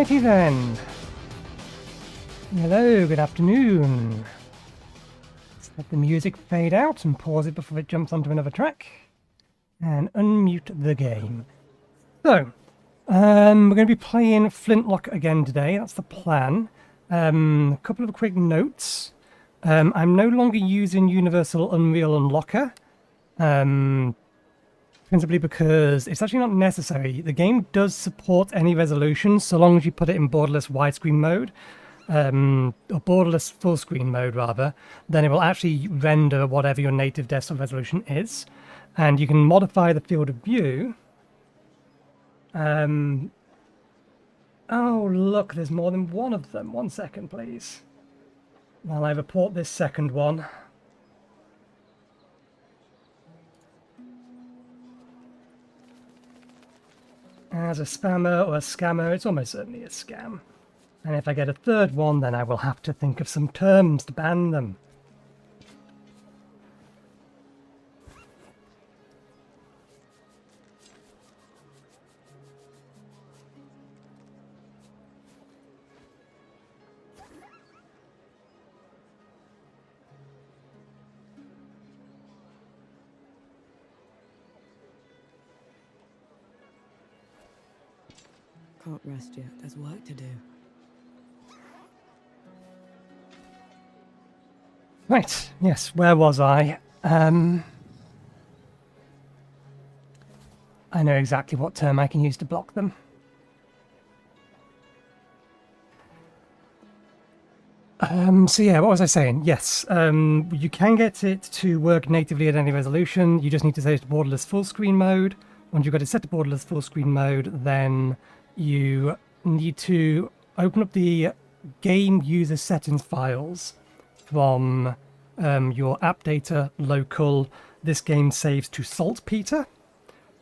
Alrighty then. Hello, good afternoon. Let's let the music fade out and pause it before it jumps onto another track. And unmute the game. So, we're going to be playing Flintlock again today. That's the plan. A couple of quick notes. I'm no longer using Universal Unreal Unlocker. Principally because it's actually not necessary. The game does support any resolution so long as you put it in borderless widescreen mode, or borderless full screen mode rather, then it will actually render whatever your native desktop resolution is. And you can modify the field of view. Oh look, there's more than one of them. 1 second please. While I report this second one. As a spammer or a scammer, it's almost certainly a scam. And if I get a third one, then I will have to think of some terms to ban them. Can't rest yet. There's work to do. Right, yes, where was I? I know exactly what term I can use to block them. So yeah, what was I saying? Yes, you can get it to work natively at any resolution. You just need to set it to borderless full screen mode. Once you've got it set to borderless full screen mode, then you need to open up the game user settings files from your app data local. This game saves to saltpeter,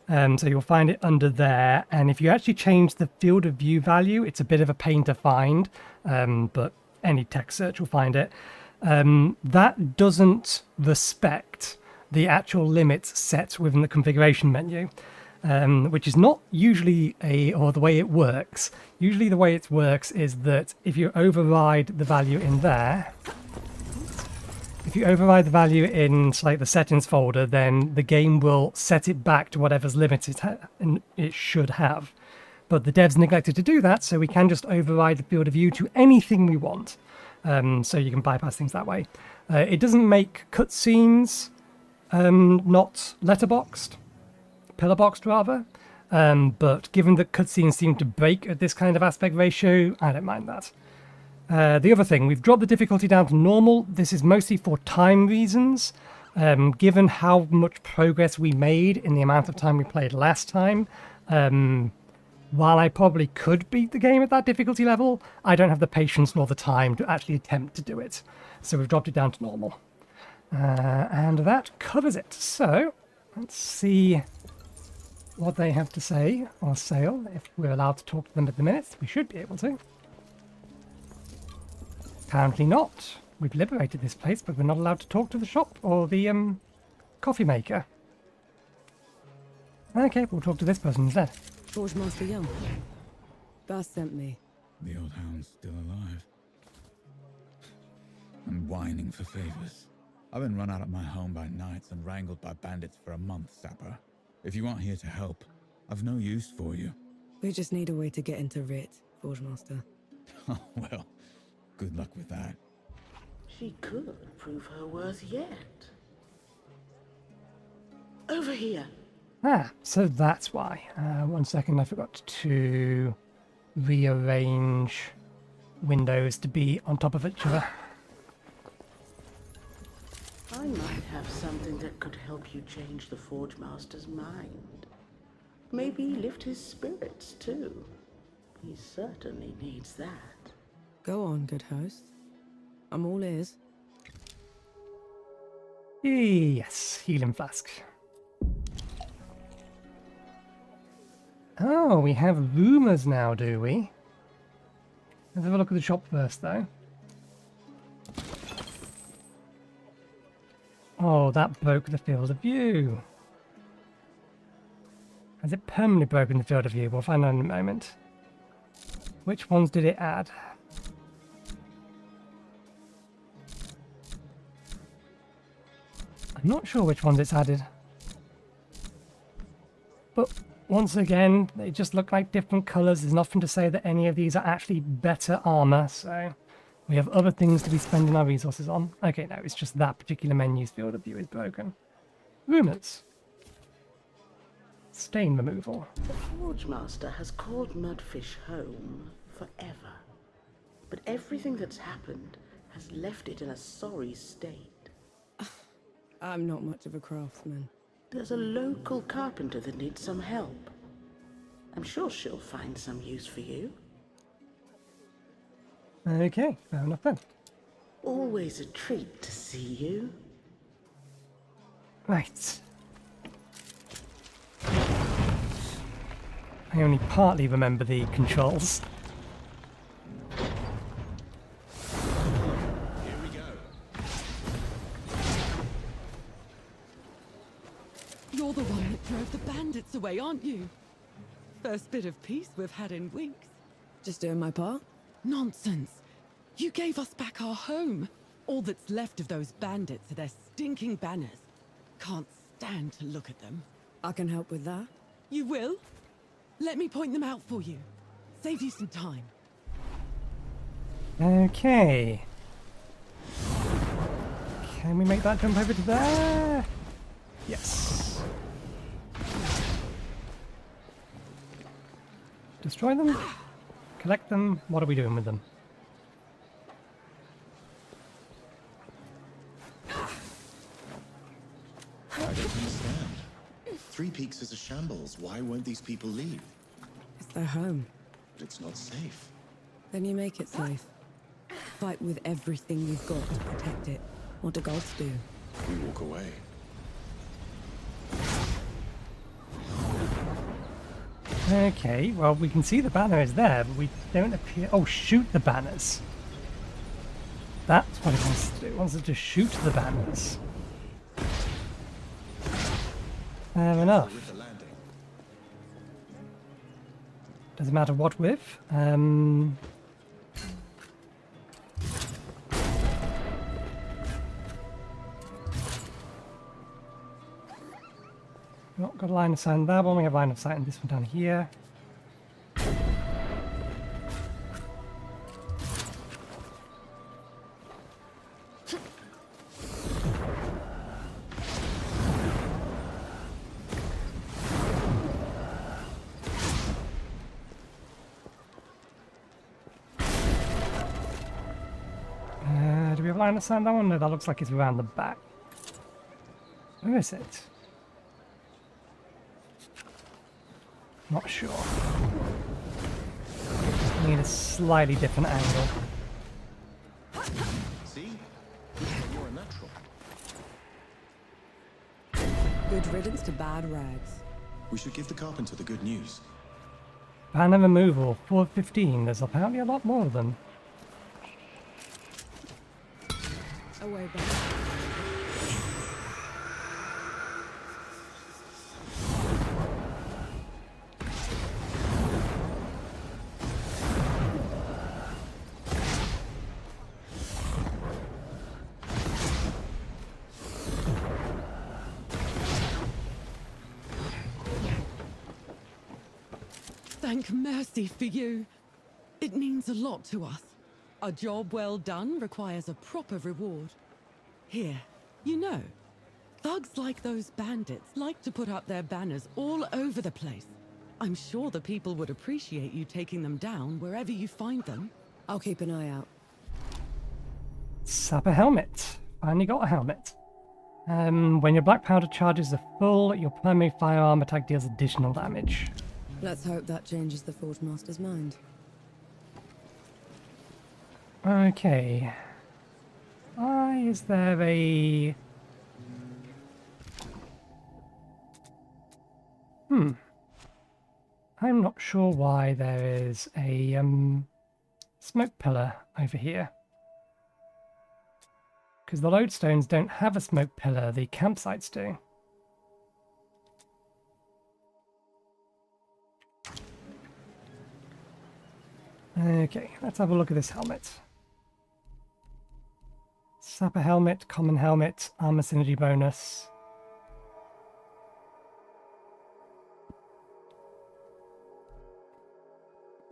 so you'll find it under there. And if you actually change the field of view value, it's a bit of a pain to find, but any text search will find it. That doesn't respect the actual limits set within the configuration menu. Which is not usually the way it works. Usually the way it works is that if you override the value in there, if you override the value in like the settings folder, then the game will set it back to whatever's limit it should have. But the devs neglected to do that, so we can just override the field of view to anything we want. So you can bypass things that way. It doesn't make cutscenes not letterboxed. Pillarboxed rather, but given that cutscenes seem to break at this kind of aspect ratio, I don't mind that. The other thing, we've dropped the difficulty down to normal. This is mostly for time reasons. Given how much progress we made in the amount of time we played last time, while I probably could beat the game at that difficulty level, I don't have the patience nor the time to actually attempt to do it. So we've dropped it down to normal. And that covers it. So, let's see what they have to say, or sale, if we're allowed to talk to them at the minute. We should be able to. Apparently not. We've liberated this place, but we're not allowed to talk to the shop or the coffee maker. Okay, we'll talk to this person instead. Forge Master Young. Gus sent me. The old hound's still alive. And whining for favors. I've been run out of my home by knights and wrangled by bandits for a month, Sapper. If you aren't here to help, I've no use for you. We just need a way to get into Writ, Forge Master. Oh, well, good luck with that. She could prove her worth yet. Over here. Ah, so that's why. 1 second, I forgot to rearrange windows to be on top of each other. I might have something that could help you change the Forge Master's mind. Maybe lift his spirits, too. He certainly needs that. Go on, good host. I'm all ears. Yes, healing flask. Oh, we have rumours now, do we? Let's have a look at the shop first, though. Oh, that broke the field of view. Has it permanently broken the field of view? We'll find out in a moment. Which ones did it add? I'm not sure which ones it's added. But once again, they just look like different colours. There's nothing to say that any of these are actually better armour, so we have other things to be spending our resources on. Okay, no, it's just that particular menu's field of view is broken. Rumours. Stain removal. The Forge Master has called Mudfish home forever. But everything that's happened has left it in a sorry state. I'm not much of a craftsman. There's a local carpenter that needs some help. I'm sure she'll find some use for you. Okay, fair enough then. Always a treat to see you. Right. I only partly remember the controls. Here we go. You're the one that drove the bandits away, aren't you? First bit of peace we've had in weeks. Just doing my part? Nonsense. You gave us back our home. All that's left of those bandits are their stinking banners. Can't stand to look at them. I can help with that. You will? Let me point them out for you. Save you some time. Okay. Can we make that jump over to there? Yes. Destroy them? Collect them? What are we doing with them? I don't understand. Three Peaks is a shambles. Why won't these people leave? It's their home. But it's not safe. Then you make it safe. Fight with everything you've got to protect it. What do gods do? We walk away. Okay, well, we can see the banner is there, but we don't appear... Oh, shoot the banners. That's what it wants to do. It wants us to shoot the banners. Fair enough. With the landing. Doesn't matter what with. Not got a line of sight on that one. We have line of sight on this one down here. Do we have line of sight on that one? No, that looks like it's around the back. Where is it? Not sure. I need a slightly different angle. See? You're a natural. Good riddance to bad rags. We should give the carpenter the good news. Banner removal, 415. There's apparently a lot more of them. Away back. Thank mercy for you. It means a lot to us. A job well done requires a proper reward. Here, you know, thugs like those bandits like to put up their banners all over the place. I'm sure the people would appreciate you taking them down wherever you find them. I'll keep an eye out. Sapper helmet. Finally got a helmet. When your black powder charges are full, your primary firearm attack deals additional damage. Let's hope that changes the Forge Master's mind. Okay. Why is there a... I'm not sure why there is a smoke pillar over here. Because the lodestones don't have a smoke pillar, the campsites do. Okay, let's have a look at this helmet. Sapper helmet, common helmet, armor synergy bonus.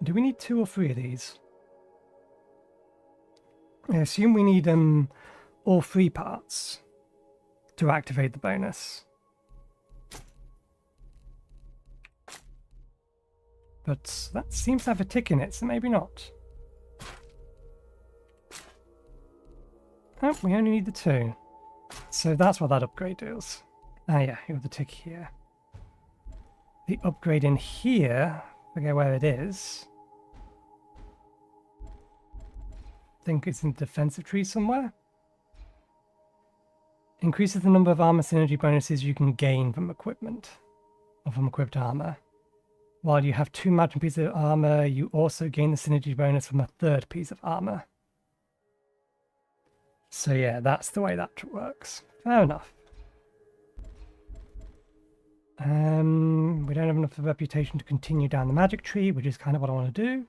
Do we need 2 or 3 of these? I assume we need all 3 parts to activate the bonus. But that seems to have a tick in it, so maybe not. Oh, we only need the 2. So that's what that upgrade does. Ah yeah, you have the tick here. The upgrade in here, forget where it is. I think it's in the defensive tree somewhere. Increases the number of armor synergy bonuses you can gain from equipment, or from equipped armor. While you have 2 matching pieces of armor, you also gain the synergy bonus from a 3rd piece of armor. So yeah, that's the way that works. Fair enough. We don't have enough of a reputation to continue down the magic tree, which is kind of what I want to do.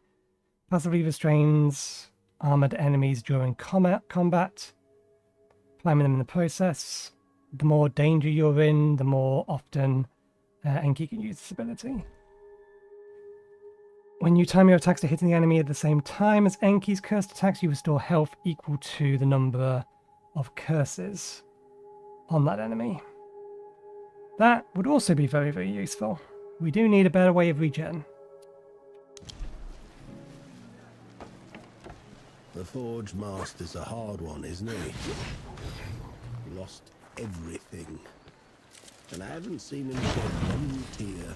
Passively restrains armored enemies during combat, priming them in the process. The more danger you're in, the more often Enki can use this ability. When you time your attacks to hitting the enemy at the same time as Enki's cursed attacks, you restore health equal to the number of curses on that enemy. That would also be very, very useful. We do need a better way of regen. The Forge Master's a hard one, isn't he? Lost everything. And I haven't seen him shed one tear.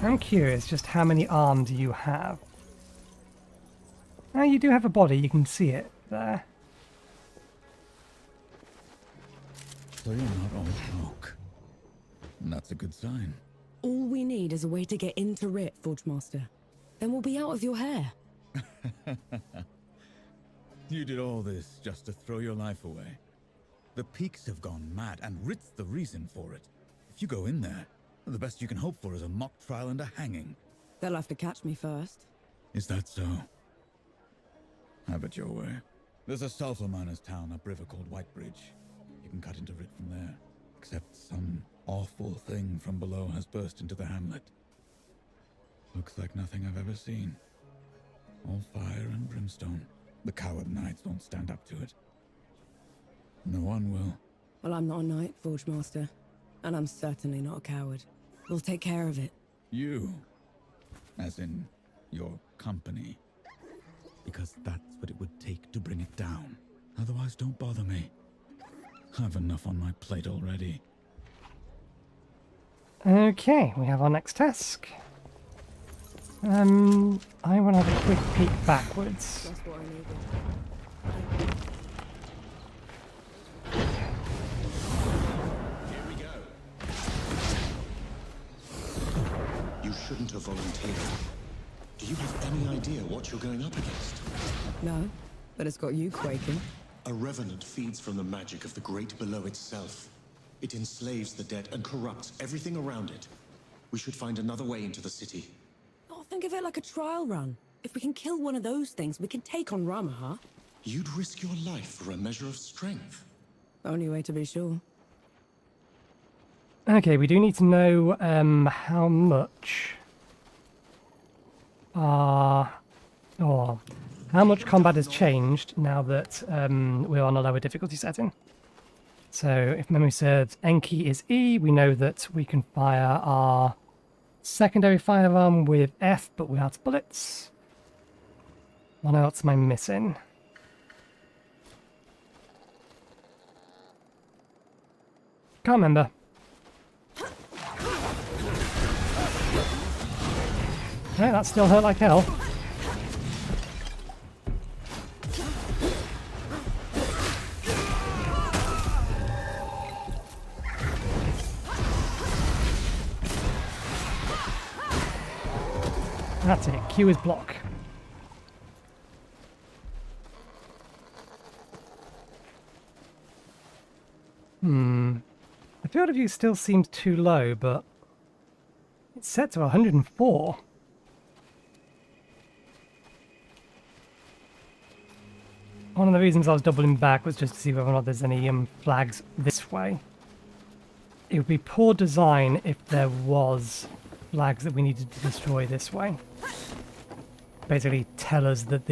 I'm curious just how many arms you have. Now you do have a body, you can see it there. So you're not all broke. And that's a good sign. All we need is a way to get into Rit, Forge Master. Then we'll be out of your hair. You did all this just to throw your life away. The peaks have gone mad, and Rit's the reason for it. If you go in there, the best you can hope for is a mock trial and a hanging. They'll have to catch me first. Is that so? Have it your way. There's a sulfur miner's town upriver called Whitebridge. You can cut into Rit from there. Except some awful thing from below has burst into the hamlet. Looks like nothing I've ever seen. All fire and brimstone. The coward knights won't stand up to it. No one will. Well, I'm not a knight, Forge Master. And I'm certainly not a coward. We'll take care of it. You. As in, your company. Because that's what it would take to bring it down. Otherwise, don't bother me. I've enough on my plate already. Okay, we have our next task. I want to have a quick peek backwards. That's what I needed. Here we go. You shouldn't have volunteered. Do you have any idea what you're going up against? No, but it's got you quaking. A revenant feeds from the magic of the great below itself. It enslaves the dead and corrupts everything around it. We should find another way into the city. Oh, think of it like a trial run. If we can kill one of those things, we can take on Ramaha. You'd risk your life for a measure of strength. Only way to be sure. Okay, we do need to know how much how much combat has changed now that we're on a lower difficulty setting. So if memory serves, Enki is E. We know that we can fire our secondary firearm with F, but without bullets. What else am I missing? Can't remember. Okay, that still hurt like hell. That's it. Q is block. The field of view still seems too low, but It's set to 104. One of the reasons I was doubling back was just to see whether or not there's any flags this way. It would be poor design if there was flags that we needed to destroy this way. Basically tell us that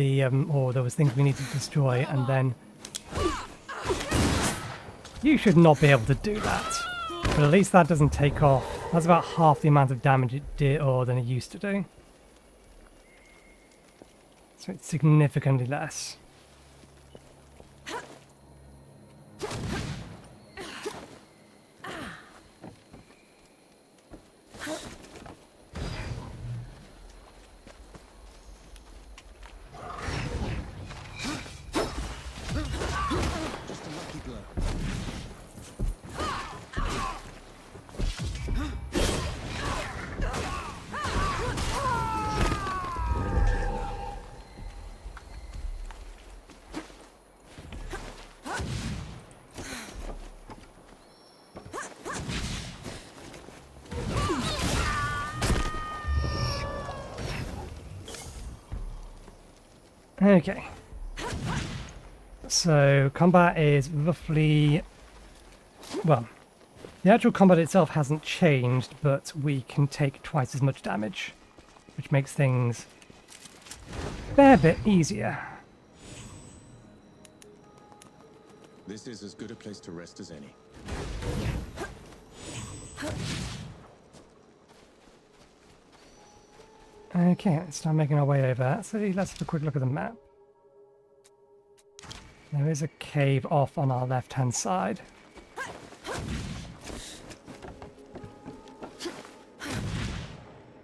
or there was things we needed to destroy, and then you should not be able to do that. But at least that doesn't take off. That's about half the amount of damage it did than it used to do. So it's significantly less. Okay. So combat is roughly, well, the actual combat itself hasn't changed, but we can take twice as much damage, which makes things a fair bit easier. This is as good a place to rest as any. Okay, let's start making our way over. So let's have a quick look at the map. There is a cave off on our left-hand side.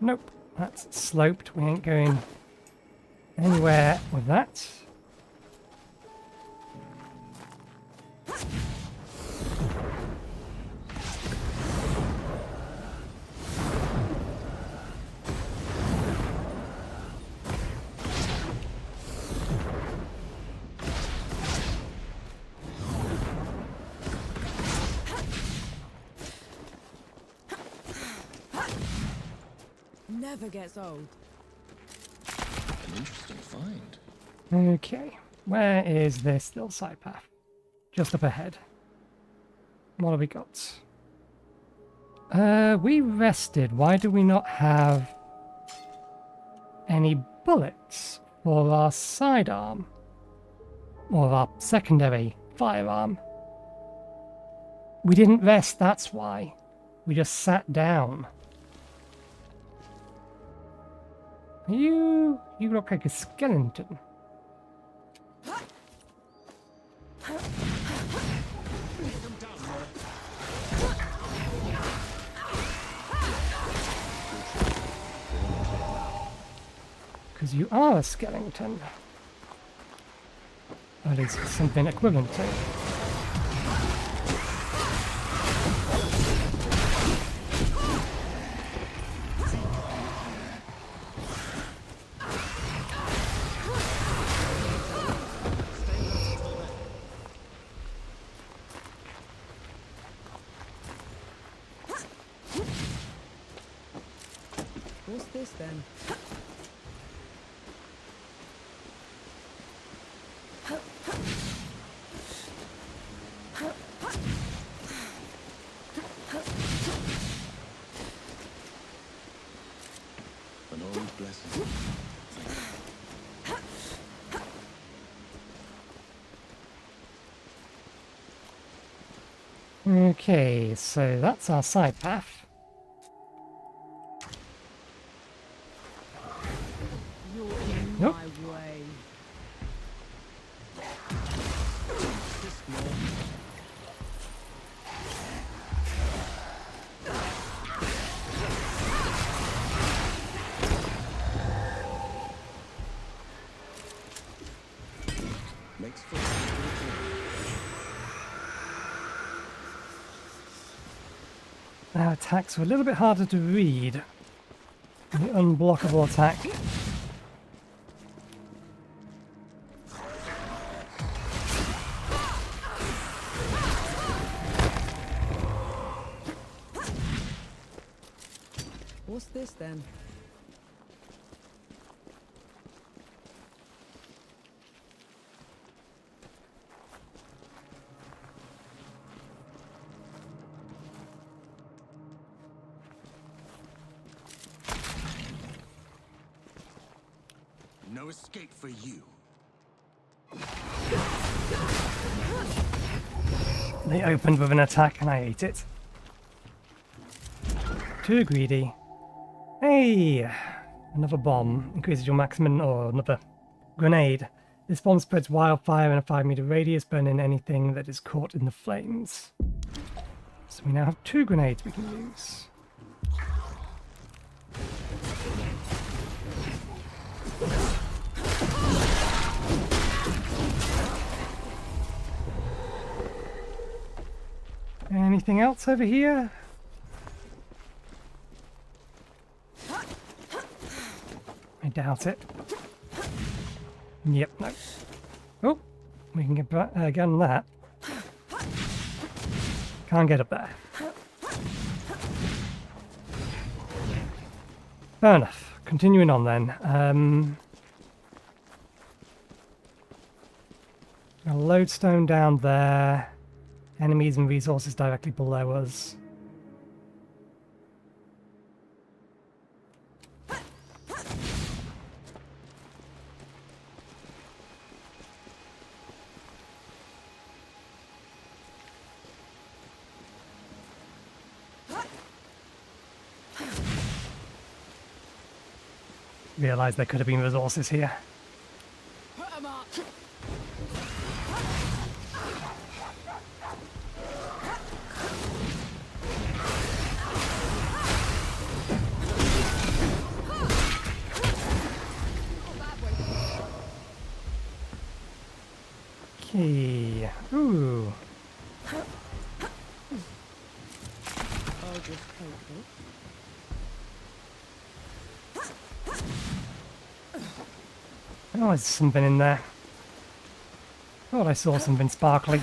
Nope, that's sloped. We ain't going anywhere with that. Never gets old. An interesting find. Okay, where is this little side path? Just up ahead. What have we got? We rested. Why do we not have any bullets for our sidearm? Or our secondary firearm? We didn't rest, that's why. We just sat down. You look like a skeleton. Because you are a skeleton. Or at least something equivalent to. What's this then? An old blessing. Okay, so that's our side path. You're in Nope. my way. Makes for Our attacks were a little bit harder to read. The unblockable attack. What's this then? No escape for you. They opened with an attack and I ate it. Too greedy. Hey! Another bomb. Increases your maximum, or another grenade. This bomb spreads wildfire in a 5-meter radius, burning anything that is caught in the flames. So we now have 2 grenades we can use. Anything else over here? I doubt it. Yep, no. Oh, we can get on that. Can't get up there. Fair enough. Continuing on then. A lodestone down there. Enemies and resources directly below us. Realised there could have been resources here. Okay. Ooh. I'll just hope it. Oh, there's something in there. Thought I saw something sparkly.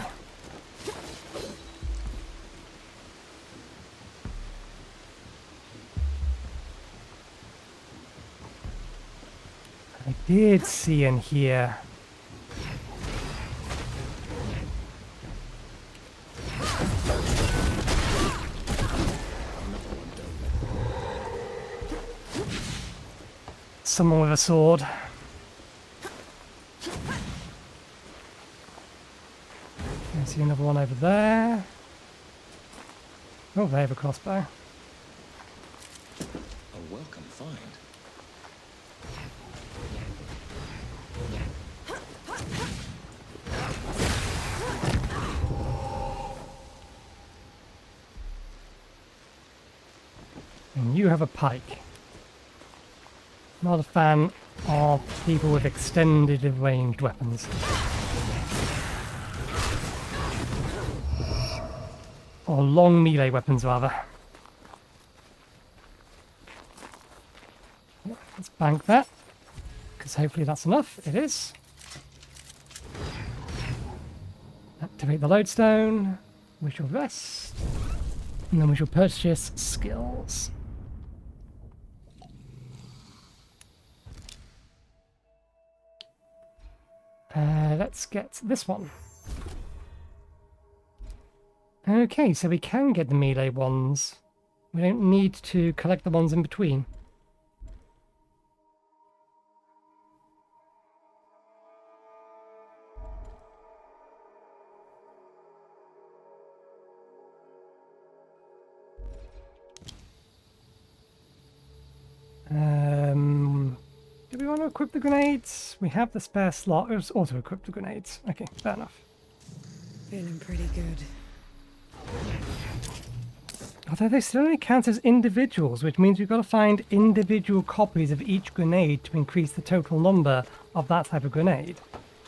I did see and hear. Someone with a sword. I see another one over there. Oh, they have a crossbow. A welcome find. And you have a pike. Not a fan of people with extended ranged weapons. Or long melee weapons, rather. Let's bank that, because hopefully that's enough. It is. Activate the lodestone. We shall rest. And then we shall purchase skills. Let's get this one. Okay, so we can get the melee ones. We don't need to collect the ones in between. Do we want to equip the grenades? We have the spare slot. Let's auto-equip the grenades. Okay, fair enough. Feeling pretty good. Although they still only count as individuals, which means we've got to find individual copies of each grenade to increase the total number of that type of grenade.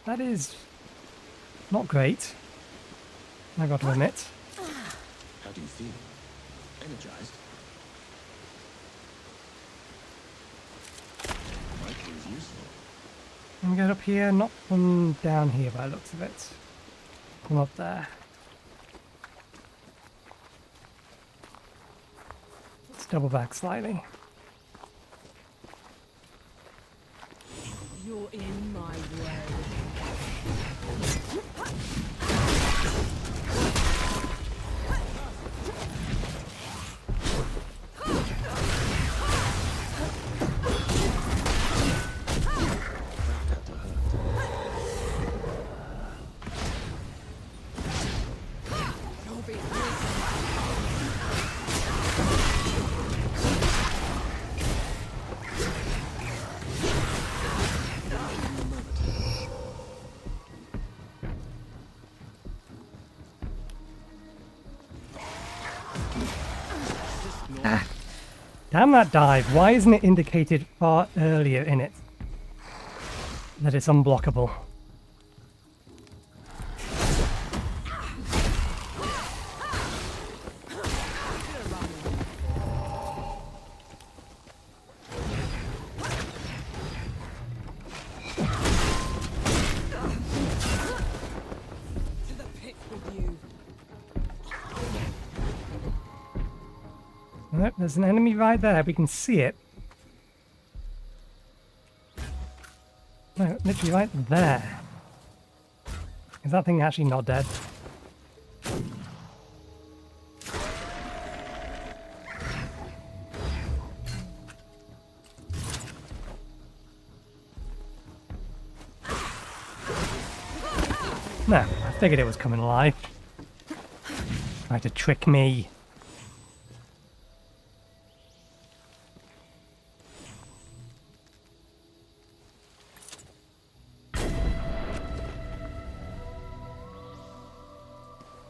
That is not great, I got to admit. How do you feel? Energized? Might prove useful. Can we get up here? Not from down here by the looks of it. From up there. Let's double back slightly. You're in my way. Damn that dive. Why isn't it indicated far earlier in it that it's unblockable? To the pit with you. Nope, there's an enemy right there. We can see it. No, literally right there. Is that thing actually not dead? No, I figured it was coming alive. Tried to trick me.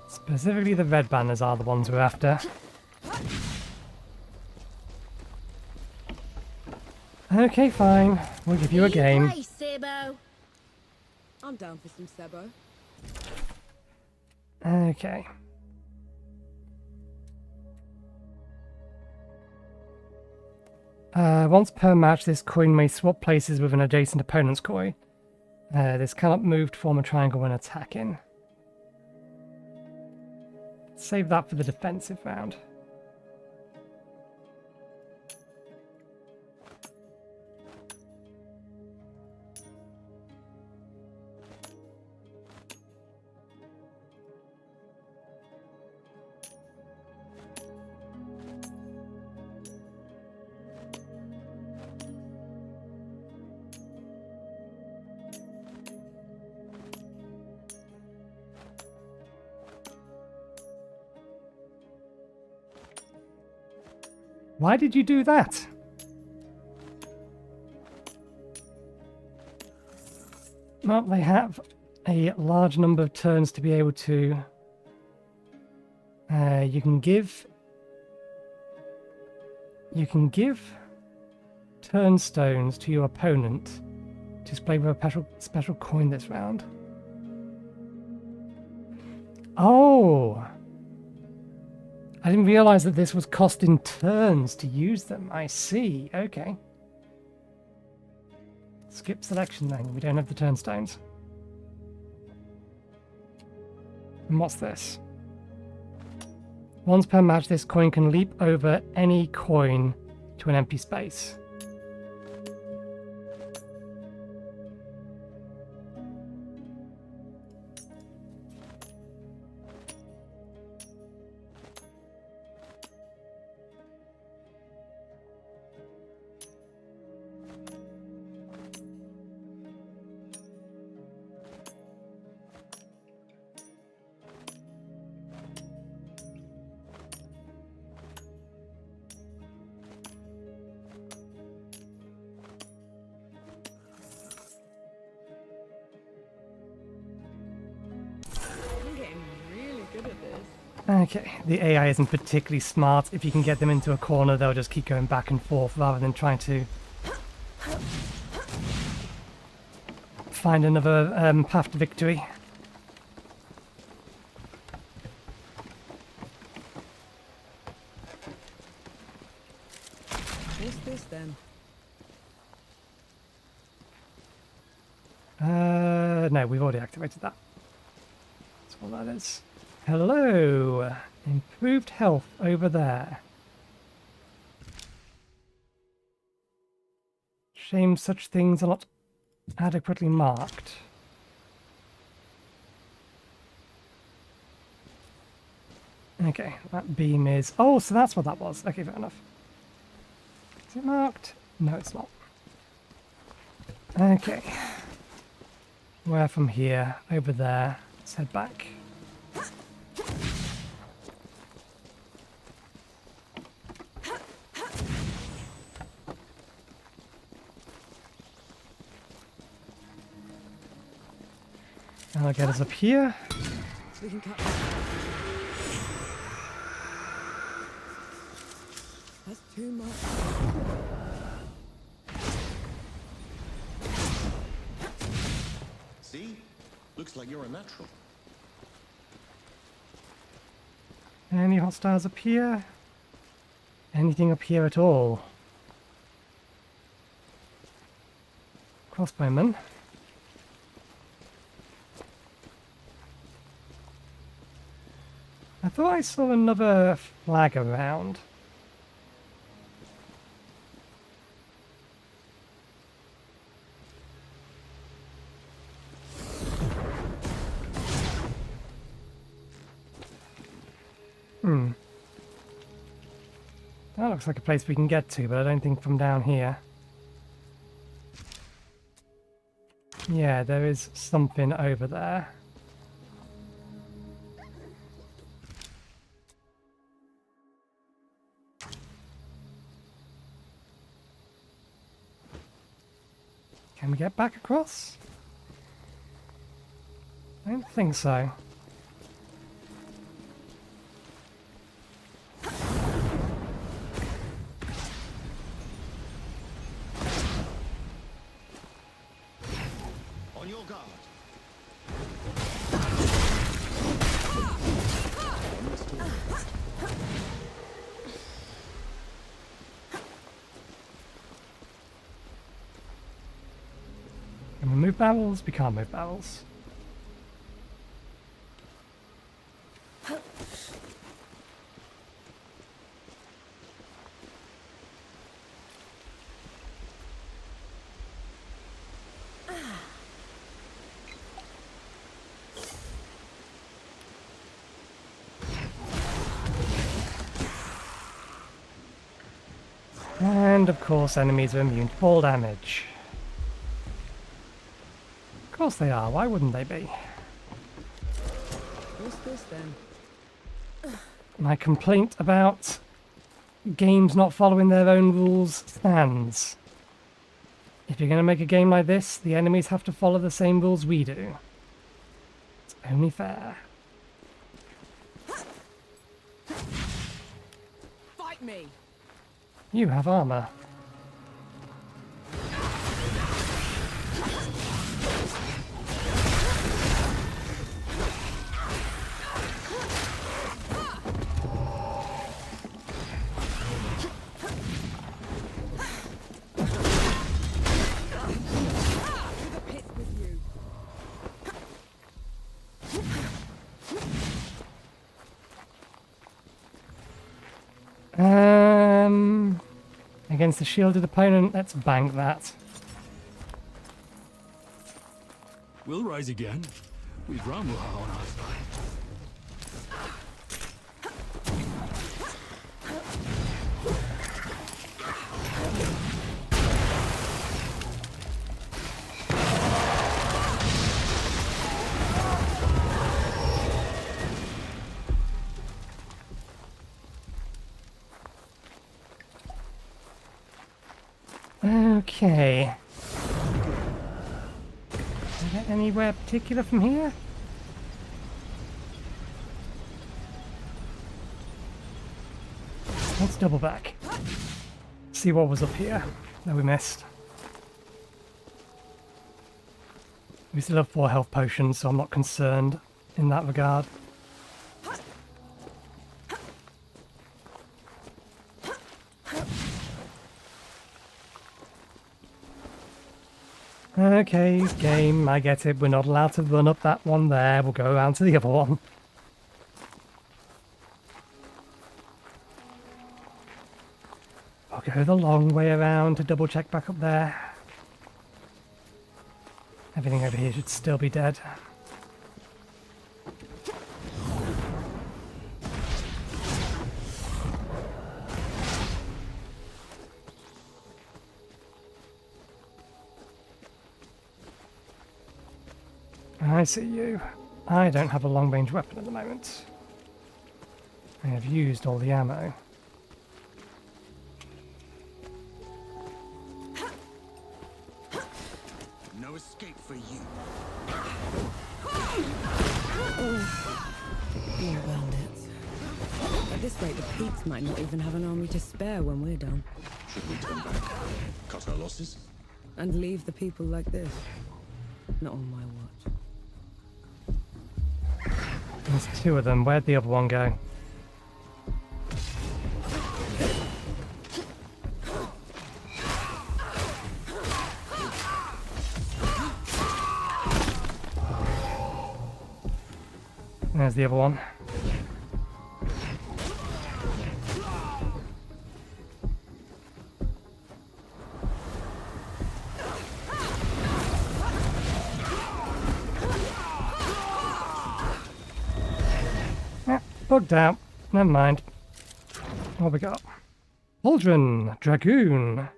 Specifically the red banners are the ones we're after. Okay, fine. We'll give you a game. I'm down for some Sebo. Okay. Once per match, this coin may swap places with an adjacent opponent's coin. This cannot move to form a triangle when attacking. Save that for the defensive round. Why did you do that? Well, they have a large number of turns to be able to... You can give turnstones to your opponent to display with a special coin this round. Oh! I didn't realize that this was costing turns to use them. I see. Okay. Skip selection then. We don't have the turnstones. And what's this? Once per match, this coin can leap over any coin to an empty space. Okay, the AI isn't particularly smart. If you can get them into a corner, they'll just keep going back and forth rather than trying to find another path to victory. What's this then? No, we've already activated that. That's what that is. Hello! Improved health over there. Shame such things are not adequately marked. Okay, that beam is... Oh, so that's what that was. Okay, fair enough. Is it marked? No, it's not. Okay. Where from here? Over there. Let's head back. That'll get us up here. We can cut. That's too much. See? Looks like you're a natural. Any hostiles up here? Anything up here at all? Crossbowman. I thought I saw another flag around. That looks like a place we can get to, but I don't think from down here. Yeah, there is something over there. Can we get back across? I don't think so. On your guard. Can we move barrels? We can't move barrels. And of course enemies are immune to fall damage. Of course they are, why wouldn't they be? What's this then? My complaint about games not following their own rules stands. If you're going to make a game like this, the enemies have to follow the same rules we do. It's only fair. Fight me! You have armor. Against the shielded opponent, let's bank that. We'll rise again. With Ramuha on our side. Okay. Can I get anywhere particular from here? Let's double back. See what was up here that we missed. We still have 4 health potions, so I'm not concerned in that regard. Okay, game, I get it. We're not allowed to run up that one there. We'll go around to the other one. I'll go the long way around to double check back up there. Everything over here should still be dead. I see you. I don't have a long-range weapon at the moment. I have used all the ammo. No escape for you. More bandits. At this rate, the Peaks might not even have an army to spare when we're done. Should we turn back? Cut our losses? And leave the people like this. Not on my watch. There's two of them. Where'd the other one go? There's the other one. Bugged out. Never mind. What we got? Pauldron, Dragoon.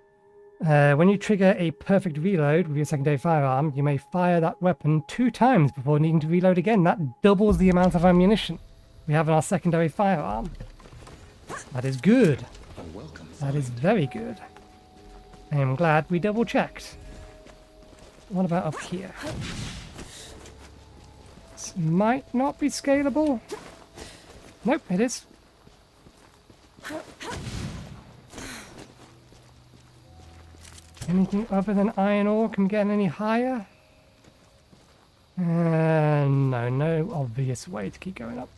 When you trigger a perfect reload with your secondary firearm, you may fire that weapon 2 times before needing to reload again. That doubles the amount of ammunition we have in our secondary firearm. That is good. That is very good. I am glad we double checked. What about up here? This might not be scalable. Nope, it is. Anything other than iron ore can get any higher? No, no obvious way to keep going up.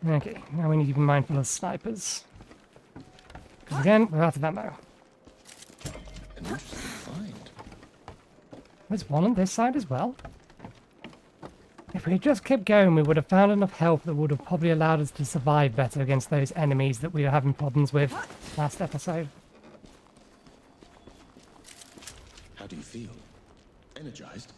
Okay, now we need to be mindful of snipers. Because again, we're out of ammo. An interesting find. There's one on this side as well. If we had just kept going, we would have found enough health that would have probably allowed us to survive better against those enemies that we were having problems with last episode. How do you feel? Energized?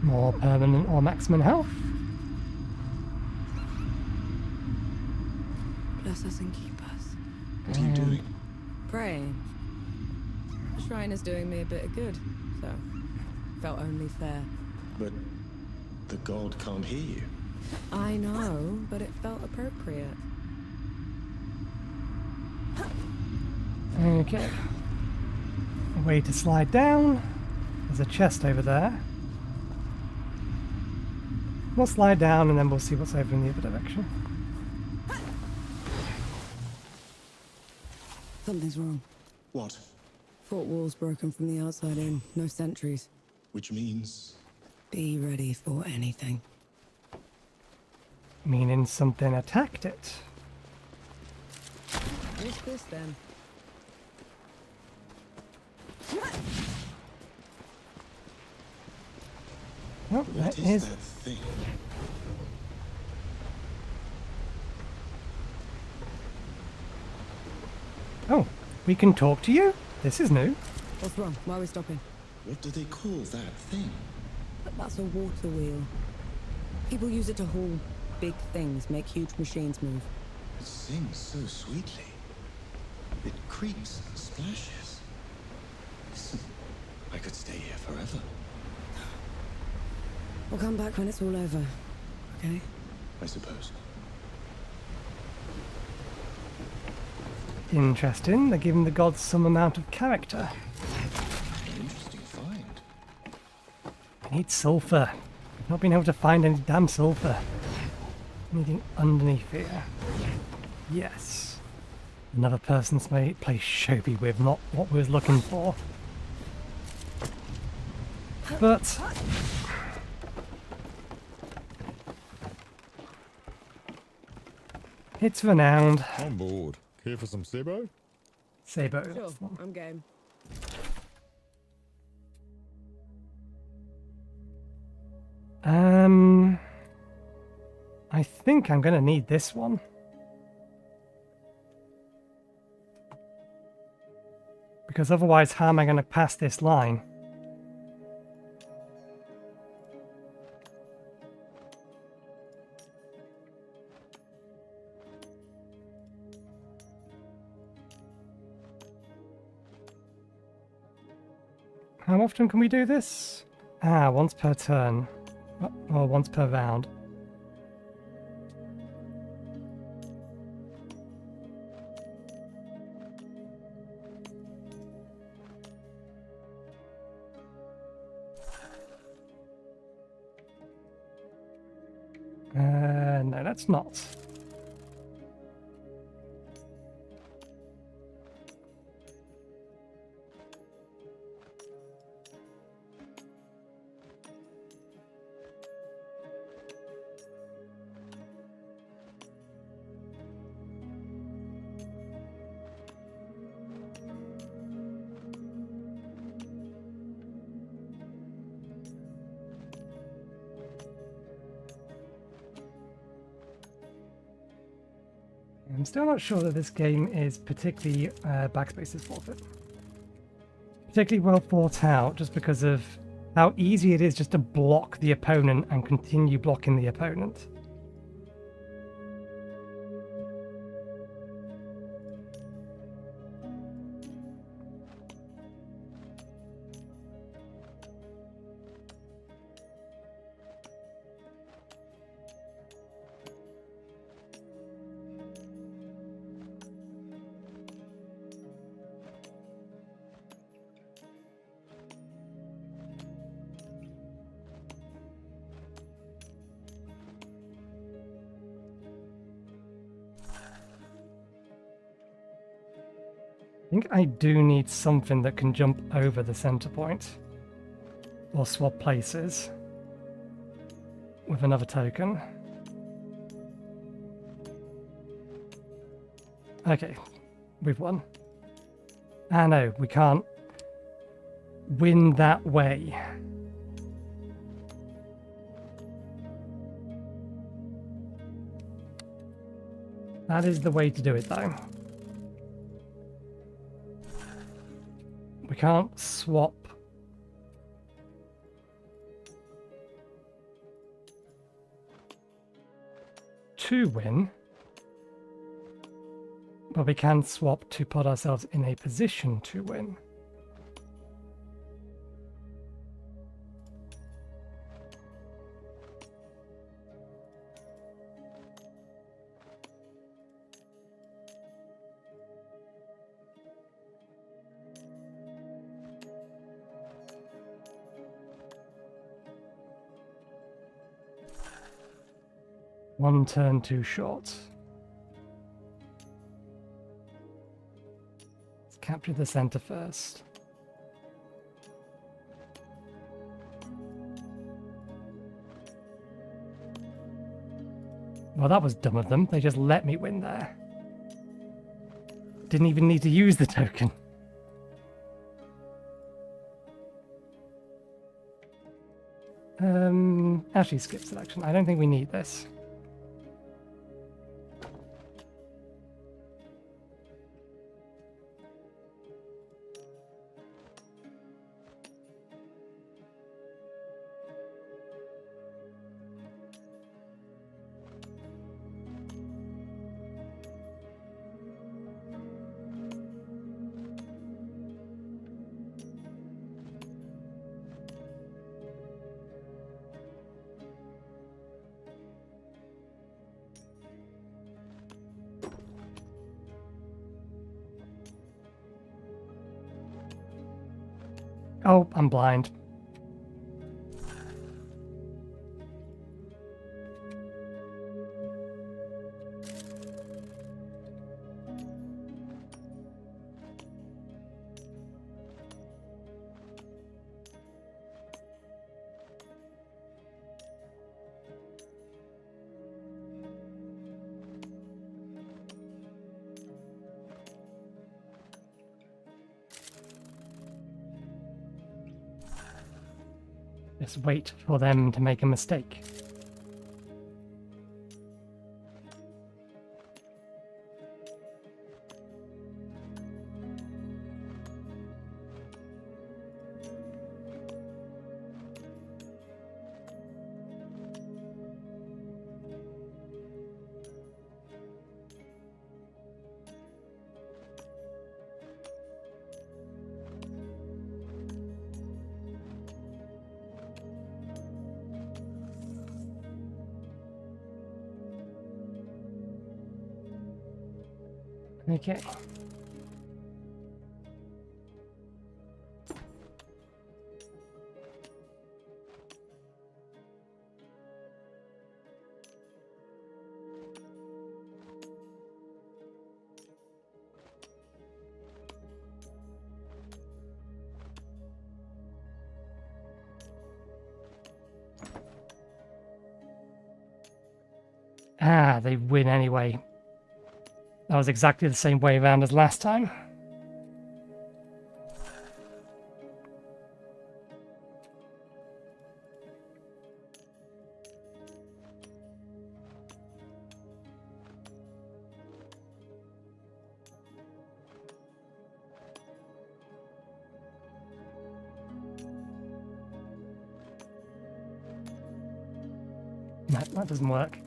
More permanent or maximum health. Bless us and keep us. What are you doing? Praying. The shrine is doing me a bit of good, so felt only fair. But the god can't hear you. I know, but it felt appropriate. Okay. A way to slide down. There's a chest over there. We'll slide down and then we'll see what's over in the other direction. Something's wrong. What? Fort wall's broken from the outside in. No sentries. Which means... Be ready for anything. Meaning something attacked it. What's this then? Oh, What that is is. that thing? Oh, we can talk to you? This is new. What's wrong? Why are we stopping? What do they call that thing? That's a water wheel. People use it to haul big things, make huge machines move. It sings so sweetly. It creaks and splashes. Listen, I could stay here forever. We'll come back when it's all over, okay? I suppose. Interesting. They're giving the gods some amount of character. An interesting find. I need sulfur. Not being able to find any damn sulfur. Anything underneath here? Yes. Another person's made play Shobi with, not what we was looking for. But it's renowned. On board. Care for some Sebo? Sabo. Sure, that's the one. I'm game. I think I'm gonna need this one. Because otherwise, how am I gonna pass this line? How often can we do this? Ah, once per turn. Or once per round. No, that's not. I'm still not sure that this game is particularly backspace is forfeit. Particularly well thought out, just because of how easy it is just to block the opponent and continue blocking the opponent. I think I do need something that can jump over the center point. Or swap places. With another token. Okay, we've won. Ah no, we can't win that way. That is the way to do it though. We can't swap to win, but we can swap to put ourselves in a position to win. One turn too short. Let's capture the center first. Well, that was dumb of them. They just let me win there. Didn't even need to use the token. Actually skip selection. I don't think we need this. Oh, I'm blind. Just wait for them to make a mistake. Okay. Ah, they win anyway. That was exactly the same way around as last time. No, that doesn't work.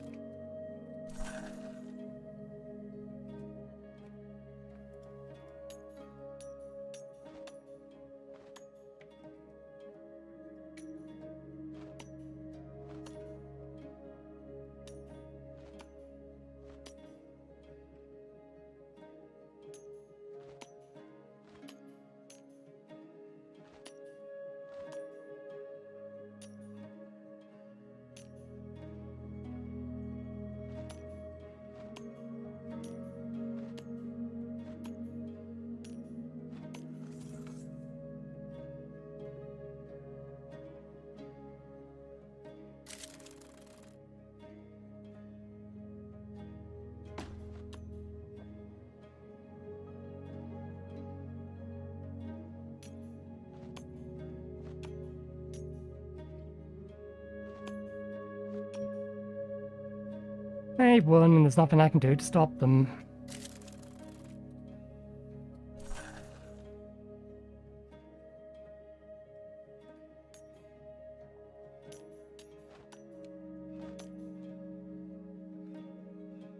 They won, and there's nothing I can do to stop them.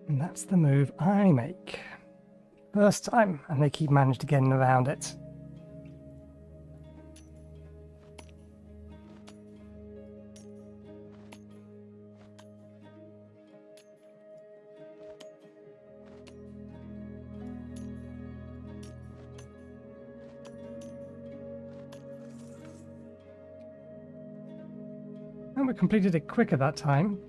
And that's the move I make. First time, and they keep managing to get around it. And we completed it quicker that time.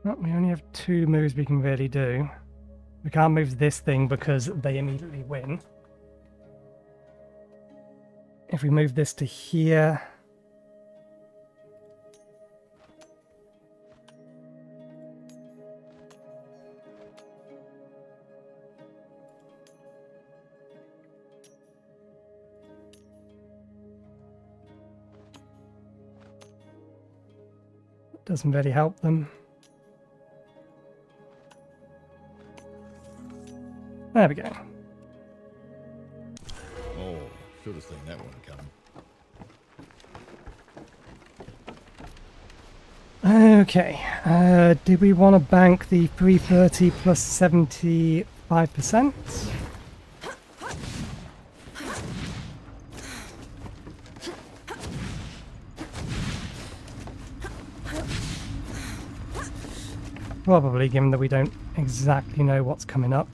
Well, we only have 2 moves we can really do. We can't move this thing because they immediately win. If we move this to here... doesn't really help them. There we go. Oh, should have seen that one coming. Okay, did we want to bank the 330 plus 75%? Probably, given that we don't exactly know what's coming up.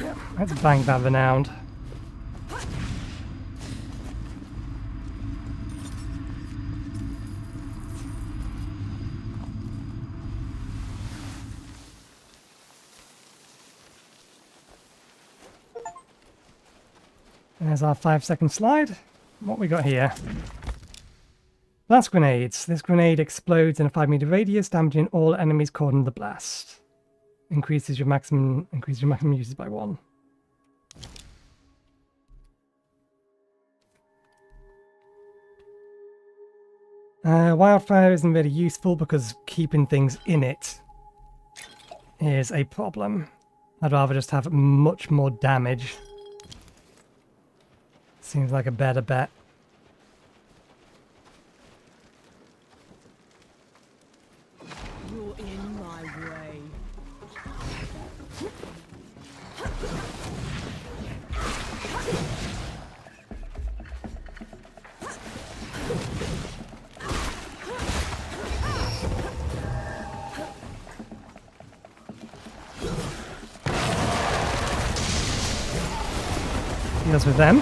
Yeah. Let's bank that renowned. There's our 5-second slide. What we got here? Blast grenades. This grenade explodes in a 5-meter radius, damaging all enemies caught in the blast. Increases your maximum uses by 1. Wildfire isn't really useful because keeping things in it is a problem. I'd rather just have much more damage. Seems like a better bet. You're in my way. Deals with them.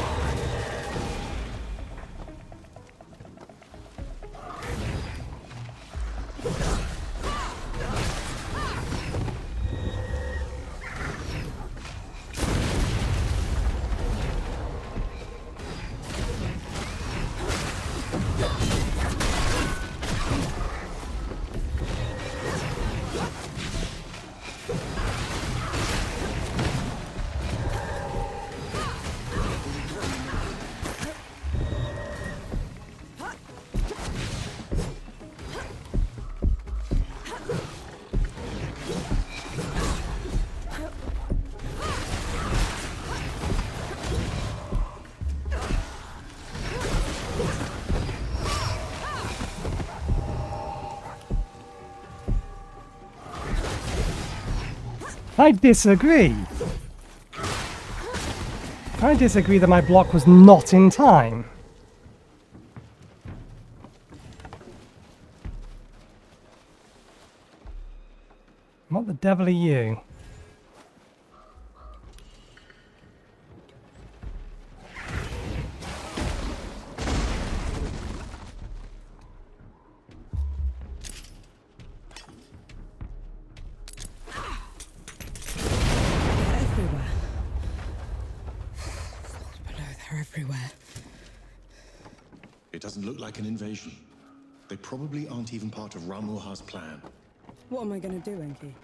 I disagree. I disagree that my block was not in time. What the devil are you? It doesn't look like an invasion. They probably aren't even part of Ramuha's plan. What am I gonna do, Enki?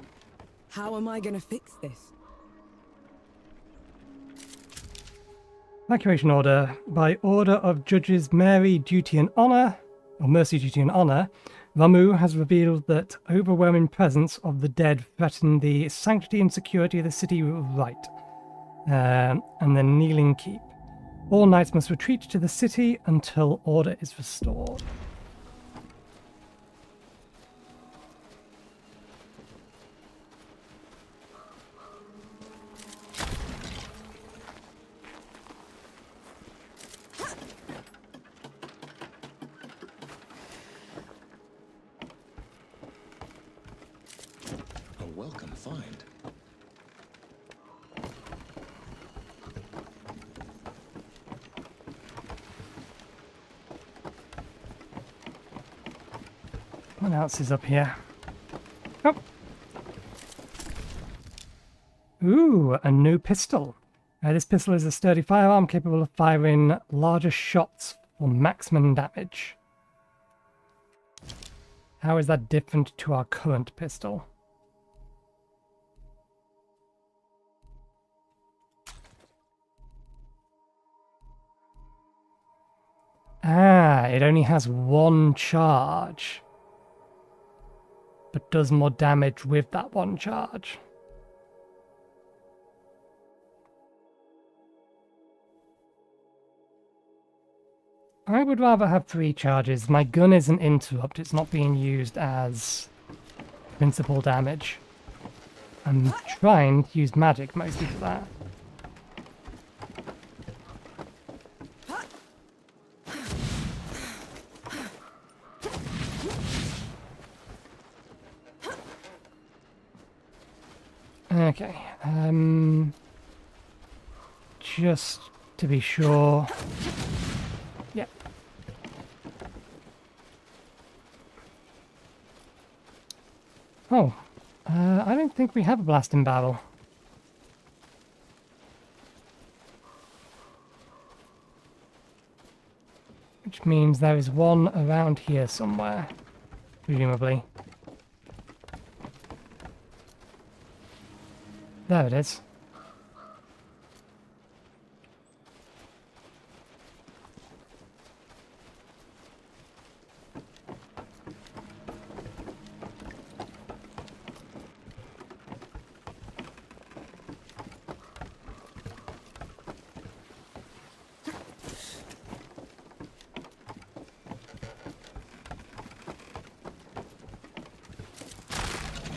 How am I gonna fix this? Evacuation order. By order of Judges Mary Duty and Honor, or Mercy Duty and Honor, Ramu has revealed that overwhelming presence of the dead threaten the sanctity and security of the city right, and the Kneeling Keep. All knights must retreat to the city until order is restored. A welcome find. What else is up here? Oh! Ooh, a new pistol. This pistol is a sturdy firearm capable of firing larger shots for maximum damage. How is that different to our current pistol? Ah, it only has one charge, but does more damage with that one charge. I would rather have 3 charges. My gun is an interrupt. It's not being used as principal damage. I'm trying to use magic mostly for that. Okay. just to be sure. Yeah. Oh, I don't think we have a blasting barrel. Which means there is one around here somewhere, presumably. There it is.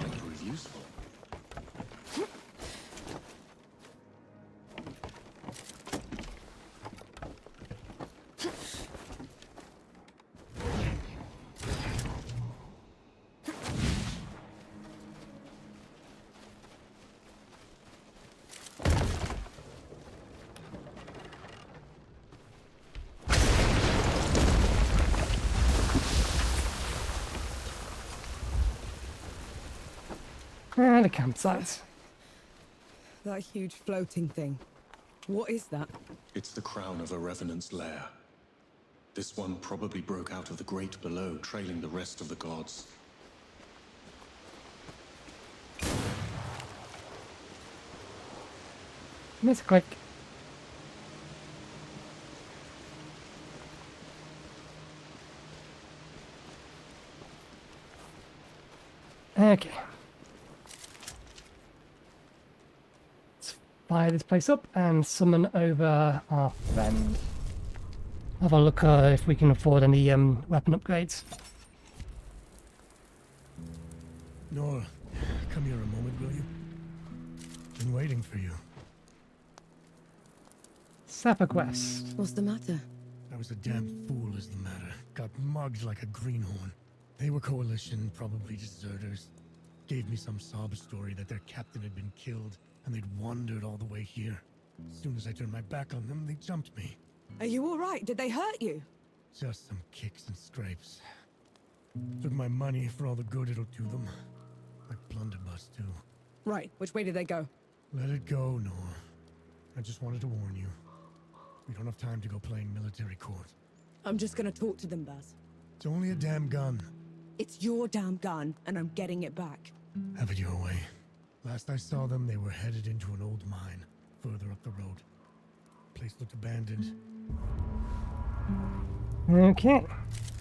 Might prove useful. And a campsite. That huge floating thing. What is that? It's the crown of a revenant's lair. This one probably broke out of the great below, trailing the rest of the gods. Misclick. Okay. Let's fire this place up and summon over our friend. Have a look if we can afford any weapon upgrades. Nora, come here a moment, will you? Been waiting for you. Sapper quest. What's the matter? I was a damn fool is the matter. Got mugged like a greenhorn. They were coalition, probably deserters. Gave me some sob story that their captain had been killed, and they'd wandered all the way here. As soon as I turned my back on them, they jumped me. Are you all right? Did they hurt you? Just some kicks and scrapes. Took my money for all the good it'll do them. My blunderbuss, too. Right. Which way did they go? Let it go, Nora. I just wanted to warn you. We don't have time to go playing military court. I'm just gonna talk to them, Baz. It's only a damn gun. It's your damn gun, and I'm getting it back. Have it your way. Last I saw them, they were headed into an old mine, further up the road. Place looked abandoned. Okay.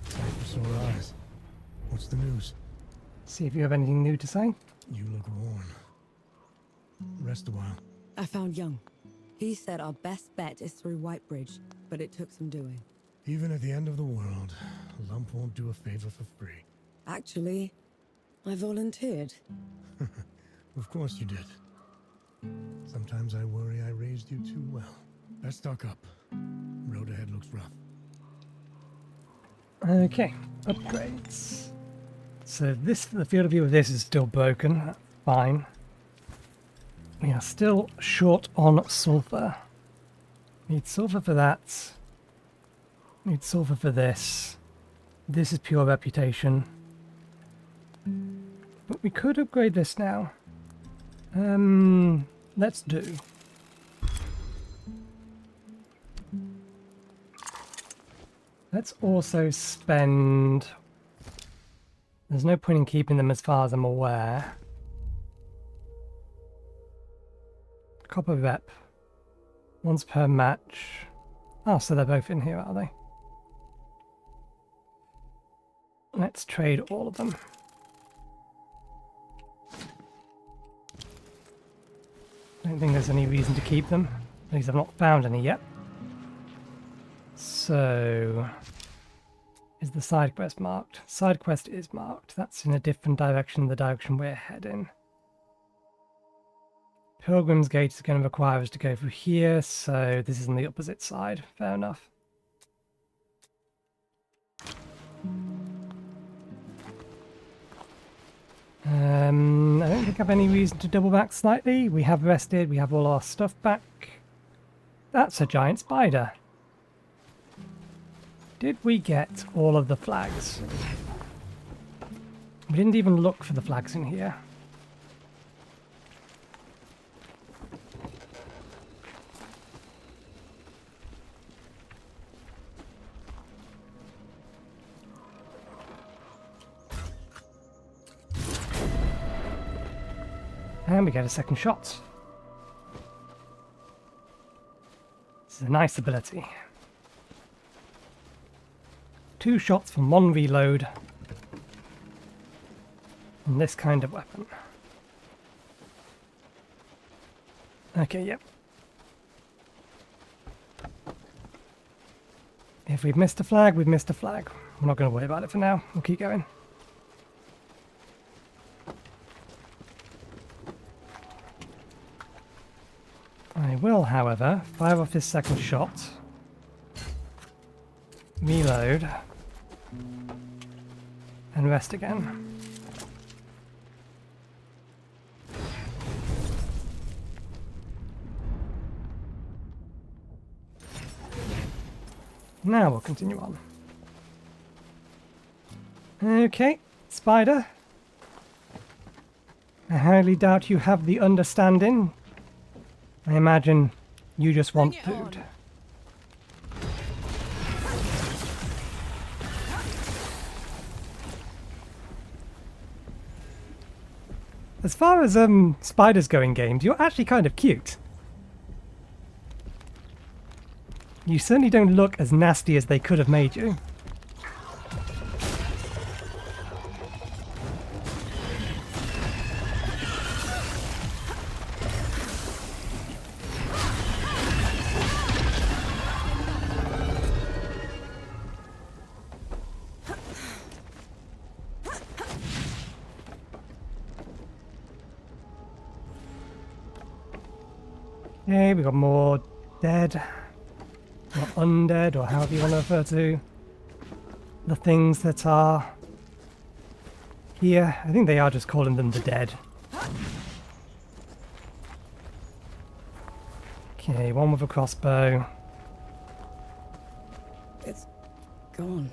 Sight for sore eyes. What's the news? See if you have anything new to say. You look worn. Rest a while. I found Young. He said our best bet is through Whitebridge, but it took some doing. Even at the end of the world, a lump won't do a favor for free. Actually, I volunteered. Of course you did. Sometimes I worry I raised you too well. Let's stock up. Road ahead looks rough. Okay, upgrades. So this, the field of view of this is still broken. That's fine. We are still short on sulfur. Need sulfur for that. Need sulfur for this. This is pure reputation. But we could upgrade this now. Let's do. Let's also spend... There's no point in keeping them as far as I'm aware. Copper rep. Once per match. Oh, so they're both in here, are they? Let's trade all of them. I don't think there's any reason to keep them. At least I've not found any yet. So... Is the side quest marked? Side quest is marked. That's in a different direction than the direction we're heading. Pilgrim's Gate is going to require us to go through here, so this is on the opposite side. Fair enough. I don't think I have any reason to double back slightly. We have rested, we have all our stuff back. That's a giant spider. Did we get all of the flags? We didn't even look for the flags in here. And we get a second shot. This is a nice ability. 2 shots from 1 reload on this kind of weapon. Okay, yep. If we've missed a flag, we've missed a flag. We're not going to worry about it for now. We'll keep going. I will, however, fire off this second shot. Reload. And rest again. Now we'll continue on. Okay, spider. I highly doubt you have the understanding. I imagine you just want food. As far as spiders go in games, you're actually kind of cute. You certainly don't look as nasty as they could have made you. Okay, we got more dead, or undead, or however you want to refer to the things that are here. I think they are just calling them the dead. Okay, one with a crossbow. It's gone.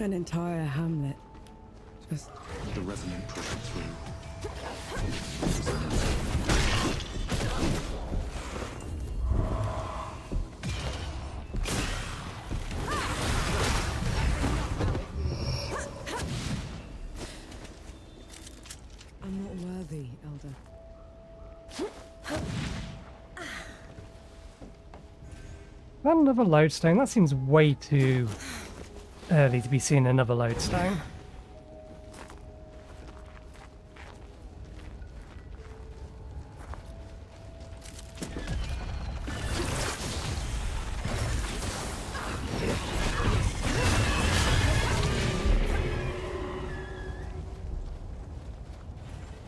An entire hamlet. Just The Revenant pushed through. I'm not worthy, Elder. That another lodestone? That seems way too early to be seeing another lodestone.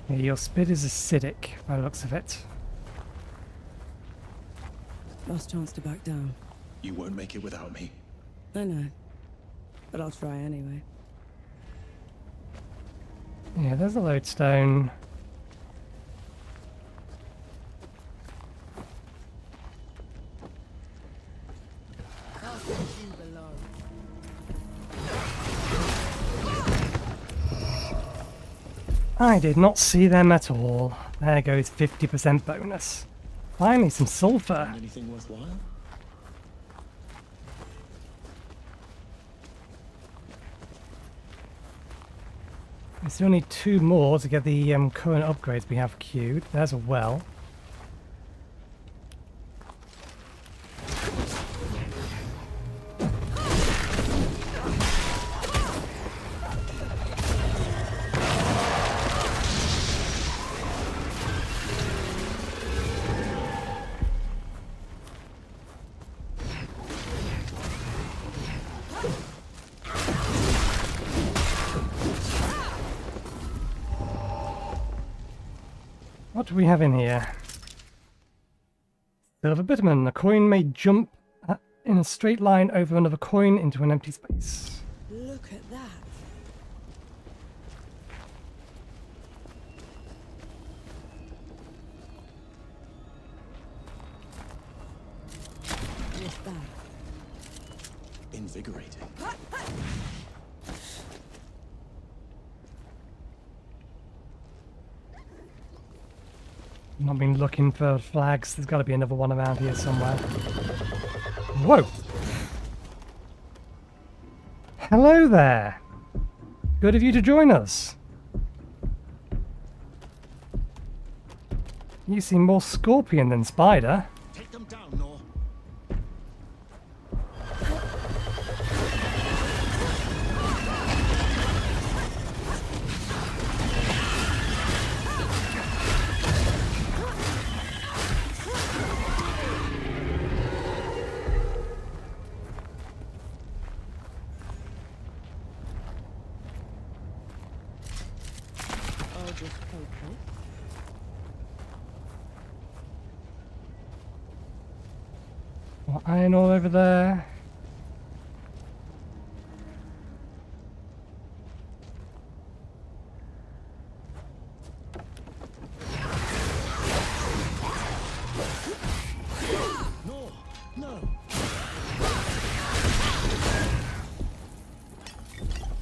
Yeah, your spit is acidic by the looks of it. Last chance to back down. You won't make it without me. I know. But I'll try anyway. Yeah, there's a lodestone. I did not see them at all. There goes 50% bonus. Finally, some sulfur. Anything worthwhile? We still need 2 more to get the current upgrades we have queued. There's a well. What do we have in here? Silver bitumen. A coin may jump in a straight line over another coin into an empty space. Look at that. What's that? Invigorating. Not been looking for flags. There's got to be another one around here somewhere. Whoa! Hello there! Good of you to join us. You seem more scorpion than spider. Take them down, Nor. I'll just focus. More iron ore over there. Nor! No!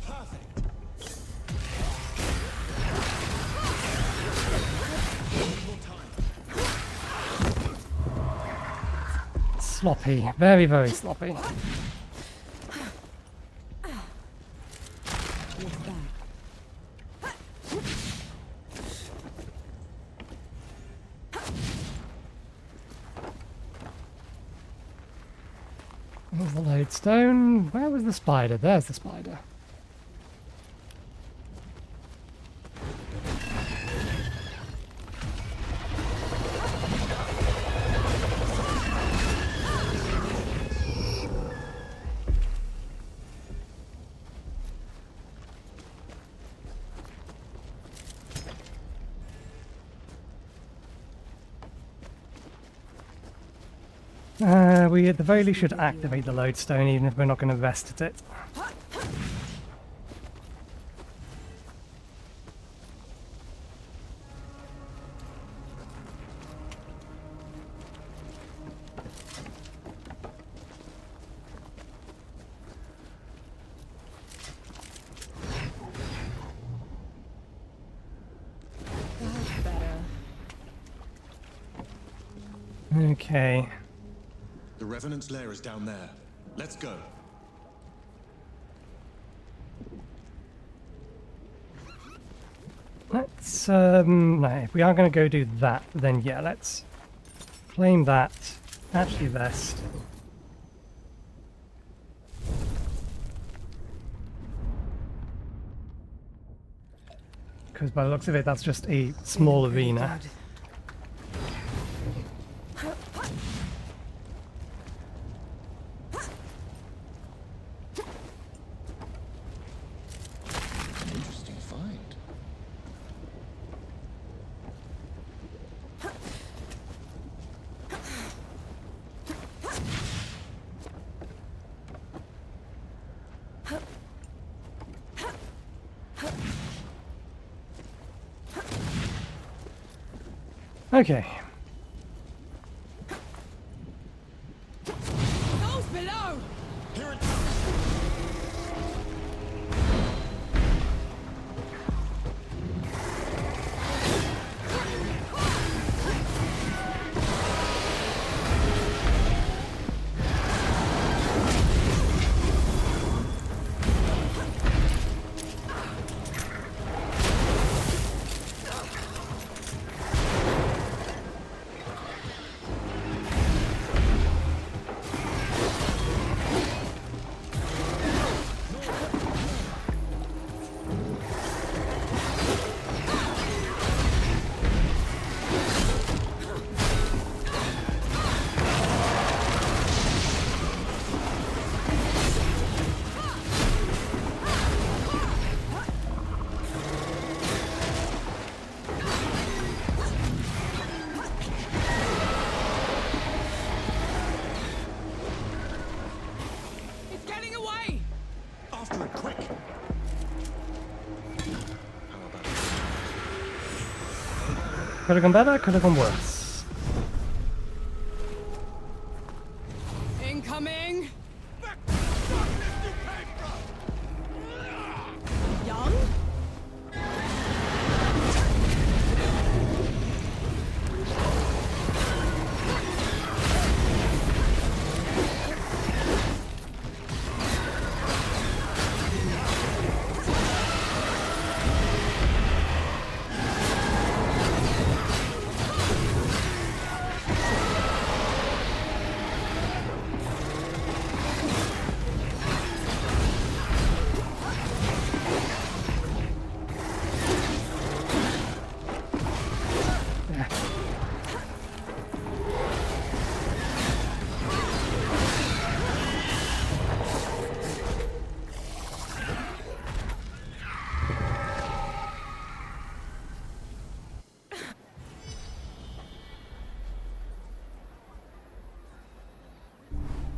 Perfect! One more time. Sloppy. Very, very sloppy. What's that? There's the lodestone. Where was the spider? There's the spider. We at the very least should activate the lodestone even if we're not going to rest at it. That's better. Okay. The Revenant's lair is down there. Let's go. Let's, no, if we are going to go do that, then yeah, let's claim that, actually rest. Because by the looks of it, that's just a small arena. Interesting find. Okay. Those below! Here it comes! It's getting away! After it, quick! How about it? Could have gone better, could have gone worse. Coming! Young?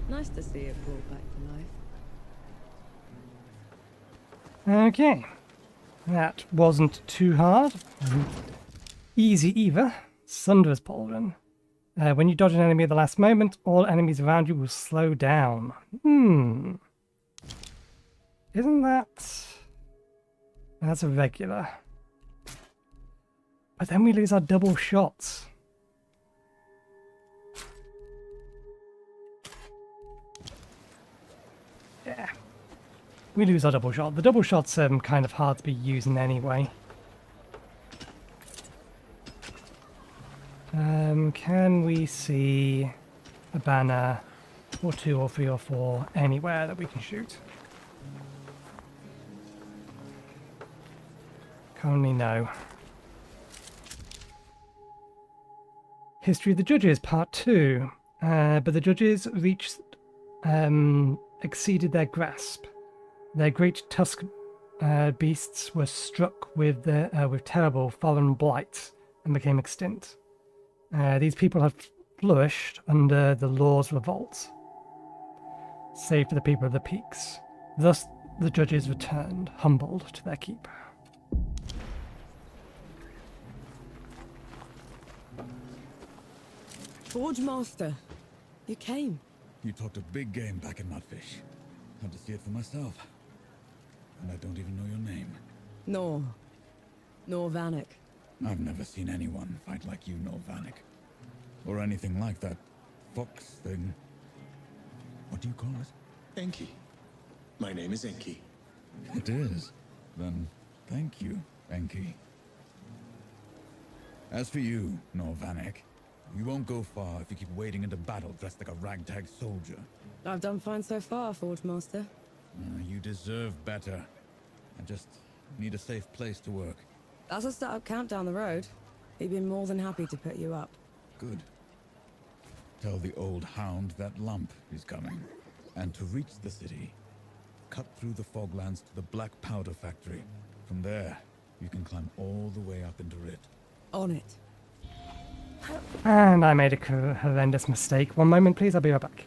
Nice to see it brought back to life. Okay. That wasn't too hard. Easy either. Sunder's Pauldron. When you dodge an enemy at the last moment, all enemies around you will slow down. Isn't that... That's a regular. But then we lose our double shots. Yeah. We lose our double shot. The double shot's kind of hard to be using anyway. Can we see a banner or 2 or 3 or 4 anywhere that we can shoot? Currently no. History of the Judges, Part 2. But the judges exceeded their grasp. Their great tusk beasts were struck with terrible foreign blight and became extinct. These people have flourished under the law's revolt, save for the people of the peaks. Thus the judges returned, humbled to their keep. Forge Master, you came. You talked a big game back in Mudfish. Had to see it for myself. And I don't even know your name. Nor Vanek. I've never seen anyone fight like you, nor Vanek. Or anything like that fox thing. What do you call it? Enki. My name is Enki. It is. Then thank you, Enki. As for you, nor Vanek, you won't go far if you keep wading into battle dressed like a ragtag soldier. I've done fine so far, Forge Master. You deserve better. I just need a safe place to work. That's a start-up camp down the road. He'd be more than happy to put you up. Good. Tell the old hound that lump is coming. And to reach the city, cut through the foglands to the Black Powder Factory. From there, you can climb all the way up into Rit. On it. And I made a horrendous mistake. One moment, please. I'll be right back.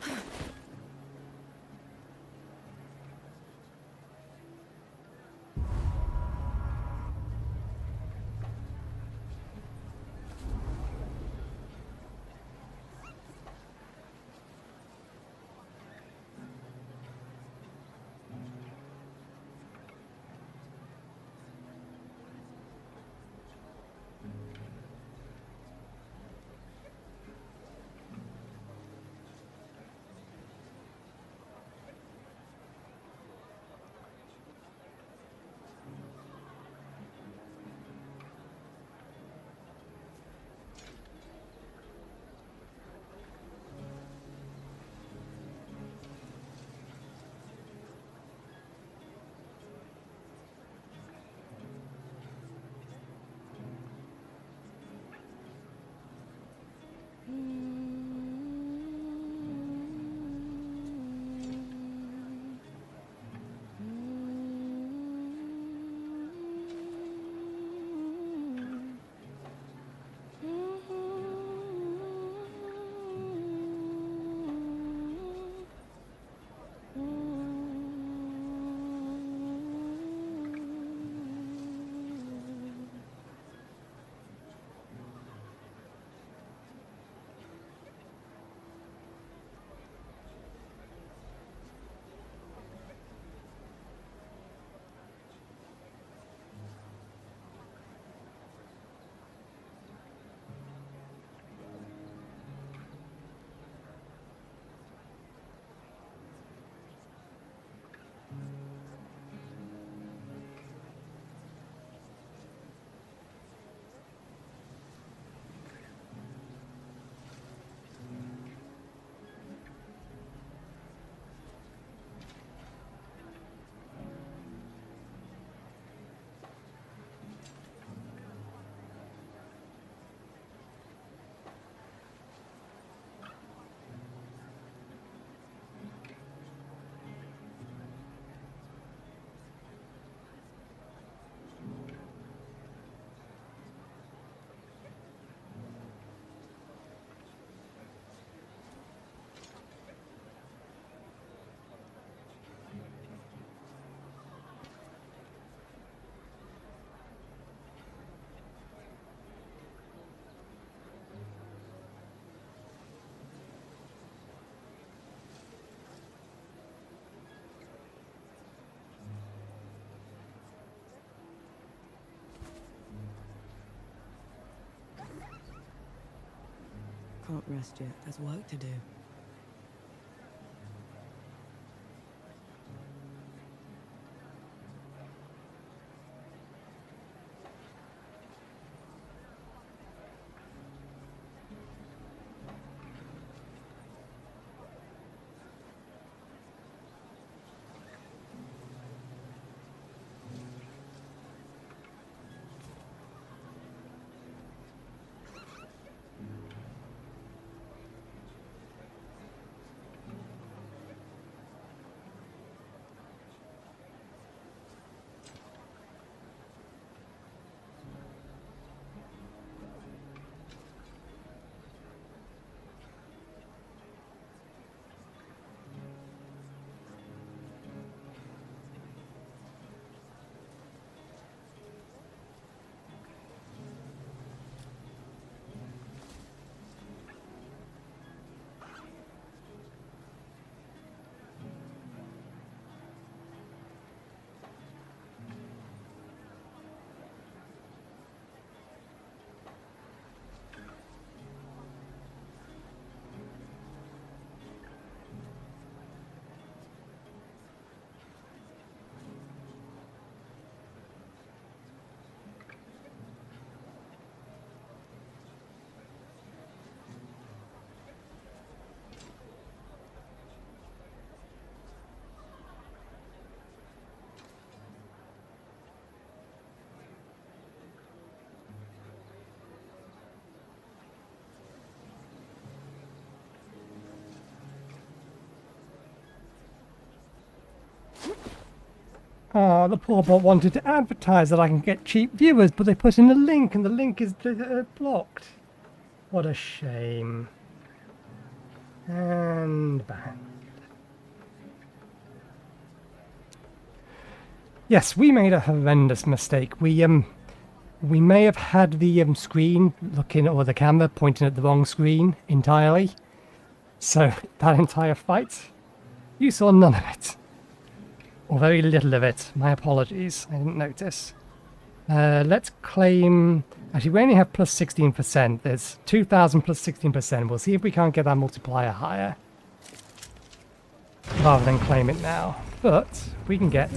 can't rest yet. There's work to do. Oh, the poor bot wanted to advertise that I can get cheap viewers, but they put in a link and the link is blocked. What a shame. And banned. Yes, we made a horrendous mistake. We may have had the screen looking, or the camera pointing at the wrong screen entirely. So that entire fight, you saw none of it. Or very little of it. My apologies. I didn't notice. Let's claim... Actually, we only have plus 16%. There's 2,000 plus 16%. We'll see if we can't get that multiplier higher. Rather than claim it now. But we can get...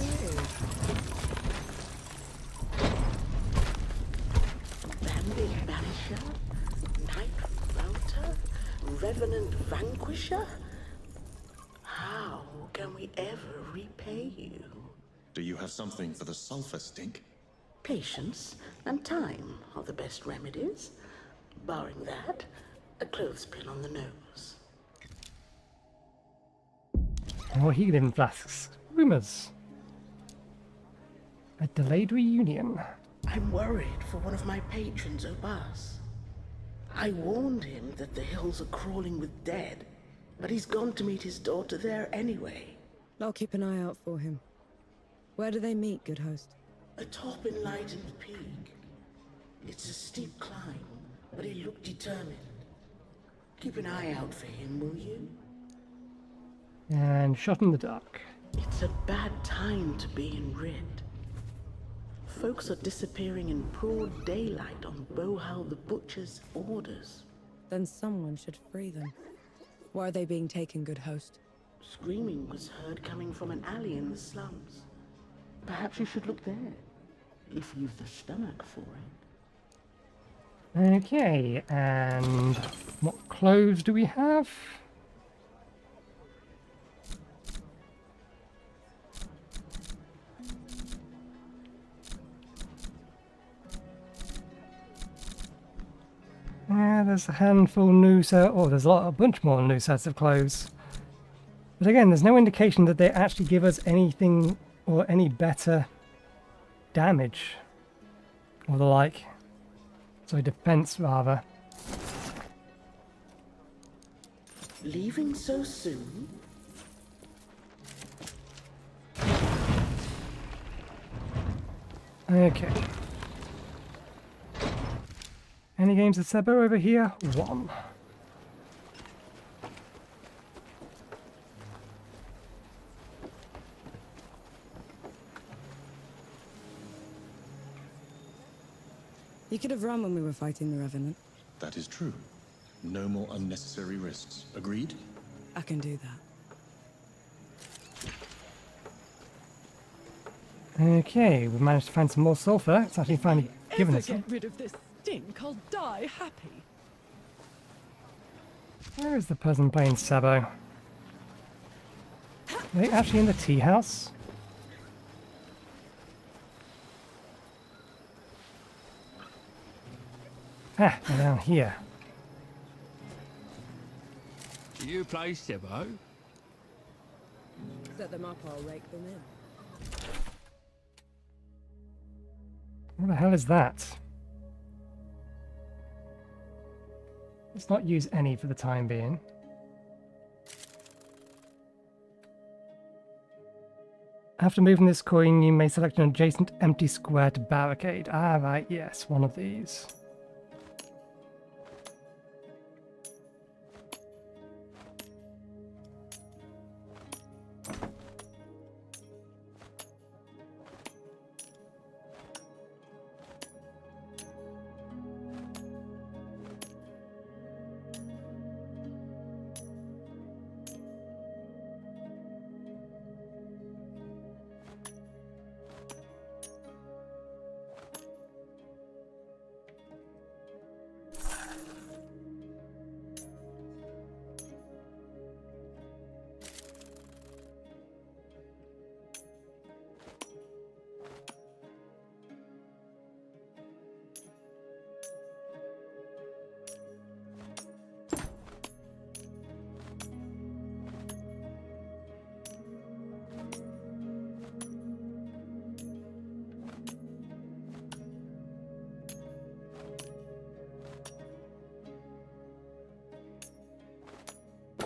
Bandit Banisher? Night Router? Revenant Vanquisher? How can we ever repay you? Do you have something for the sulfur stink? Patience and time are the best remedies. Barring that, a clothespin on the nose. More healing flasks. Rumours. A delayed reunion. I'm worried for one of my patrons, Obas. I warned him that the hills are crawling with dead, but he's gone to meet his daughter there anyway. I'll keep an eye out for him. Where do they meet, good host? Atop Enlightened Peak. It's a steep climb, but he looked determined. Keep an eye out for him, will you? And shot in the dark. It's a bad time to be in Rid. Folks are disappearing in broad daylight on Bohal the Butcher's orders. Then someone should free them. Why are they being taken, good host? Screaming was heard coming from an alley in the slums. Perhaps you should look there, if you've the stomach for it. Okay, and what clothes do we have? Yeah, there's a handful new set. Oh, there's a bunch more new sets of clothes. But again, there's no indication that they actually give us anything or any better damage or the like. So defense, rather. Leaving so soon? Okay. Any games of Sebo over here? One. You could have run when we were fighting the Revenant. That is true. No more unnecessary risks. Agreed? I can do that. Okay, we've managed to find some more sulfur. It's actually finally given Ever us some. get rid of this stink, I'll die happy. Where is the person playing Sabo? Are they actually in the tea house? Ah, they're down here. Do you play Sebo? Set them up, I'll rake them in. What the hell is that? Let's not use any for the time being. After moving this coin, you may select an adjacent empty square to barricade. Ah, right, yes, one of these.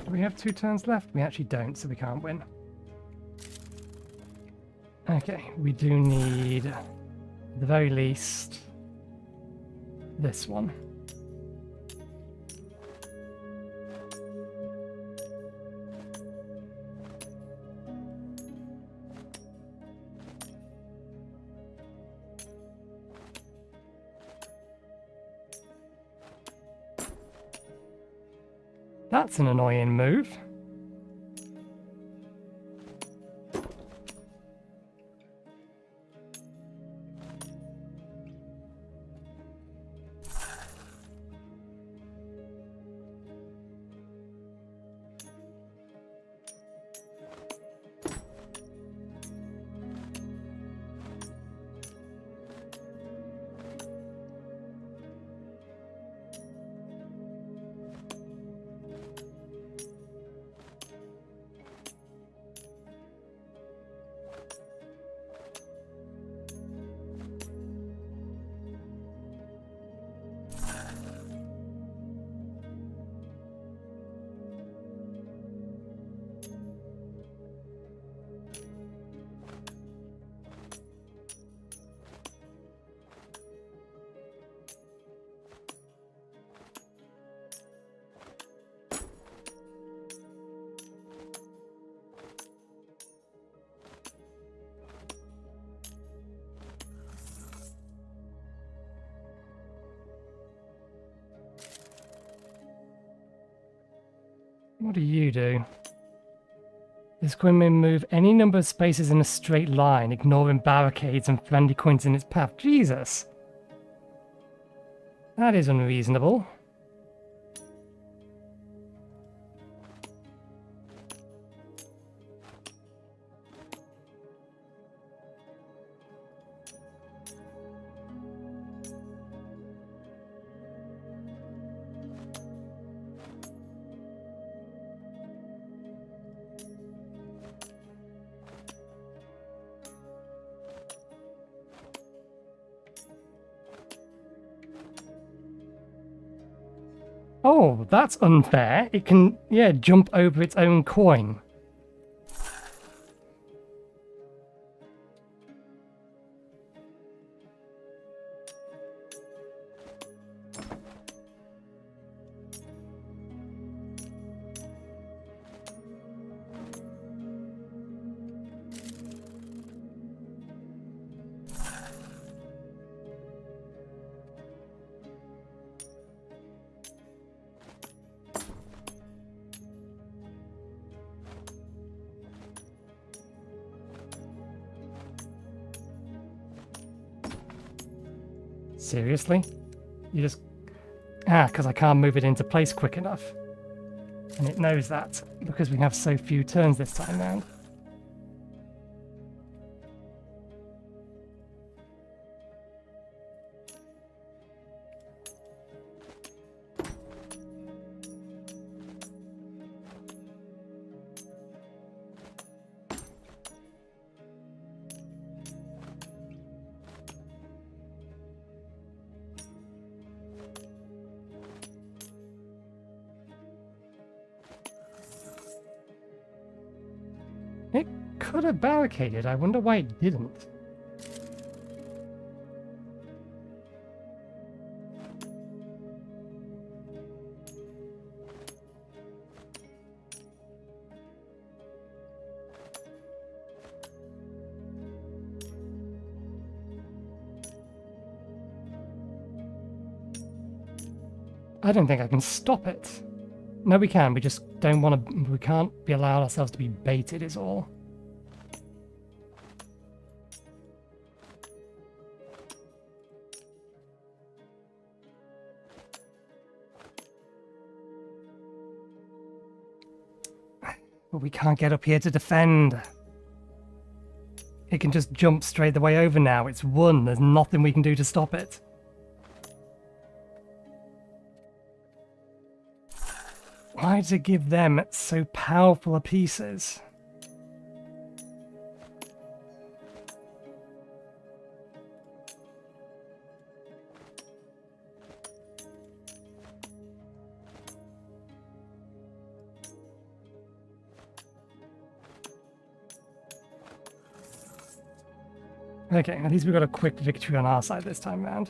Do we have 2 turns left? We actually don't, so we can't win. Okay, we do need, at the very least, this one. That's an annoying move. What do you do? This coin may move any number of spaces in a straight line, ignoring barricades and friendly coins in its path. Jesus! That is unreasonable. Oh, that's unfair. It can, yeah, jump over its own coin. Seriously? You just... because I can't move it into place quick enough. And it knows that, because we have so few turns this time round. It could have barricaded. I wonder why it didn't. I don't think I can stop it. No, we can. We just don't want to... We can't be allowed ourselves to be baited is all. But we can't get up here to defend. It can just jump straight the way over now. It's won. There's nothing we can do to stop it. Why does it give them so powerful a pieces? Okay, at least we got a quick victory on our side this time round.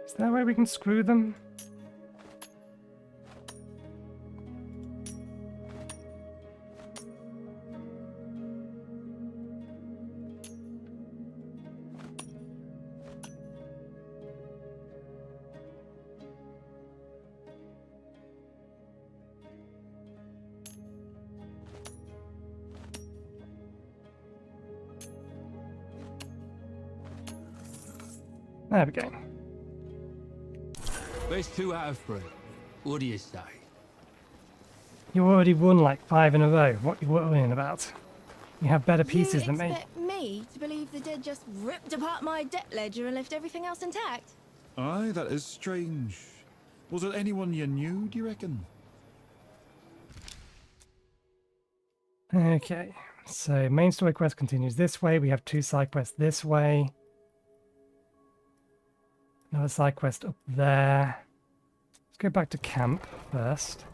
Is there a way we can screw them? There we go. Best 2 out of 3. What do you say? You already won like 5 in a row. What are you worrying about? You have better pieces than me. You expect me to believe the dead just ripped apart my debt ledger and left everything else intact? Aye, that is strange. Was it anyone you knew, do you reckon? Okay, so main story quest continues this way. We have 2 side quests this way. Another side quest up there. Let's go back to camp first.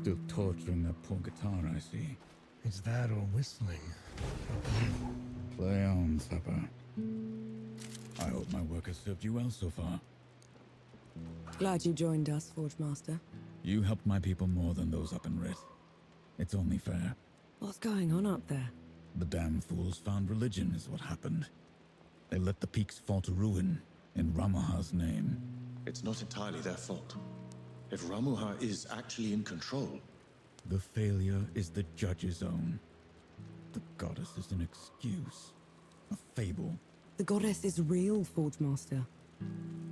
Still torturing that poor guitar, I see. It's that or whistling. Play on, Supper. I hope my work has served you well so far. Glad you joined us, Forge Master. You helped my people more than those up in Rit. It's only fair. What's going on up there? The damn fools found religion is what happened. They let the peaks fall to ruin in Ramuha's name. It's not entirely their fault. If Ramuha is actually in control... The failure is the judge's own. The goddess is an excuse. A fable. The goddess is real, Forge Master.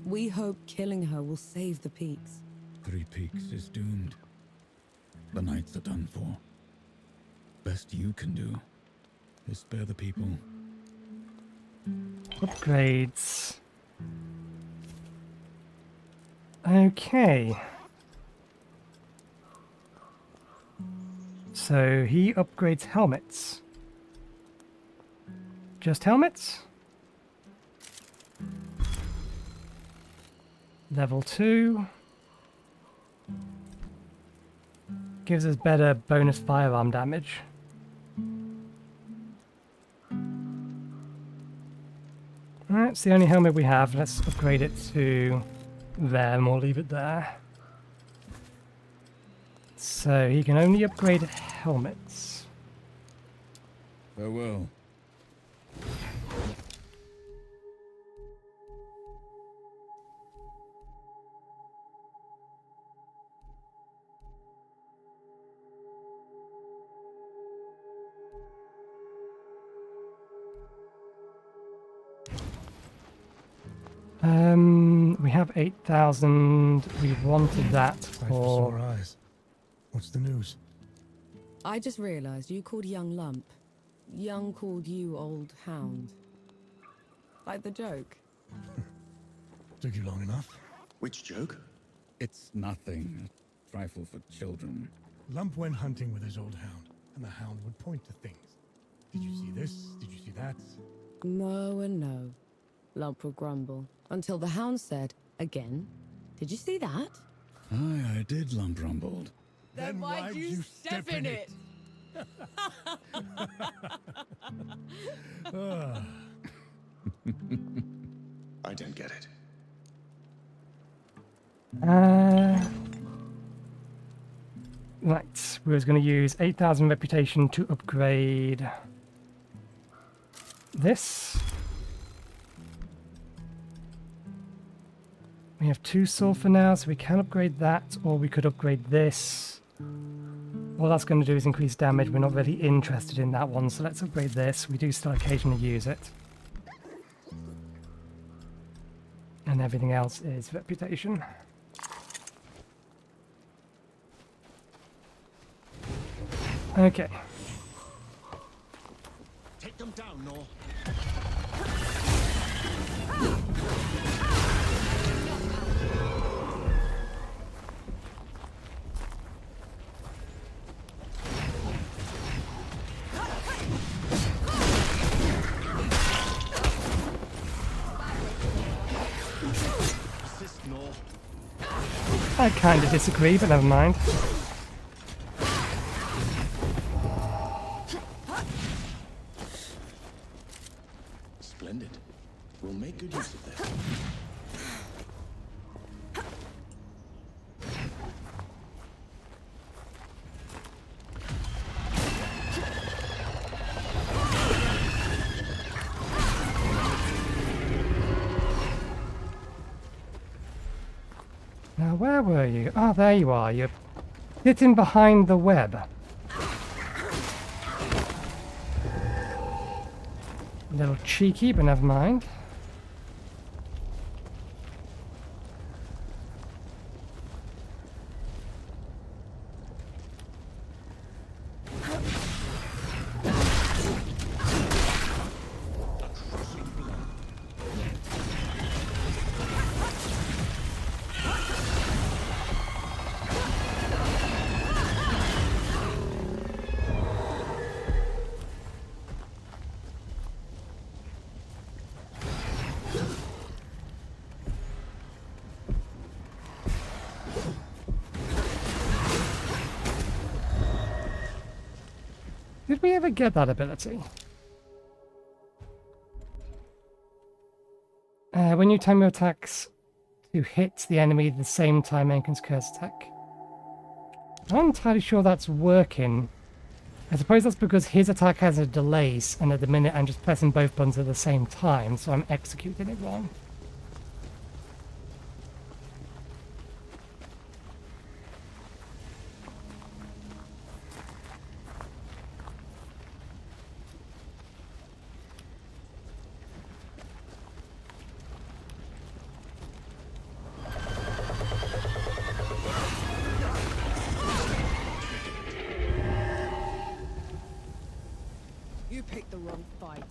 We hope killing her will save the peaks. 3 Peaks is doomed. The Knights are done for. Best you can do is spare the people. Upgrades. Okay. So he upgrades helmets. Just helmets? Level 2. gives us better bonus firearm damage. Alright, it's the only helmet we have. Let's upgrade it to there, and we'll leave it there. So he can only upgrade helmets. Farewell. We have 8,000. We wanted that Eyes for for... sore eyes. What's the news? I just realized you called Young Lump. Young called you Old Hound. Like the joke. Took you long enough? Which joke? It's nothing. A trifle for children. Lump went hunting with his old hound, and the hound would point to things. Did you see this? Did you see that? No and no. Lump would grumble. Until the hound said, again, did you see that? Aye, I did lump rumbled. Then why'd you step in it? I don't get it. Right, we was going to use 8,000 reputation to upgrade this. We have 2 sulfur now, so we can upgrade that, or we could upgrade this. All that's going to do is increase damage. We're not really interested in that one, so let's upgrade this. We do still occasionally use it. And everything else is reputation. Okay. Take them down, Nor. Assist, Nor. I kind of disagree, but never mind. Splendid. We'll make good use of this. Now, where were you? Oh, there you are. You're sitting behind the web. A little cheeky, but never mind. Did we ever get that ability? When you time your attacks to hit the enemy at the same time Enkin's curse attack. I'm not entirely sure that's working. I suppose that's because his attack has a delay, and at the minute I'm just pressing both buttons at the same time, so I'm executing it wrong. You picked the wrong fight.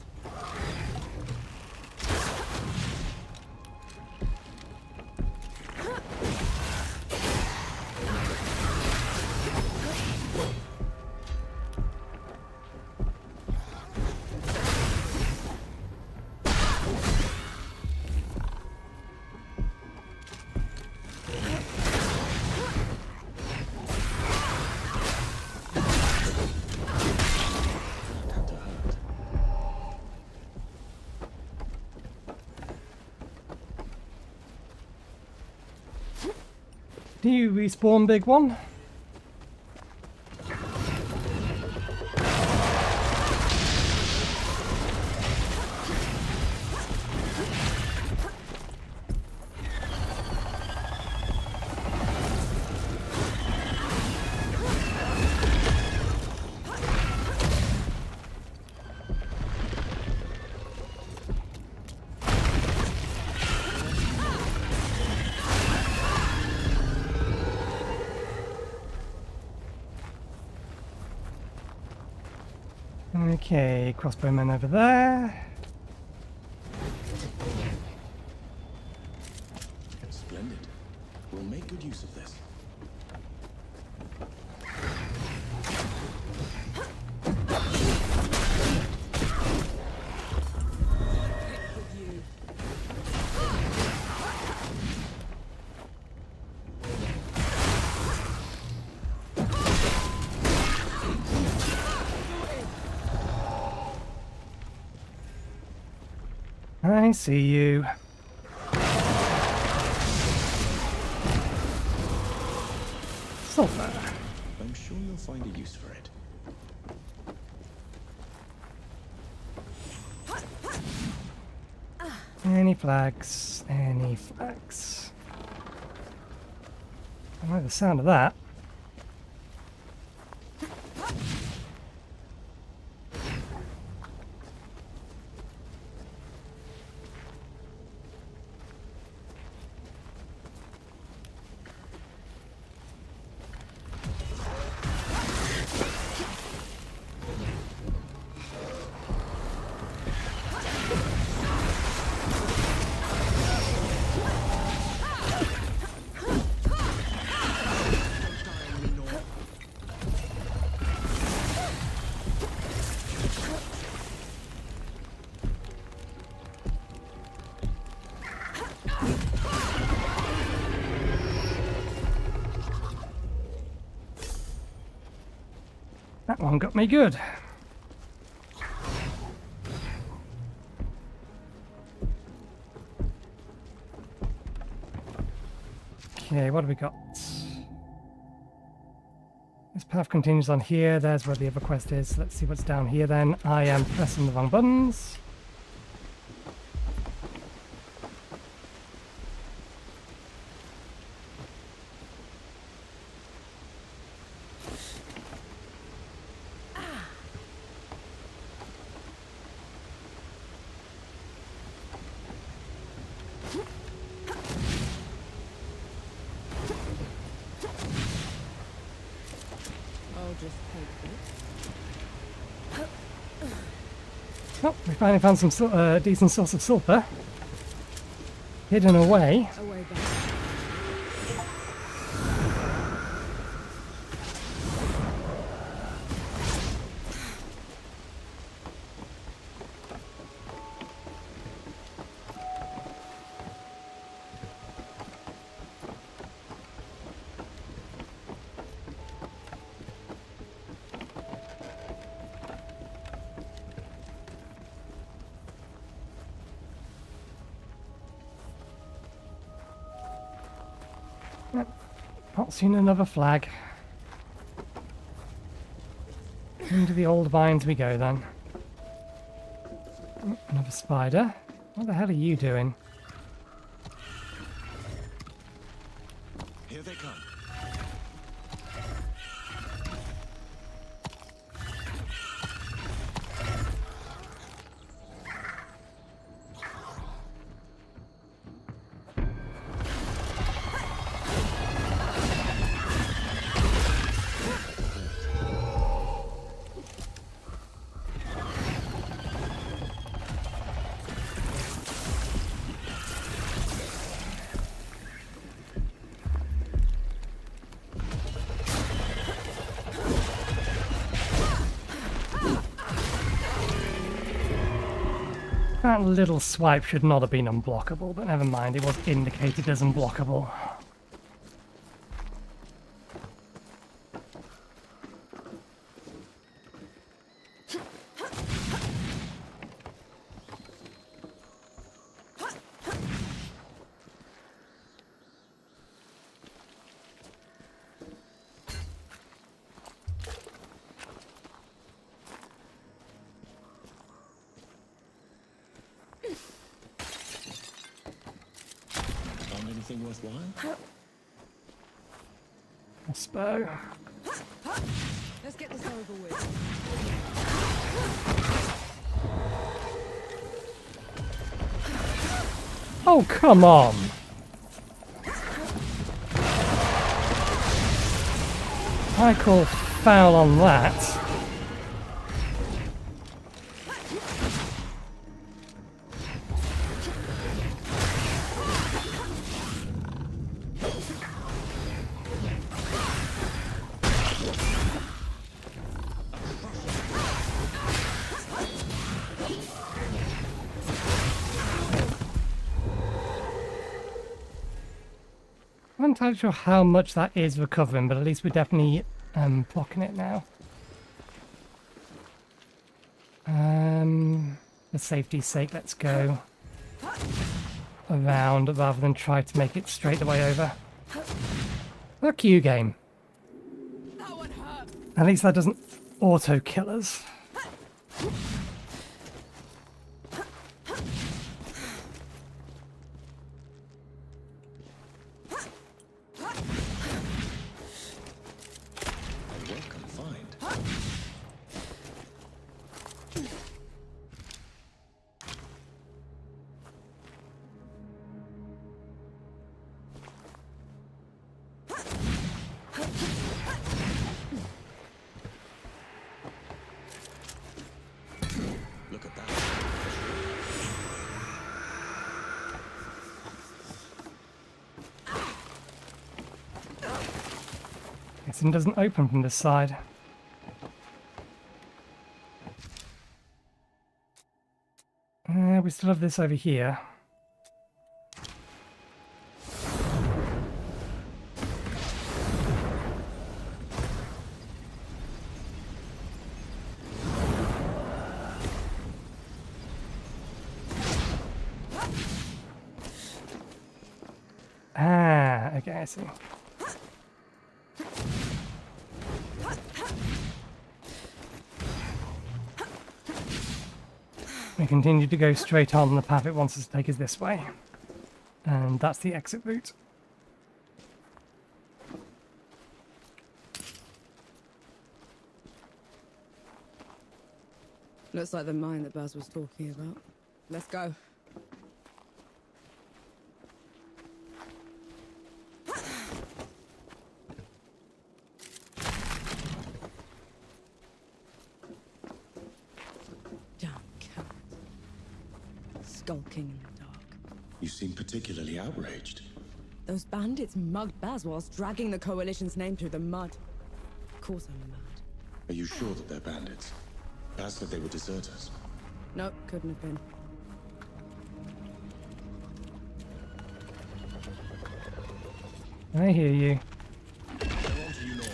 Can you respawn, big one? Okay, crossbowman over there. Splendid. We'll make good use of this. I see you. Sulfur. I'm sure you'll find a use for it. Any flags? Any flags? I like the sound of that. That one got me good. Okay, what have we got? This path continues on here. There's where the other quest is. Let's see what's down here then. I am pressing the wrong buttons. I'll just take this. Oh, we finally found some decent source of sulfur. Hidden away. Away back. Not seen another flag. Into the old vines we go then. Oh, another spider. What the hell are you doing? Here they come. That little swipe should not have been unblockable, but never mind, it was indicated as unblockable. anything worthwhile? Crossbow. Let's get this over with. Oh, come on! I call foul on that. I'm not entirely sure how much that is recovering, but at least we're definitely blocking it now. For safety's sake, let's go around rather than try to make it straight the way over. Fuck you, game. At least that doesn't auto-kill us. Look at that. Guess it doesn't open from this side. We still have this over here. Ah, okay, I see. We continue to go straight on the path it wants us to take us this way. And that's the exit route. Looks like the mine that Baz was talking about. Let's go. Damn coward. Skulking in the dark. You seem particularly outraged. Those bandits mugged Baz whilst dragging the Coalition's name through the mud. Of course I'm mad. Are you sure that they're bandits? Baz said they were deserters. Nope, couldn't have been. I hear you. They're on to you, Norm.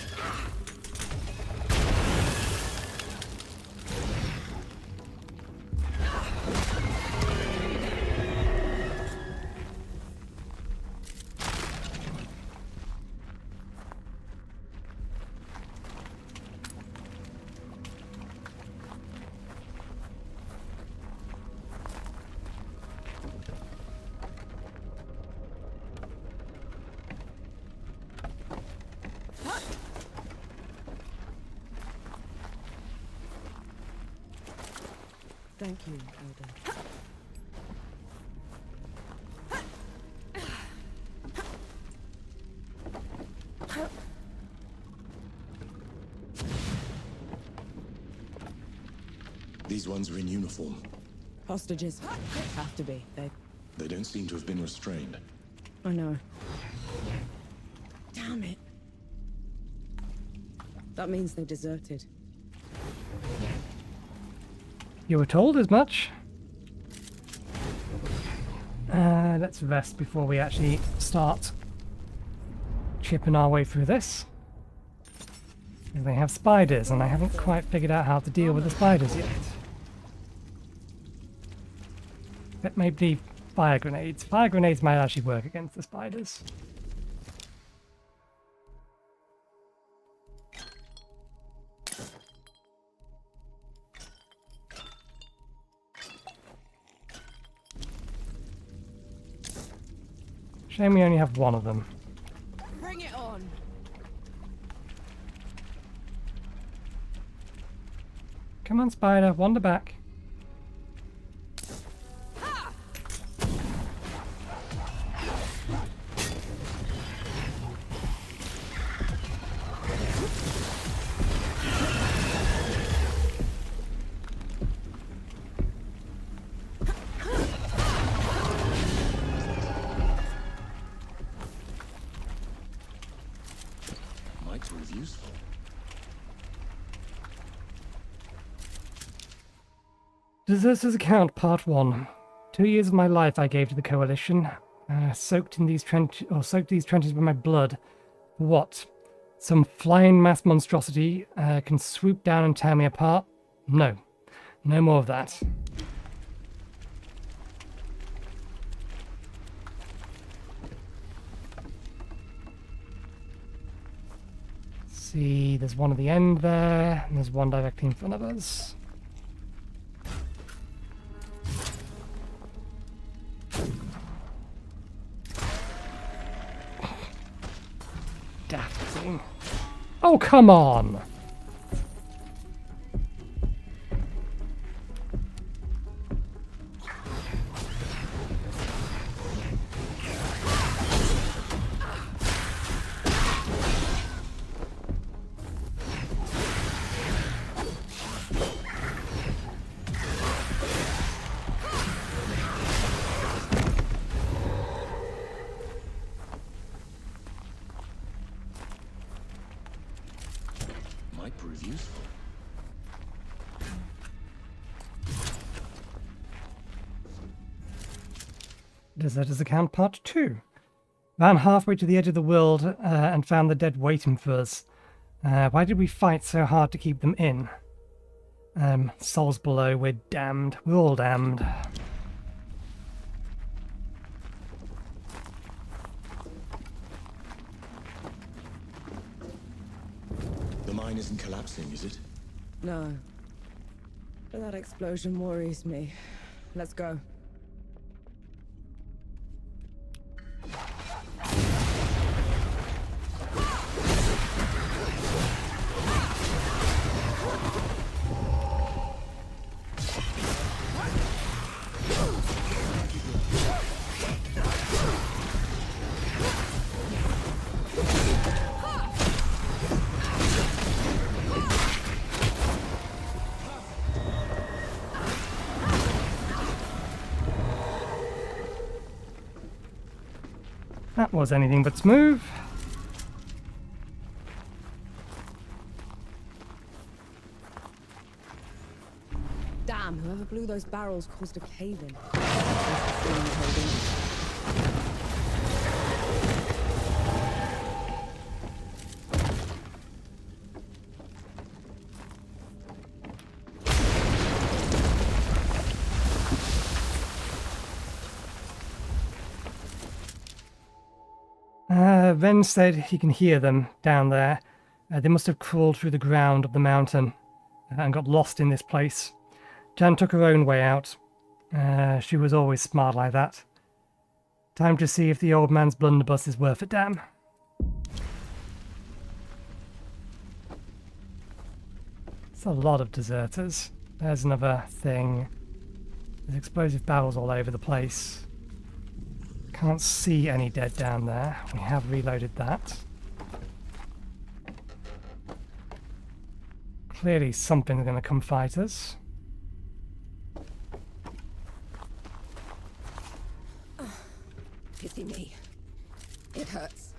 Thank you, Elder. These ones are in uniform. Hostages. Have to be. They don't seem to have been restrained. I know. Damn it. That means they deserted. You were told as much. Let's rest before we actually start chipping our way through this. They have spiders, and I haven't quite figured out how to deal with the spiders yet. That may be fire grenades. Fire grenades might actually work against the spiders. Shame we only have one of them. Bring it on. Come on, spider, wander back. Might prove useful. Deserters Account Part 1. 2 years of my life I gave to the Coalition. Soaked these trenches with my blood. For what? Some flying mass monstrosity can swoop down and tear me apart? No. No more of that. See, there's one at the end there, and there's one directly in front of us. Daft thing. Oh, come on! Might prove useful. Deserters Account Part 2. Ran halfway to the edge of the world and found the dead waiting for us. Why did we fight so hard to keep them in? Souls below, we're damned. We're all damned. The mine isn't collapsing, is it? No. But that explosion worries me. Let's go. That was anything but smooth. Damn, whoever blew those barrels caused a cave-in. Ven said he can hear them down there. They must have crawled through the ground of the mountain and got lost in this place. Jan took her own way out. She was always smart like that. Time to see if the old man's blunderbuss is worth a damn. It's a lot of deserters. There's another thing. There's explosive barrels all over the place. Can't see any dead down there. We have reloaded that. Clearly something's going to come fight us. Pity me. It hurts.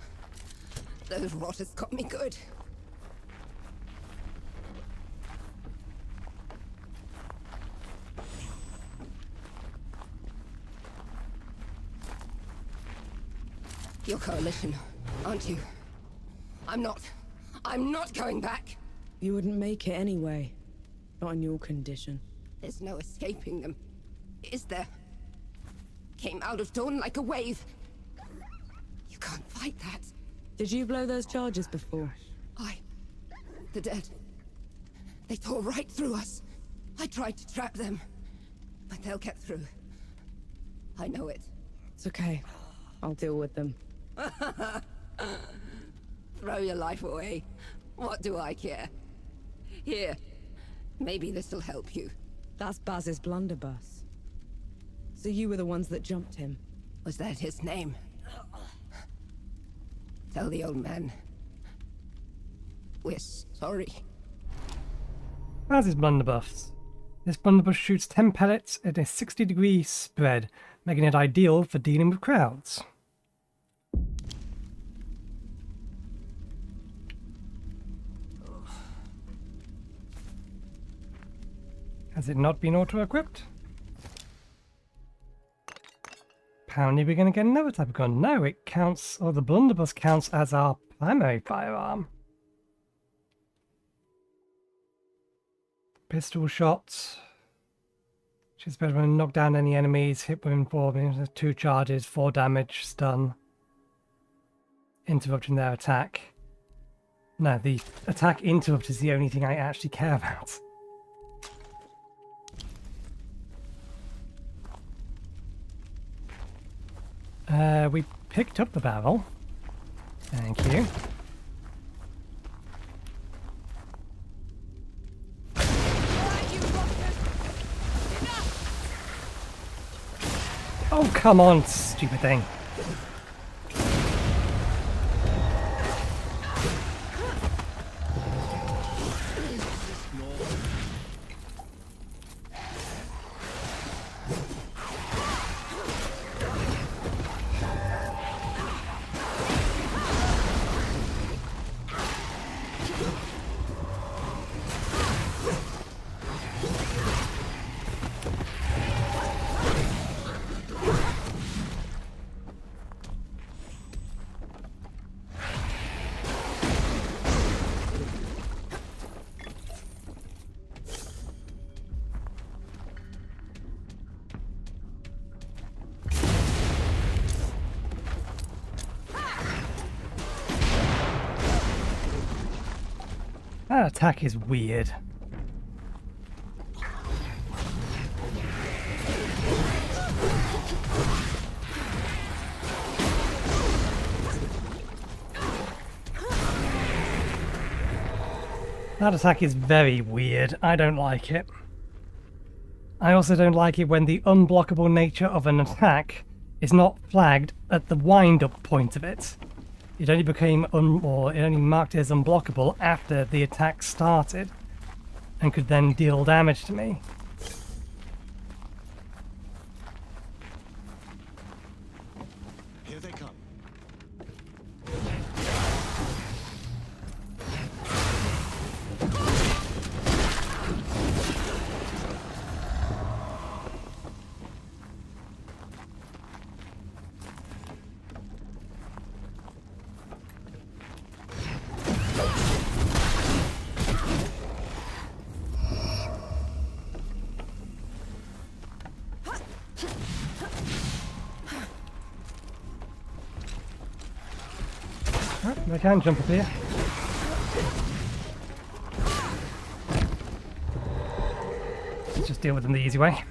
Those rotters got me good. Your coalition, aren't you? I'm not going back. You wouldn't make it anyway. Not in your condition. There's no escaping them. Is there? Came out of dawn like a wave. You can't fight that. Did you blow those charges before? The dead. They tore right through us. I tried to trap them, but they'll get through. I know it. It's okay. I'll deal with them. Throw your life away. What do I care? Here, maybe this'll help you. That's Baz's blunderbuss. So you were the ones that jumped him. Was that his name? Tell the old man. We're sorry. As is blunderbuss. This blunderbuss shoots 10 pellets at a 60-degree spread, making it ideal for dealing with crowds. Has it not been auto-equipped? Apparently we're going to get another type of gun. No, it counts, or the blunderbuss counts as our primary firearm. Pistol shots. Which is better when knock down any enemies, hit within 4 minutes, 2 charges, 4 damage, stun. Interrupting their attack. No, the attack interrupt is the only thing I actually care about. We picked up the barrel. Thank you. Oh, come on, stupid thing. That attack is weird. That attack is very weird. I don't like it. I also don't like it when the unblockable nature of an attack is not flagged at the wind-up point of it. It only became it only marked as unblockable after the attack started, and could then deal damage to me. Here they come. I can jump up here. Let's just deal with them the easy way.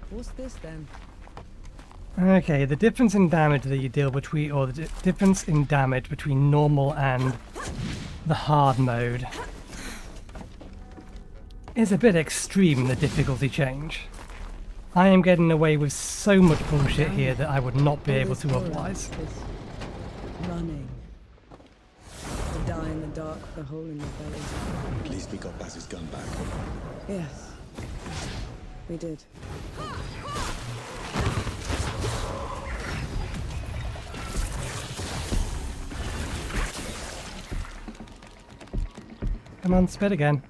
What's this then? Okay, the difference in damage that you deal between, or the difference in damage between normal and the hard mode is a bit extreme in the difficulty change. I am getting away with so much bullshit here that I would not be able to otherwise. Running. To die in the dark with a hole in your belly. At least we got Baz's gun back. Yes. We did. Come on, spit again.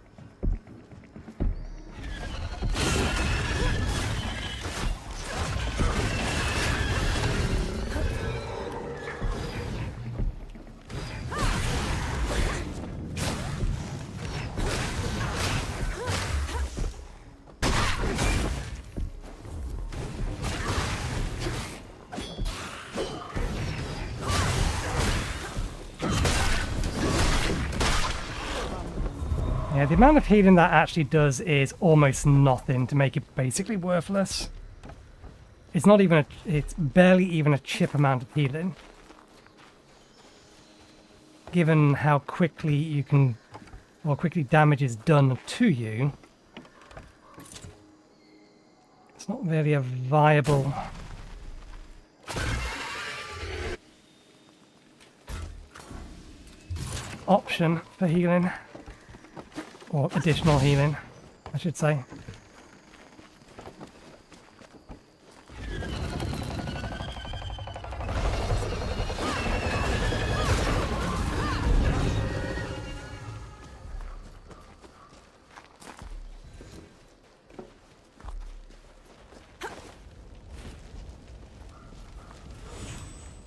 Yeah, the amount of healing that actually does is almost nothing to make it basically worthless. It's not even it's barely even a chip amount of healing. Given how quickly you can, or quickly damage is done to you, it's not really a viable option for healing, or additional healing, I should say.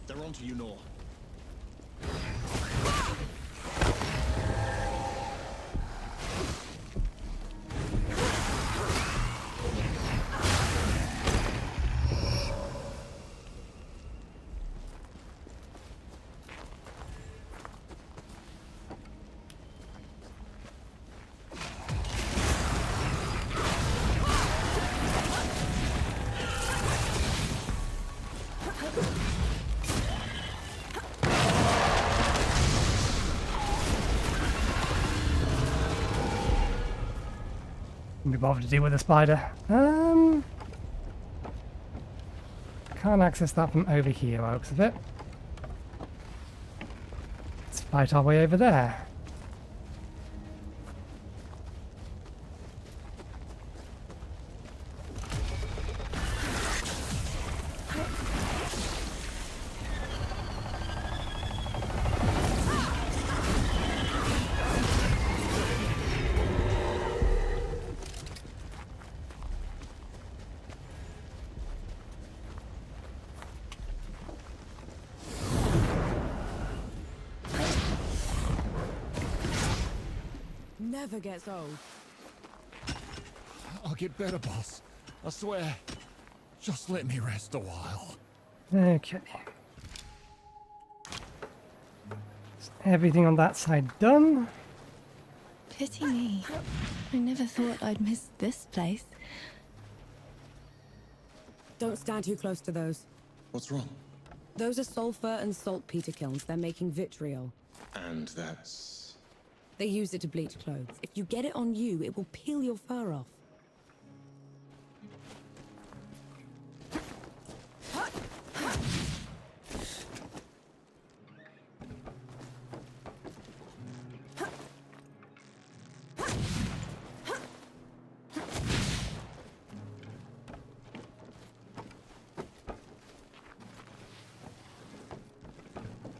They're onto you, Nor. Can be bothered to deal with a spider. Can't access that from over here, by the looks of it. Let's fight our way over there. Never gets old. I'll get better, boss. I swear. Just let me rest a while. Okay. Is everything on that side done? Pity me. I never thought I'd miss this place. Don't stand too close to those. What's wrong? Those are sulfur and saltpeter kilns. They're making vitriol. And that's... They use it to bleach clothes. If you get it on you, it will peel your fur off.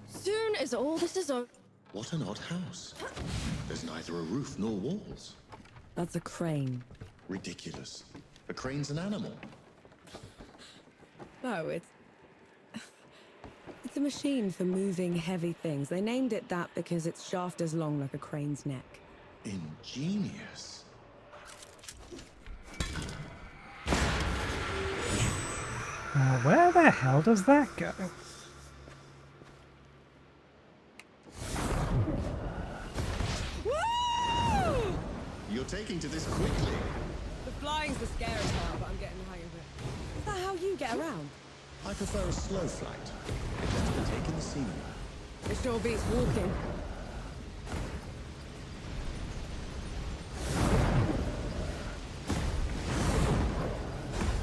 Soon as all this is over. What an odd house. There's neither a roof nor walls. That's a crane. Ridiculous. A crane's an animal. No, it's a machine for moving heavy things. They named it that because its shaft is long like a crane's neck. Ingenious. Where the hell does that go? You're taking to this quickly. The flying's the scary part, but I'm getting the hang of it. Is that how you get around? I prefer a slow flight. It lets me take in the scenery. It sure beats walking.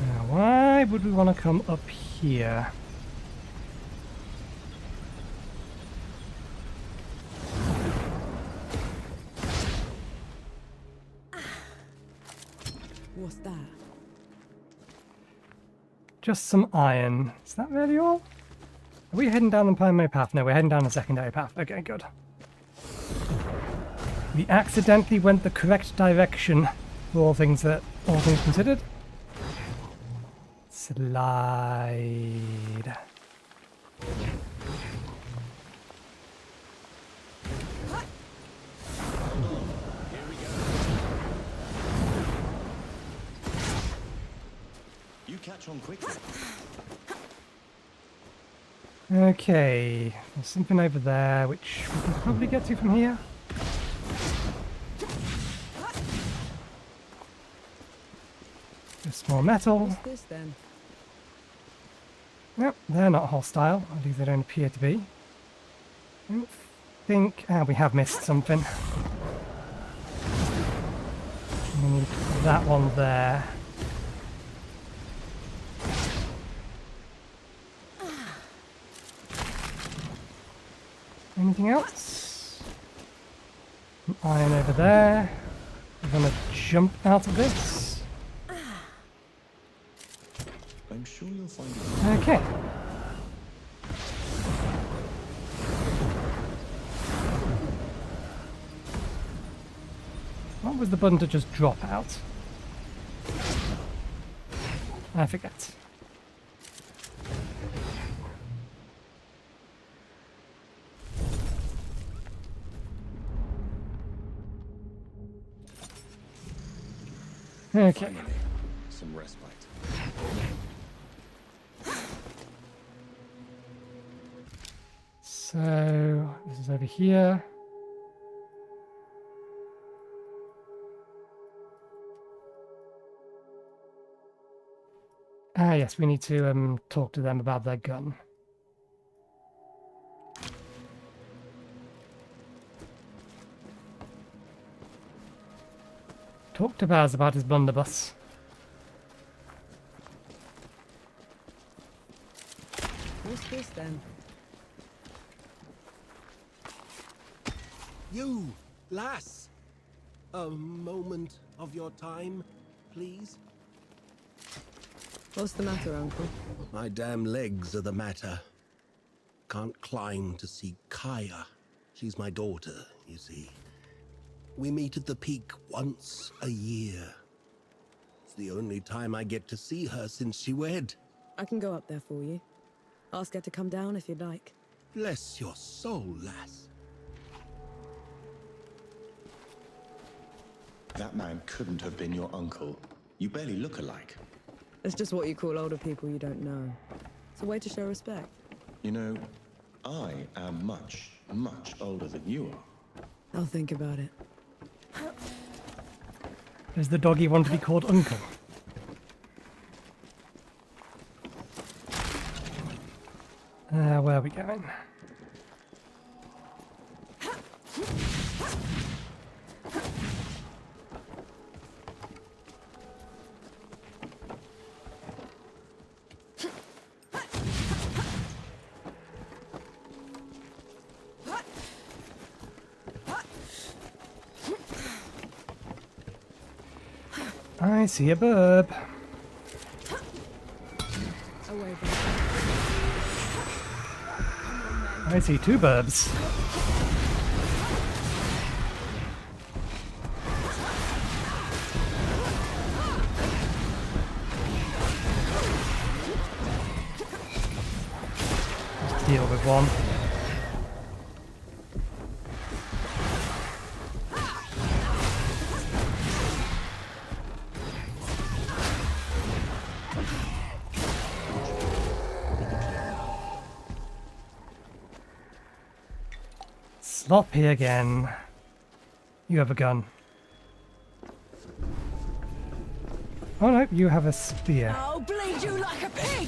Now, why would we want to come up here? What's that? Just some iron. Is that really all? Are we heading down the primary path? No, we're heading down the secondary path. Okay, good. We accidentally went the correct direction for all things considered. Slide. You catch on quickly. Okay, there's something over there which we can probably get to from here. small metal. What's this then? Yep, they're not hostile. At least they don't appear to be. I don't think... Ah, we have missed something. We need that one there. Anything else? An iron over there. We're gonna jump out of this. I'm sure you'll find it. Okay. What was the button to just drop out? I forget. Okay. Finally, some respite. So this is over here. Ah, yes, we need to talk to them about their gun. Talk to Baz about his blunderbuss. What's this then? You, lass! A moment of your time, please? What's the matter, Uncle? My damn legs are the matter. Can't climb to see Kaya. She's my daughter, you see. We meet at the peak once a year. It's the only time I get to see her since she wed. I can go up there for you. Ask her to come down if you'd like. Bless your soul, lass. That man couldn't have been your uncle. You barely look alike. It's just what you call older people you don't know. It's a way to show respect. You know, I am much, much older than you are. I'll think about it. Does the doggy want to be called Uncle? Where are we going? I see a burb. Away, I see two burbs. Deal with one. Sloppy again. You have a gun. Oh no, you have a spear. I'll bleed you like a pig!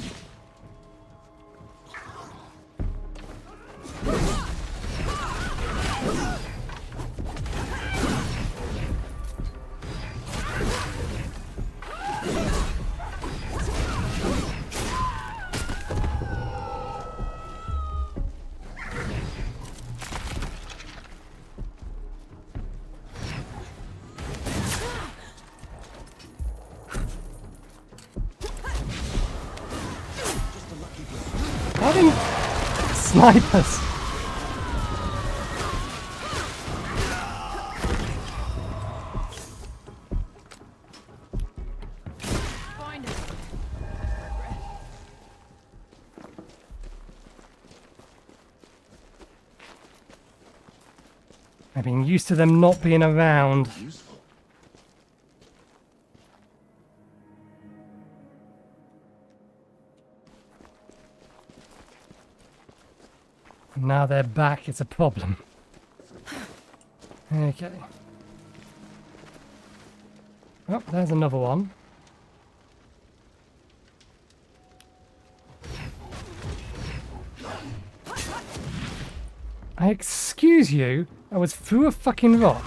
Having snipers. I've been used to them not being around. Useful. Now they're back, it's a problem. Okay. Oh, there's another one. I excuse you, I was through a fucking rock.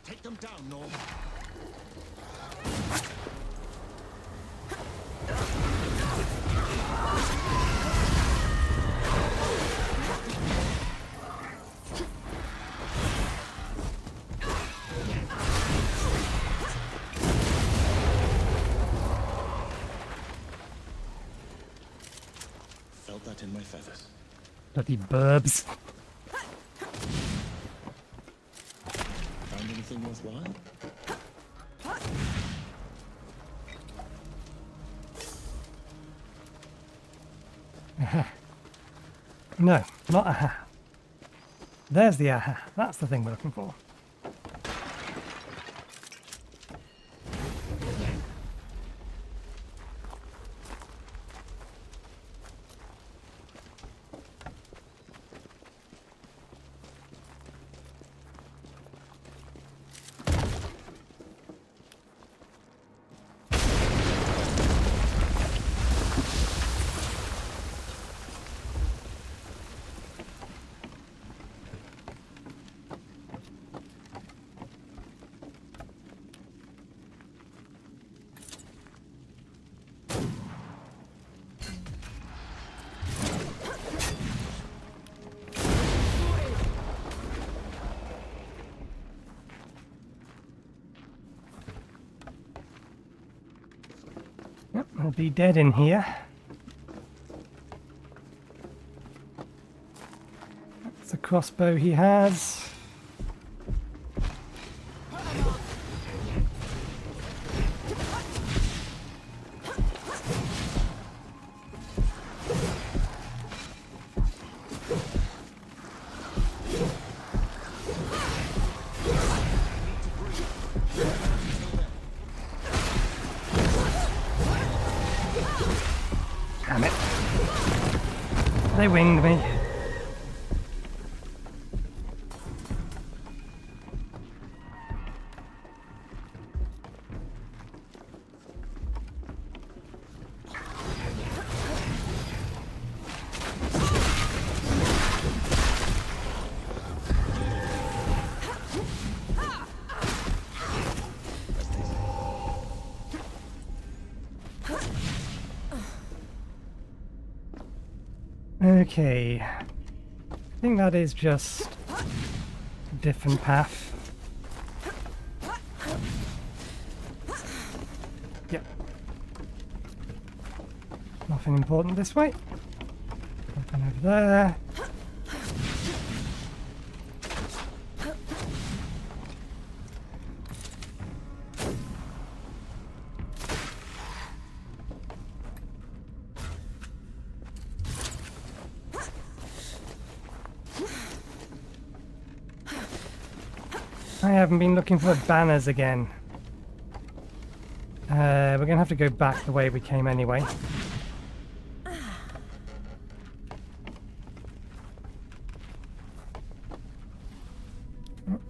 Take them down, Norm. Felt that in my feathers. Bloody burbs. Found anything worthwhile? Aha. No, not aha. There's the aha. That's the thing we're looking for. Yep, he'll be dead in here. That's the crossbow he has. Damn it. They winged me. Okay, I think that is just a different path. Yep. Nothing important this way. Nothing over there. I haven't been looking for banners again. We're gonna have to go back the way we came anyway.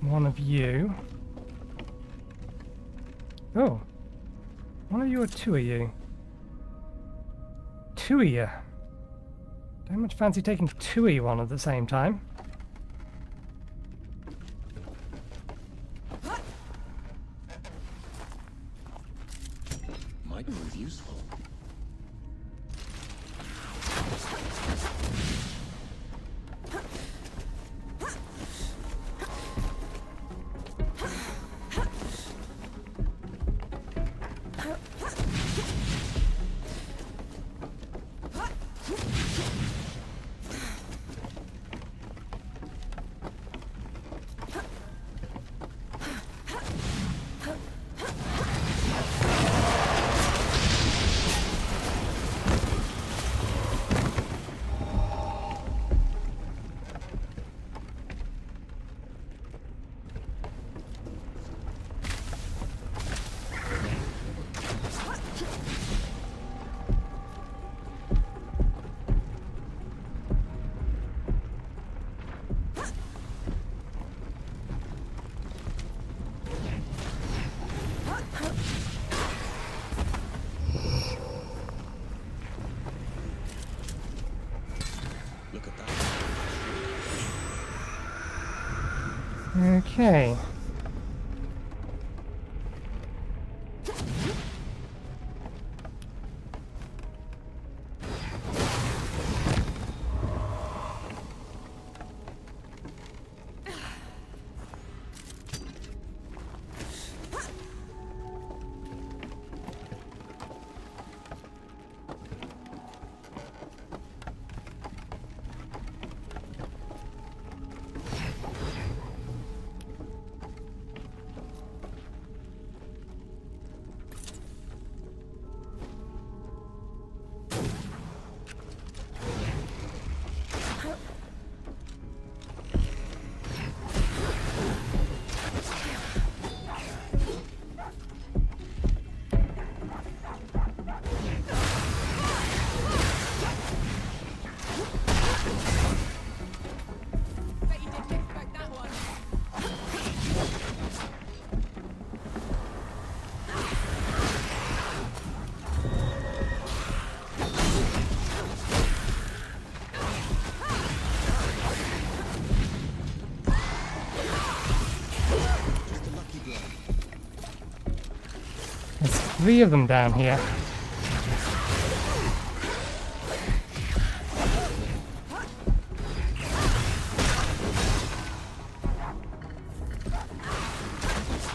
One of you. Oh. One of you or two of you? Two of you. Don't much fancy taking two of you on at the same time. Might prove useful. Okay. There's 3 of them down here.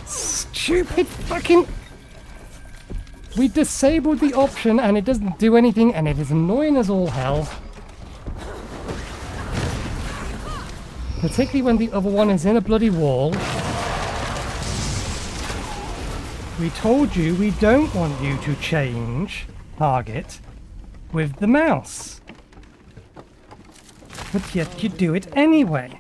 Stupid fucking... We disabled the option and it doesn't do anything and it is annoying as all hell. Particularly when the other one is in a bloody wall. We told you we don't want you to change target with the mouse. But yet you do it anyway.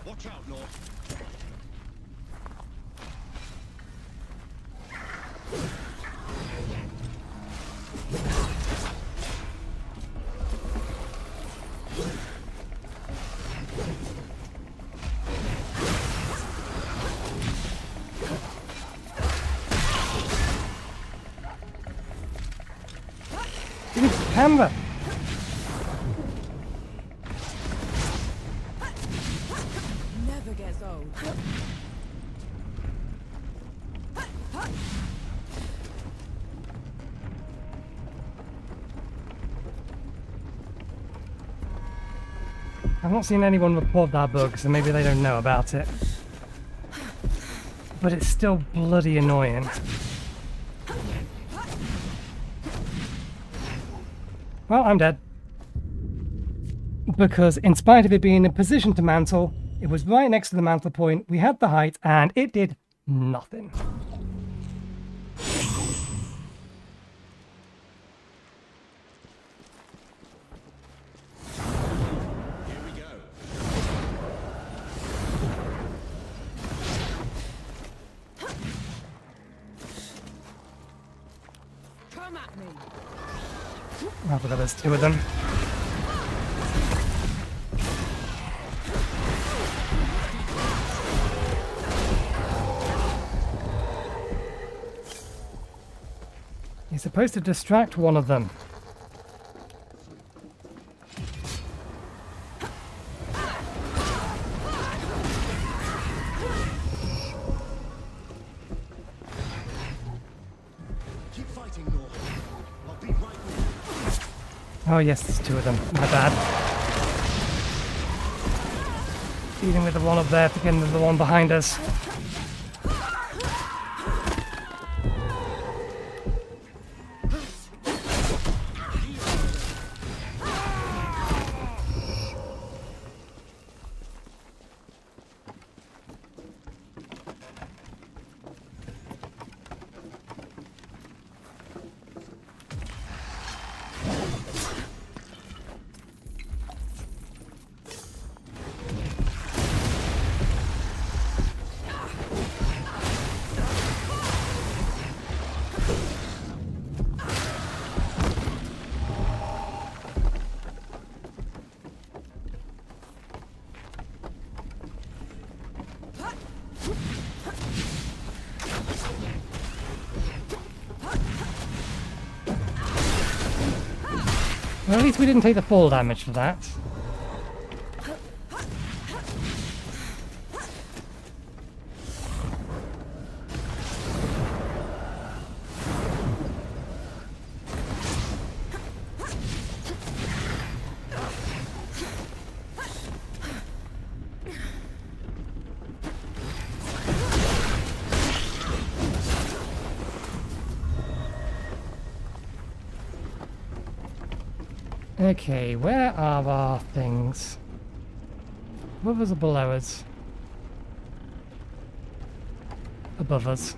Watch out, Lord. Camera. Never gets old. I've not seen anyone report that bug, so maybe they don't know about it. But it's still bloody annoying. Well, I'm dead. Because in spite of it being in position to mantle, it was right next to the mantle point, we had the height, and it did nothing. Here we go. Come at me. I forgot there's 2 of them. You're supposed to distract one of them. Keep fighting, Lord. I'll be right with you. Oh yes, there's 2 of them. My bad. Dealing with the one up there, forgetting the one behind us. Well, at least we didn't take the fall damage for that. Okay, where are our things? Above us or below us? Above us.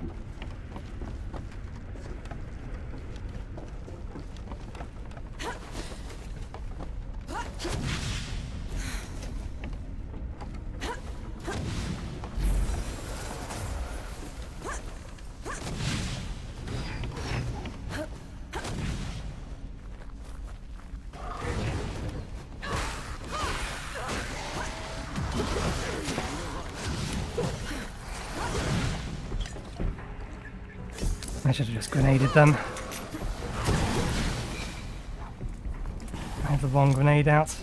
I should have just grenaded them. I have the wrong grenade out.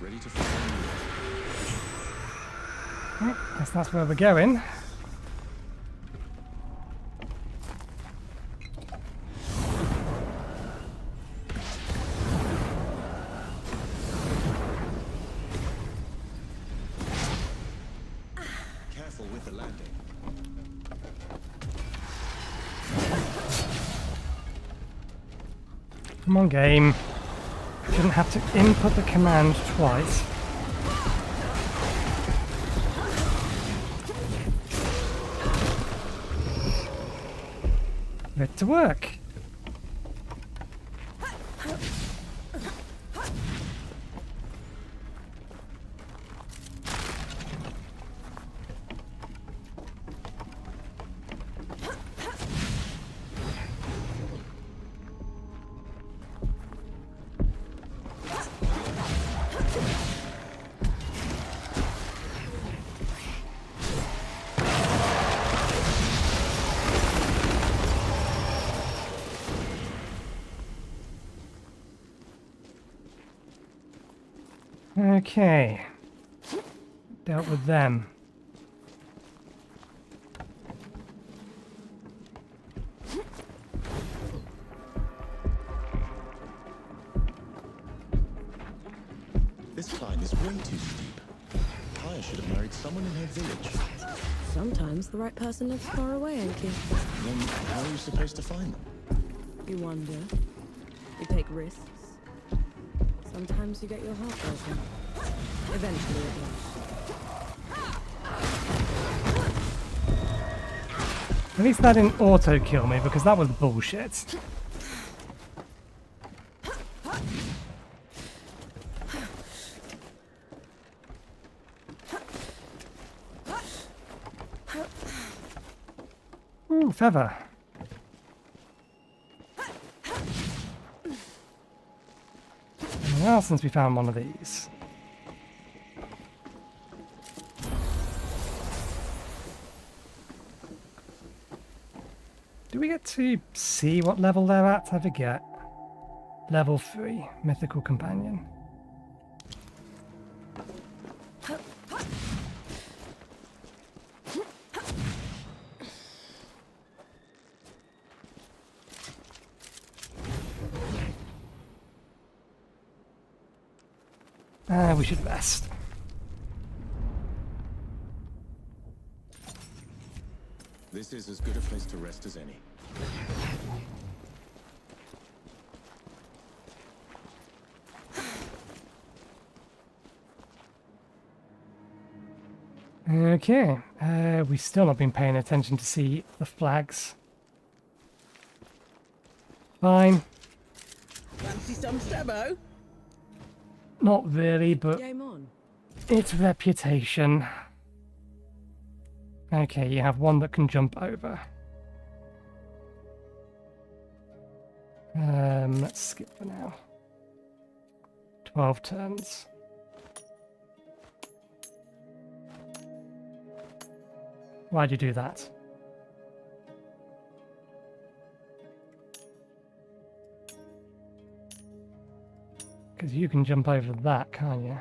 Ready to find Right, guess that's where we're going. Careful with the landing. Come on, game. Shouldn't have to input the command twice. Get to work. Okay. Dealt with them. This climb is way too steep. Kaya should have married someone in her village. Sometimes the right person lives far away, Enki. Then how are you supposed to find them? You wonder. You take risks. Sometimes you get your heart broken. Eventually it does. At least that didn't auto-kill me, because that was bullshit. Ooh, feather. Anything else since we found one of these? Do we get to see what level they're at? I forget. Level 3, Mythical Companion. We should rest. This is as good a place to rest as any. Okay, we've still not been paying attention to see the flags. Fine. Fancy some Sebo? Not really, but Game on. it's reputation. Okay, you have one that can jump over. Let's skip for now. 12 turns. Why'd you do that? Because you can jump over that, can't you?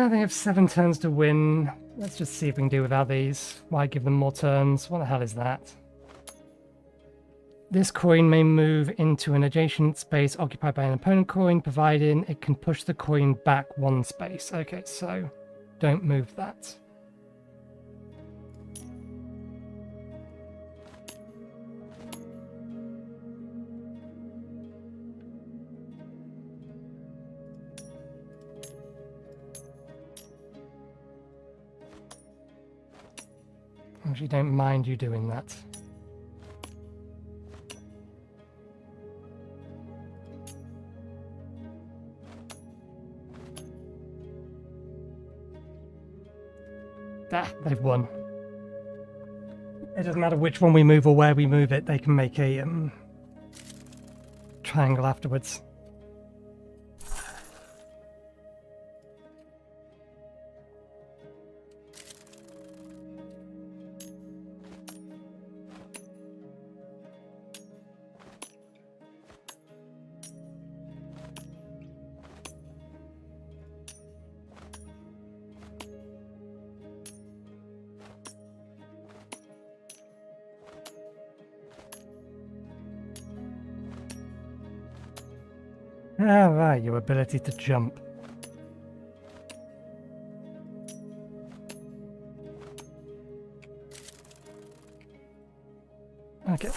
They have 7 turns to win. Let's just see if we can do without these. Why give them more turns? What the hell is that? This coin may move into an adjacent space occupied by an opponent coin, providing it can push the coin back 1 space. Okay, so don't move that. Actually, don't mind you doing that. Ah, they've won. It doesn't matter which one we move or where we move it, they can make a triangle afterwards. Ah, right, your ability to jump. Okay.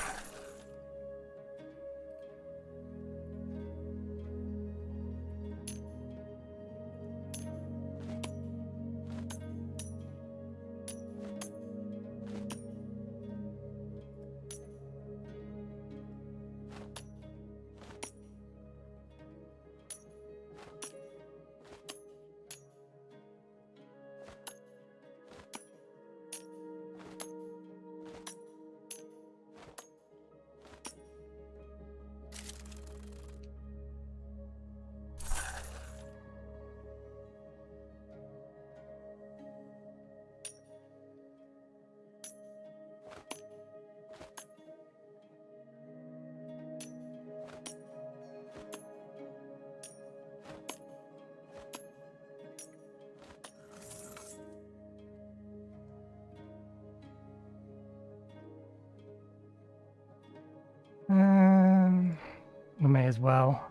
We may as well.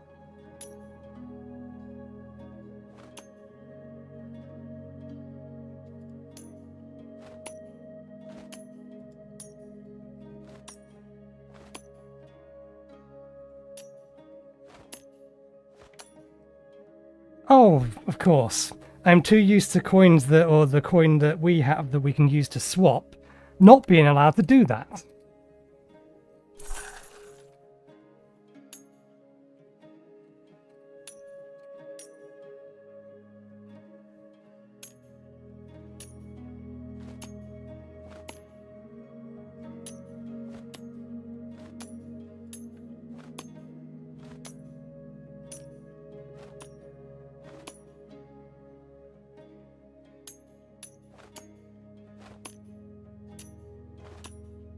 Oh, of course. I'm too used to coins that, or the coin that we have that we can use to swap, not being allowed to do that.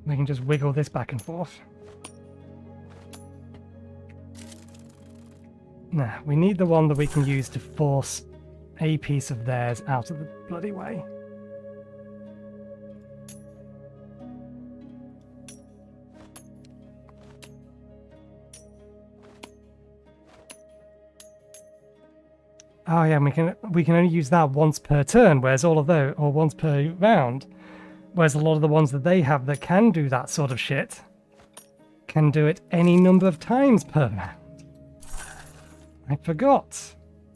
We can just wiggle this back and forth. Nah, we need the one that we can use to force a piece of theirs out of the bloody way. Oh yeah, and we can only use that once per turn, whereas all of those, or once per round. Whereas a lot of the ones that they have that can do that sort of shit can do it any number of times per round. I forgot.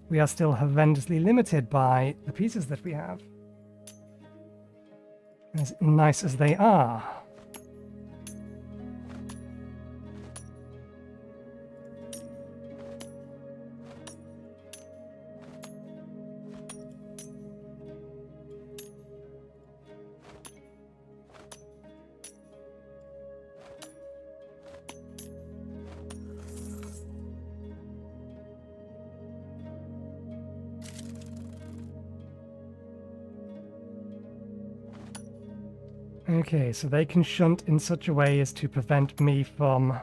We are still horrendously limited by the pieces that we have. As nice as they are. Okay, so they can shunt in such a way as to prevent me from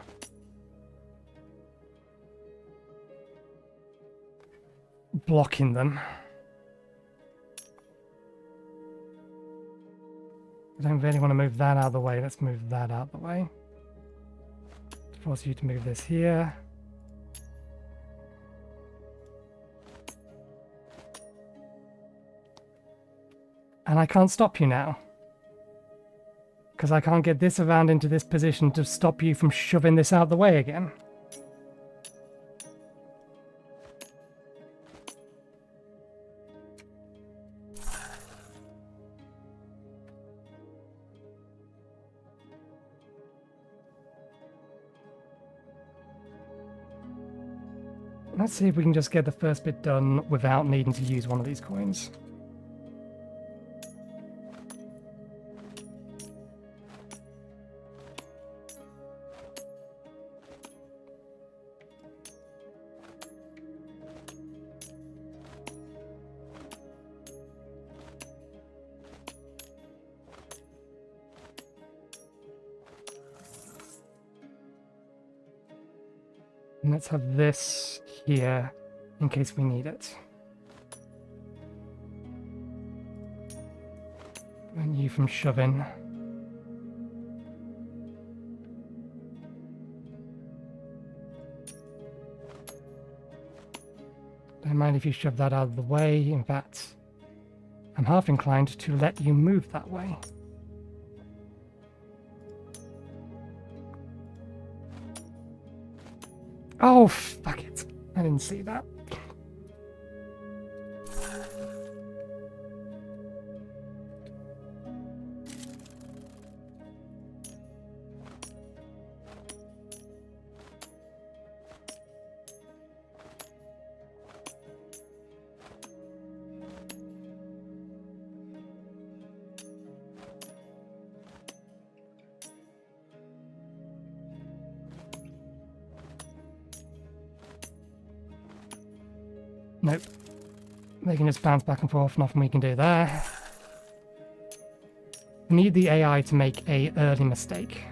blocking them. I don't really want to move that out of the way. Let's move that out of the way. Force you to move this here. And I can't stop you now. Because I can't get this around into this position to stop you from shoving this out of the way again. Let's see if we can just get the first bit done without needing to use one of these coins. And let's have this here in case we need it. Prevent you from shoving. Don't mind if you shove that out of the way. In fact, I'm half inclined to let you move that way. Oh, fuck it. I didn't see that. Nope. They can just bounce back and forth, nothing we can do there. We need the AI to make a early mistake.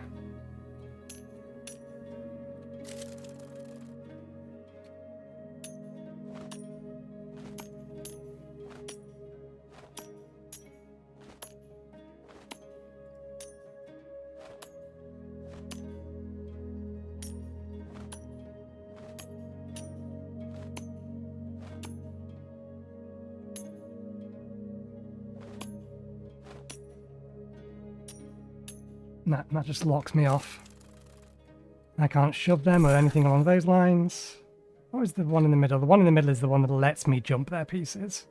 That just locks me off. I can't shove them or anything along those lines. What is the one in the middle? The one in the middle is the one that lets me jump their pieces.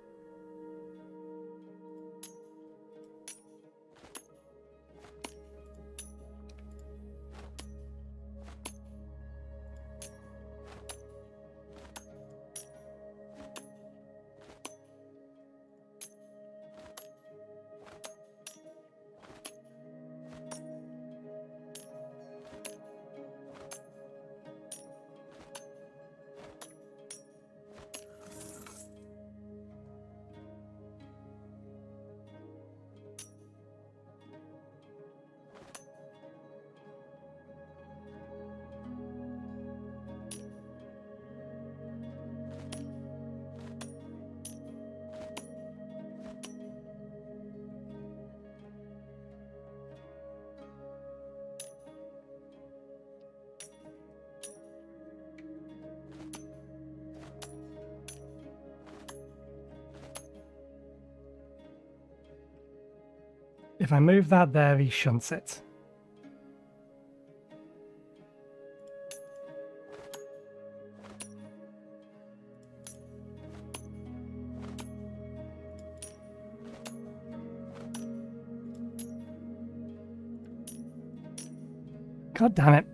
If I move that there, he shunts it. God damn it.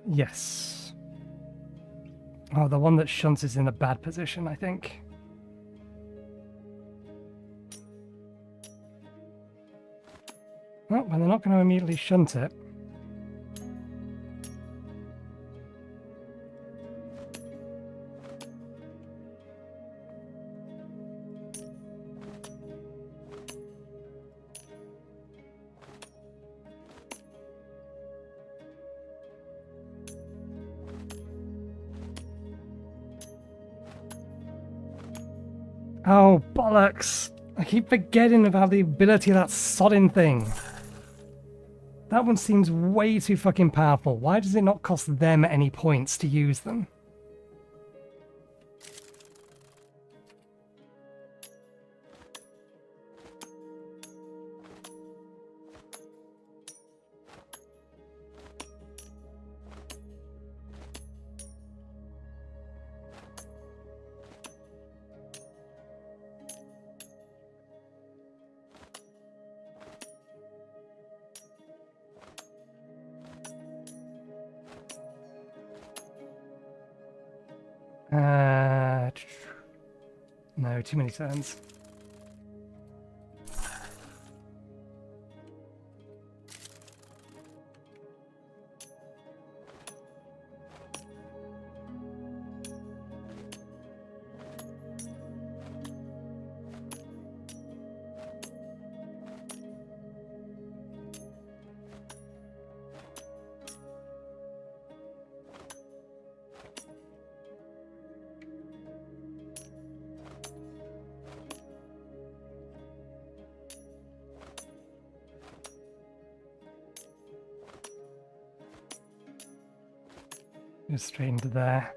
Yes. Oh, the one that shunts is in a bad position, I think. Well, they're not going to immediately shunt it. Oh, bollocks! I keep forgetting about the ability of that sodding thing. That one seems way too fucking powerful. Why does it not cost them any points to use them? No, too many turns. Go straight into there.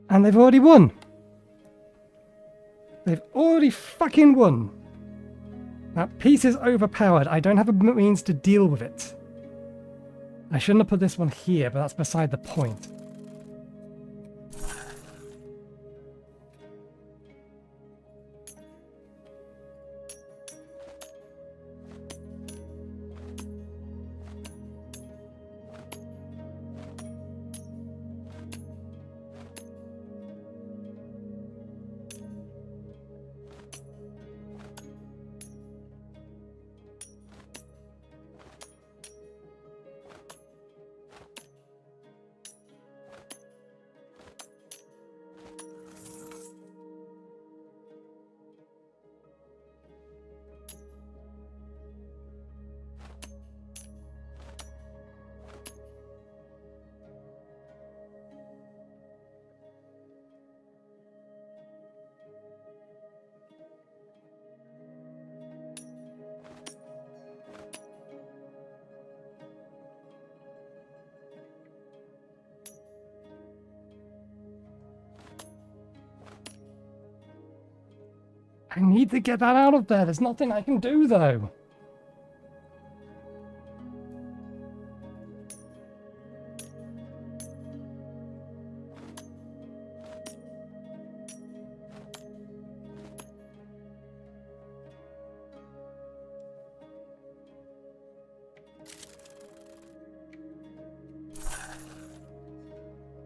And they've already won. They've already fucking won. That piece is overpowered. I don't have a means to deal with it. I shouldn't have put this one here, but that's beside the point. I need to get that out of there. There's nothing I can do, though.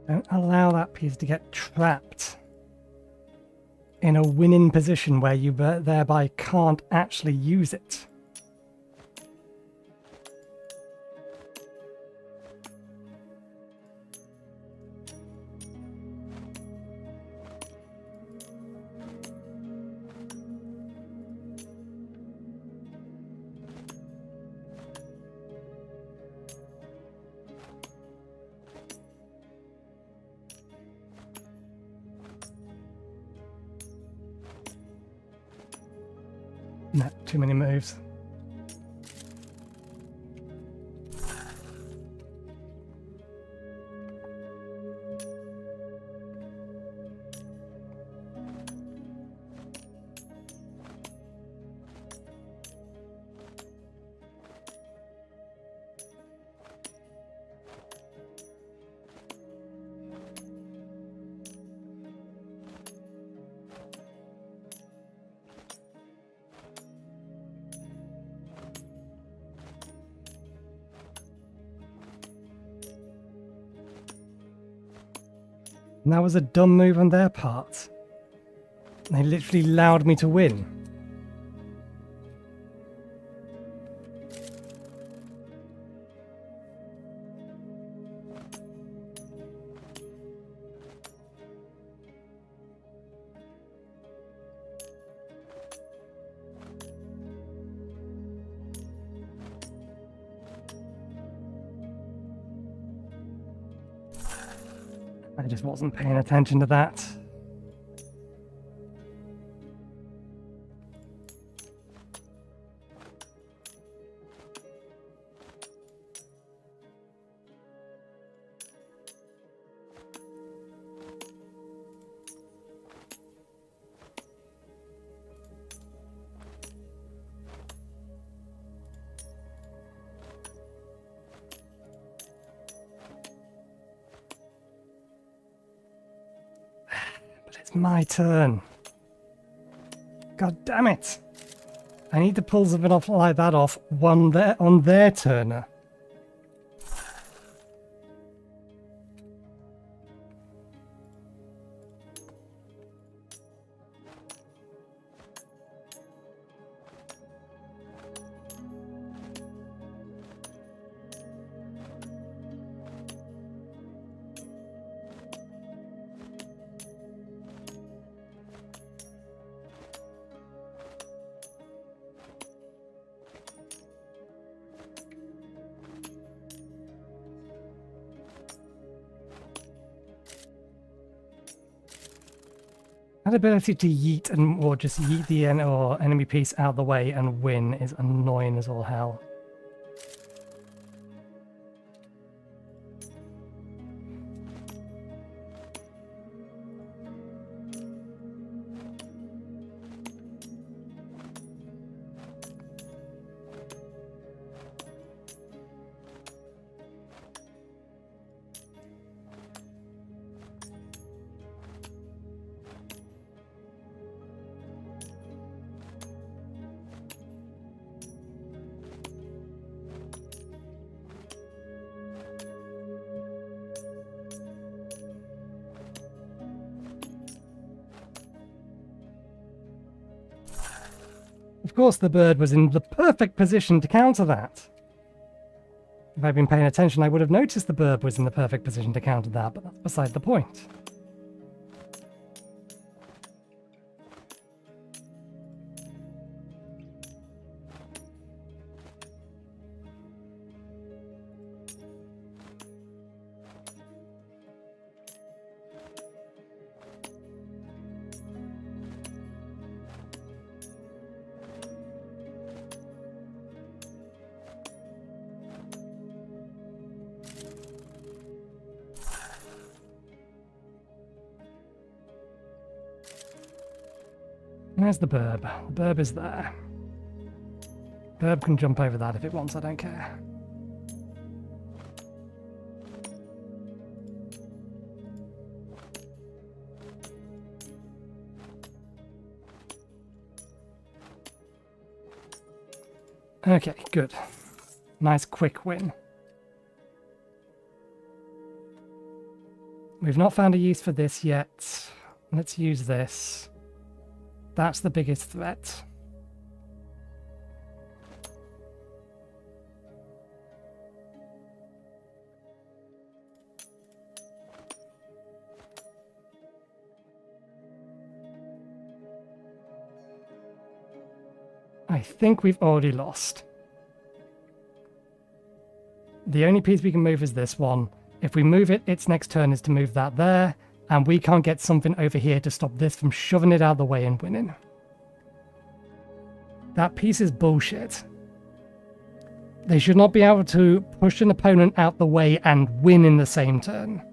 Don't allow that piece to get trapped in a winning position where you thereby can't actually use it. No, too many moves. And that was a dumb move on their part. They literally allowed me to win. I just wasn't paying attention to that. It's my turn. God damn it. I need to pull something off like that off on their turn. That ability to yeet or just yeet the enemy piece out of the way and win is annoying as all hell. Of course, the bird was in the perfect position to counter that. If I'd been paying attention, I would have noticed the bird was in the perfect position to counter that, but that's beside the point. Where's the burb? The burb is there. Burb can jump over that if it wants, I don't care. Okay, good. Nice quick win. We've not found a use for this yet. Let's use this. That's the biggest threat. I think we've already lost. The only piece we can move is this one. If we move it, its next turn is to move that there, and we can't get something over here to stop this from shoving it out of the way and winning. That piece is bullshit. They should not be able to push an opponent out the way and win in the same turn.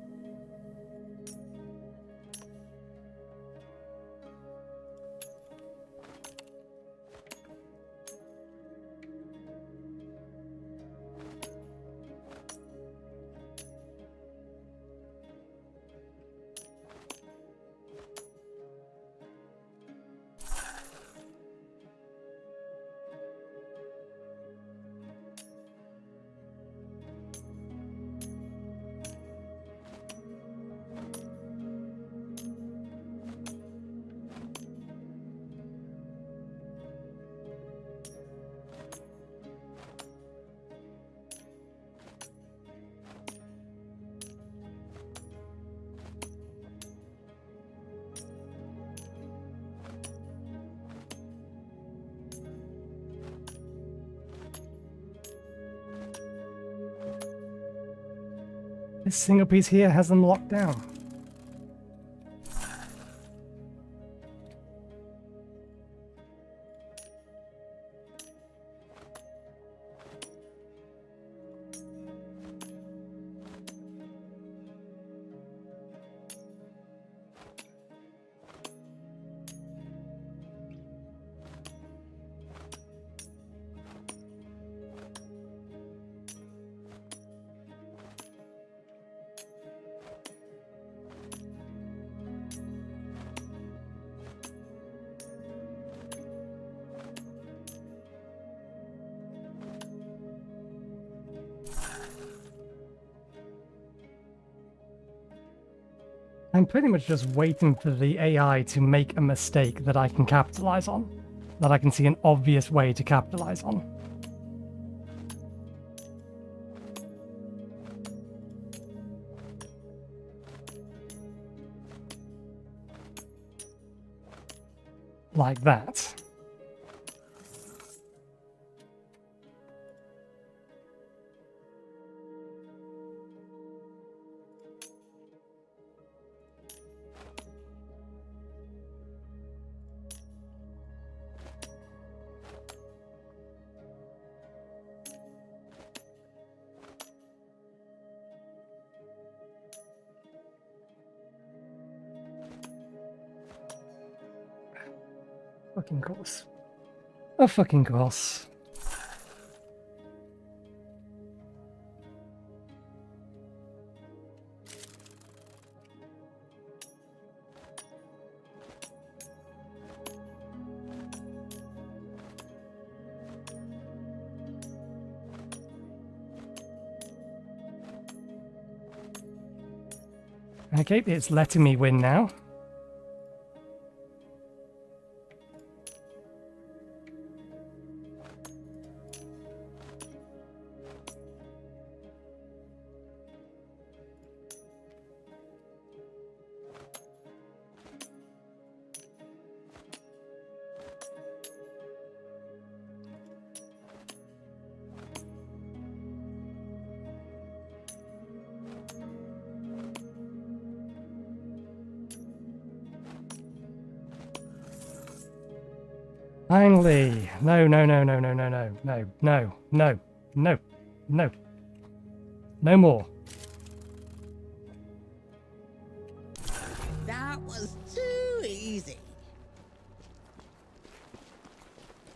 This single piece here has them locked down. I'm pretty much just waiting for the AI to make a mistake that I can capitalize on. That I can see an obvious way to capitalize on. Like that. Fucking course. Of fucking course. Okay, it's letting me win now. Finally! No, no, no, no, no, no, no, no, no, no, no, no. No more. That was too easy.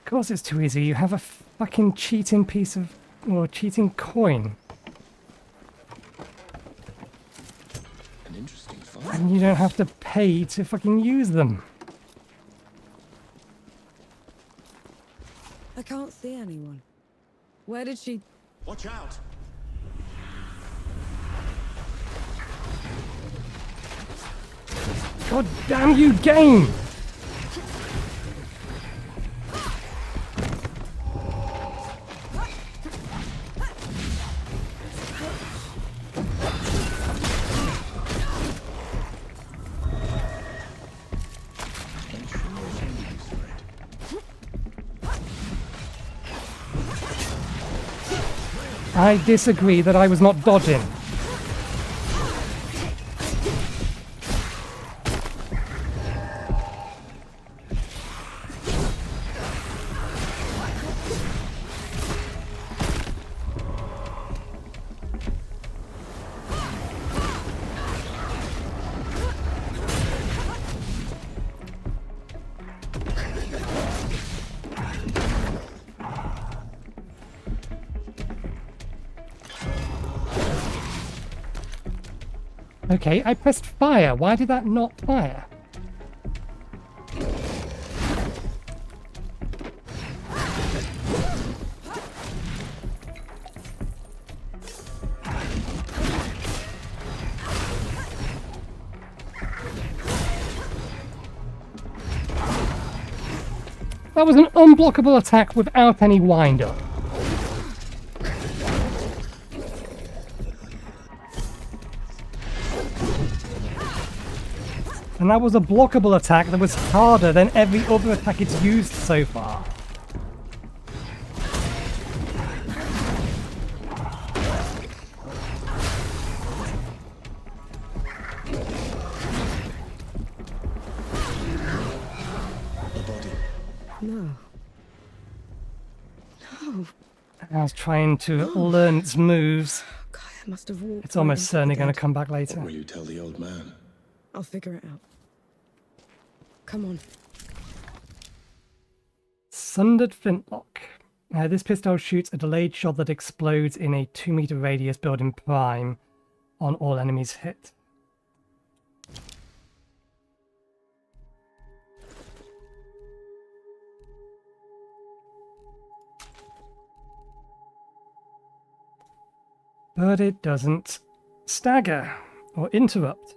Of course it's too easy. You have a fucking cheating piece of... or cheating coin. An interesting find. And you don't have to pay to fucking use them. I can't see anyone. Where did she... Watch out! God damn you, game! I disagree that I was not dodging. Okay, I pressed fire. Why did that not fire? That was an unblockable attack without any wind-up. And that was a blockable attack that was harder than every other attack it's used so far. No. No. I was trying to learn its moves. God, I must have walked. It's almost certainly going to come back later. What will you tell the old man? I'll figure it out. Come on. Sundered Flintlock. This pistol shoots a delayed shot that explodes in a 2-meter radius, building prime on all enemies hit. But it doesn't stagger or interrupt.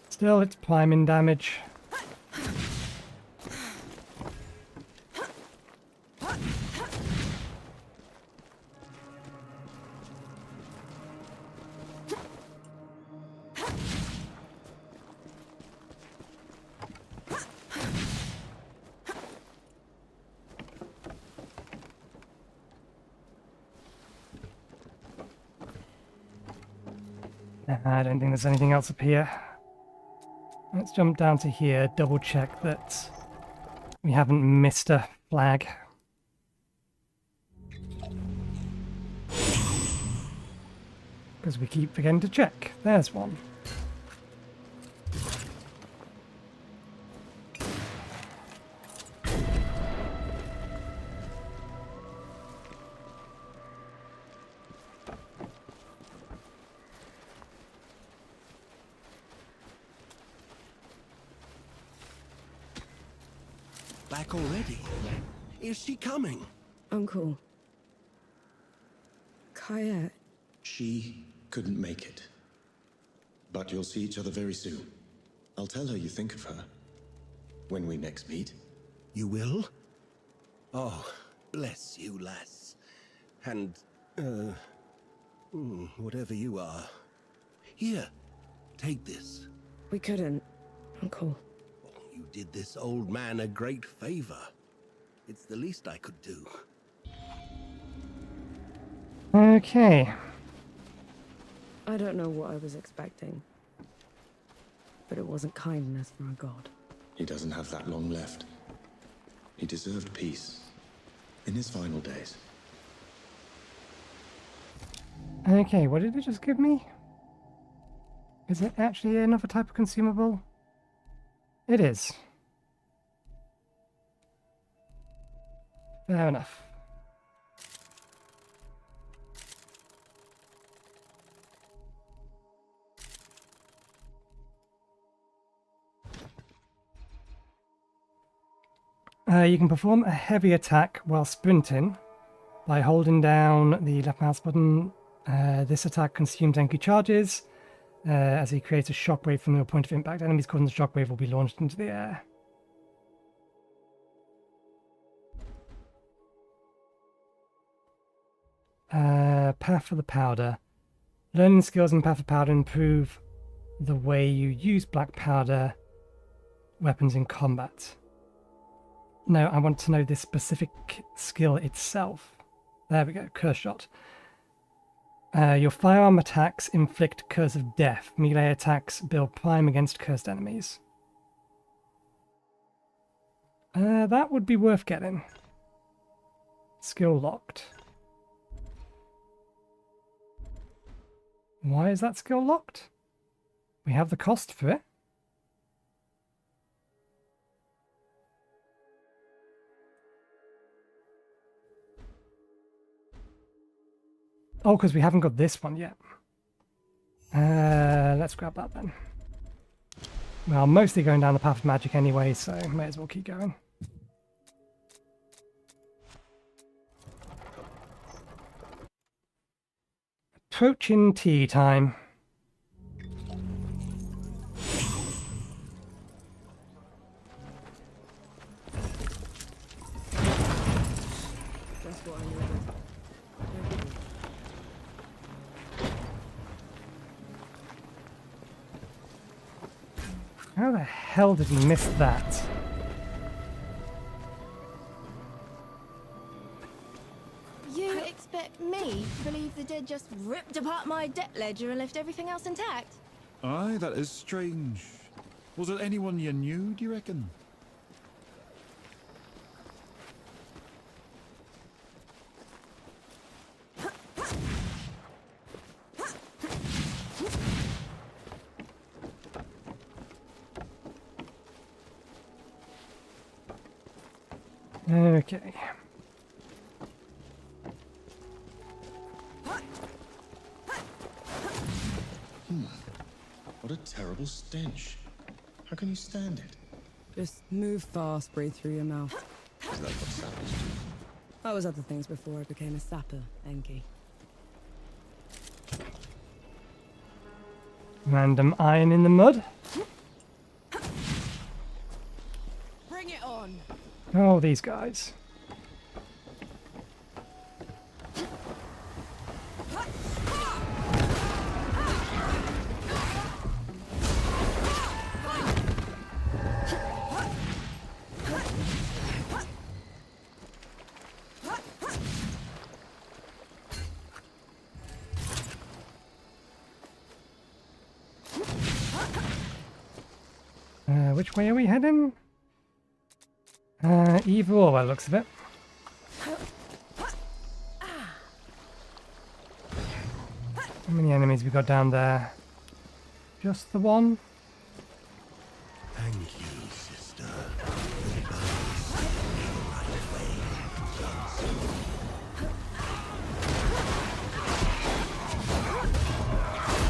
Still, it's priming damage. I don't think there's anything else up here. Let's jump down to here, double check that we haven't missed a flag. Because we keep forgetting to check. There's one. Back already? Is she coming? Uncle. Kaya. She couldn't make it. But you'll see each other very soon. I'll tell her you think of her. When we next meet. You will? Oh, bless you, lass. And, whatever you are. Here, take this. We couldn't, Uncle. You did this old man a great favor. It's the least I could do. Okay. I don't know what I was expecting. But it wasn't kindness from a god. He doesn't have that long left. He deserved peace. In his final days. Okay, what did it just give me? Is it actually another type of consumable? It is. Fair enough. You can perform a heavy attack while sprinting by holding down the left mouse button. This attack consumes Enki charges as he creates a shockwave from your point of impact. Enemies causing the shockwave will be launched into the air. Path for the powder. Learning skills in Path of Powder improve the way you use black powder weapons in combat. No, I want to know this specific skill itself. There we go, Curse Shot. Your firearm attacks inflict Curse of Death. Melee attacks build prime against cursed enemies. That would be worth getting. Skill locked. Why is that skill locked? We have the cost for it. Oh, because we haven't got this one yet. Let's grab that then. Well, I'm mostly going down the path of magic anyway, so may as well keep going. Approaching tea time. That's what I needed. How the hell did he miss that? You expect me to believe the dead just ripped apart my debt ledger and left everything else intact? Aye, that is strange. Was it anyone you knew, do you reckon? Okay. What a terrible stench. How can you stand it? Just move fast, breathe through your mouth. Is that what sappers do? I was other things before I became a sapper, Enki. Random iron in the mud. Bring it on! Oh, these guys. Which way are we heading? Either or, by the looks of it. How many enemies we got down there? Just the one? Thank you, sister.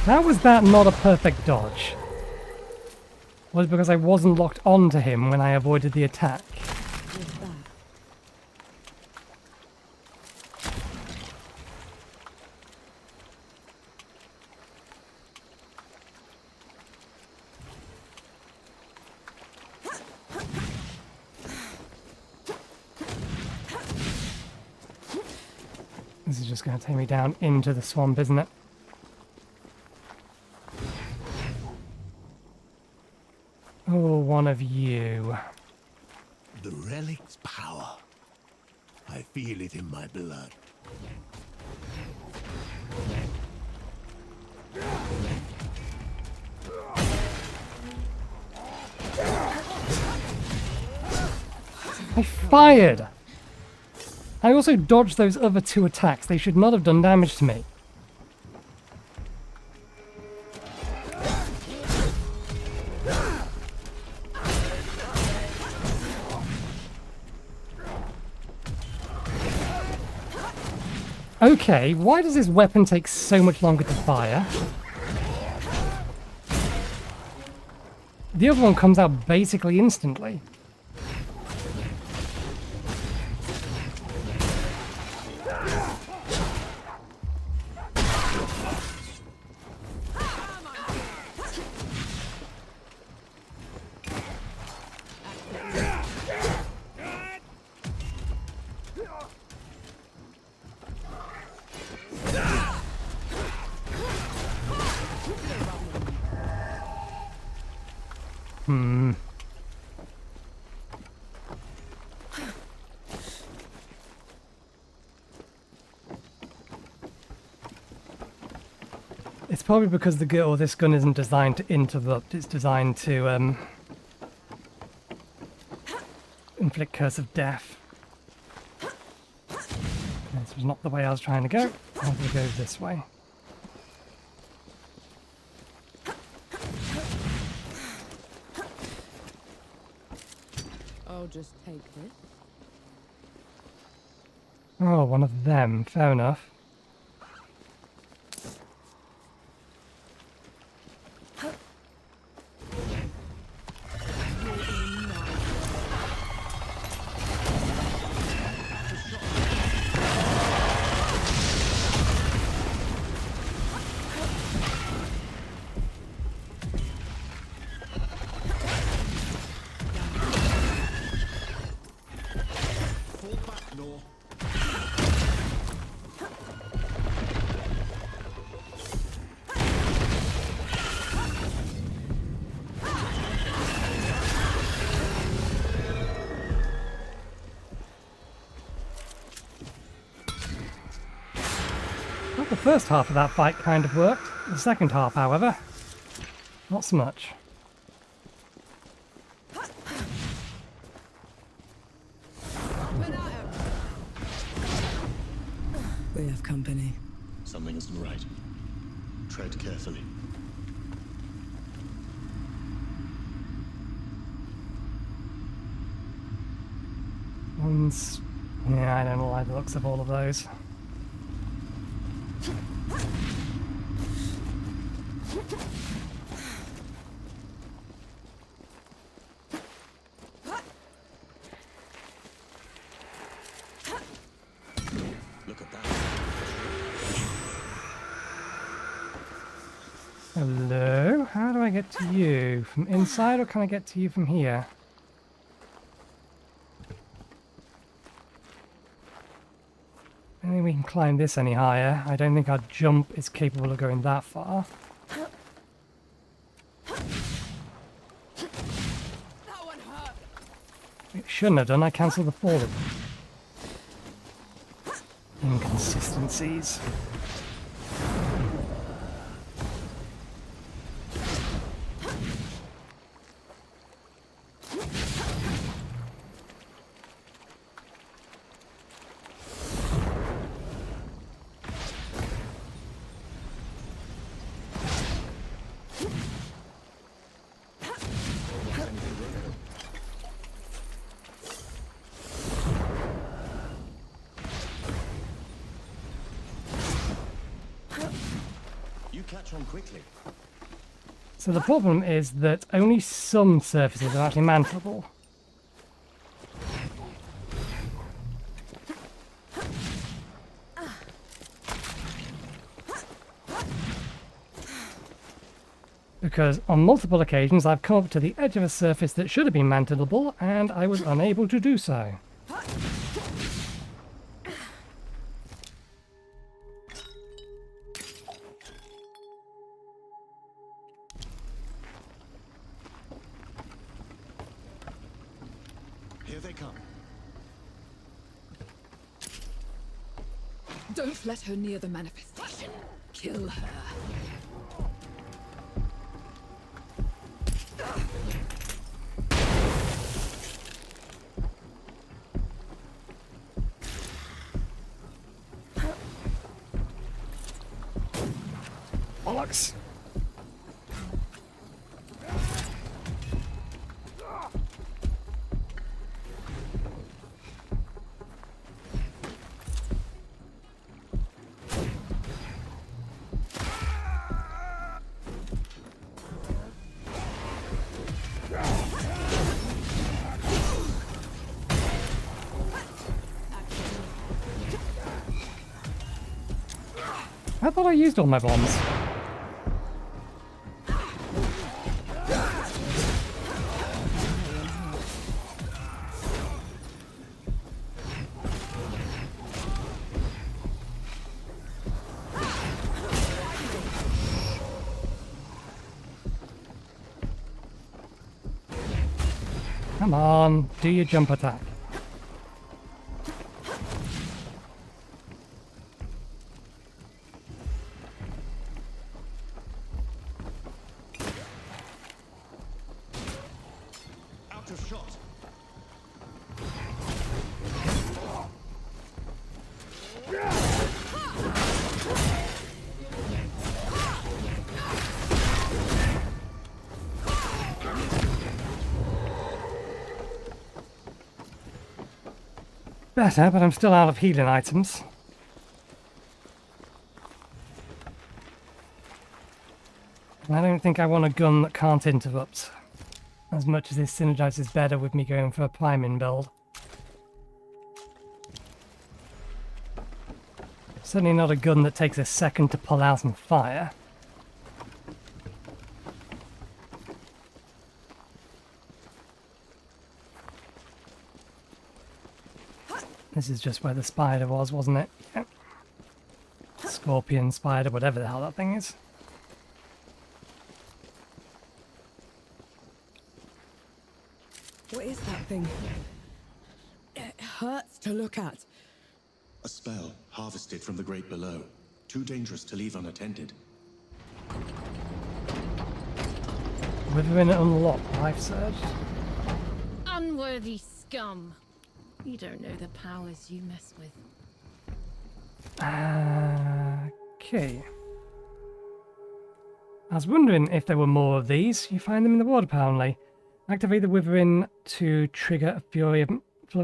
How was that not a perfect dodge? Was it because I wasn't locked onto him when I avoided the attack? What's that? This is just going to take me down into the swamp, isn't it? Oh, one of you. The relic's power. I feel it in my blood. I fired! I also dodged those other two attacks. They should not have done damage to me. Okay, why does this weapon take so much longer to fire? The other one comes out basically instantly. It's probably because this gun isn't designed to interrupt, it's designed to inflict curse of death. This was not the way I was trying to go. I'm going to go this way. I'll just take this. Oh, one of them. Fair enough. Well, the first half of that fight kind of worked. The second half, however, not so much. We have company. Something isn't right. Tread carefully. One's... yeah, I don't like the looks of all of those. Look at that. Hello? How do I get to you? From inside, or can I get to you from here? I don't think we can climb this any higher. I don't think our jump is capable of going that far. It shouldn't have done. I cancelled the forward. Inconsistencies. Catch on quickly. So the problem is that only some surfaces are actually mantleable. Because on multiple occasions I've come up to the edge of a surface that should have been mantleable and I was unable to do so. Here they come. Don't let her near the manifestation. Kill her. Bollocks. I thought I used all my bombs. Come on, do your jump attack. Out of shot. Better, but I'm still out of healing items. And I don't think I want a gun that can't interrupt, as much as this synergizes better with me going for a priming build. Certainly not a gun that takes a second to pull out and fire. This is just where the spider was, wasn't it? Yep. Scorpion, spider, whatever the hell that thing is. What is that thing? It hurts to look at. A spell harvested from the great below. Too dangerous to leave unattended. Withering unlocked, life surge. Unworthy scum. You don't know the powers you mess with. Okay. I was wondering if there were more of these. You find them in the water, apparently. Activate the Withering to trigger a flurry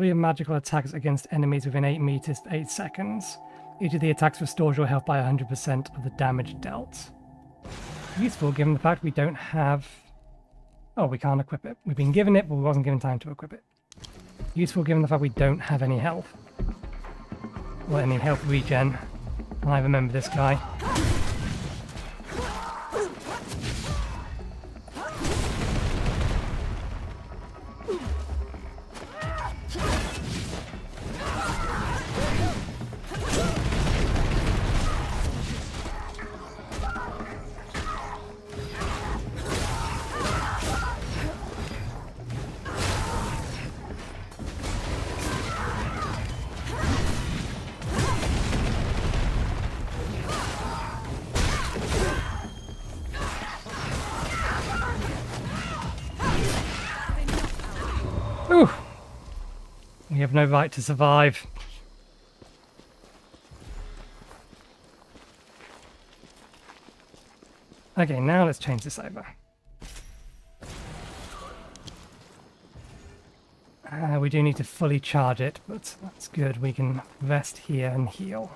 of magical attacks against enemies within 8 meters for 8 seconds. Each of the attacks restores your health by 100% of the damage dealt. Useful given the fact we don't have... Oh, we can't equip it. We've been given it, but we wasn't given time to equip it. Useful given the fact we don't have any health. Or any health regen. And I remember this guy. Ooh. We have no right to survive. Okay, now let's change this over. We do need to fully charge it, but that's good. We can rest here and heal.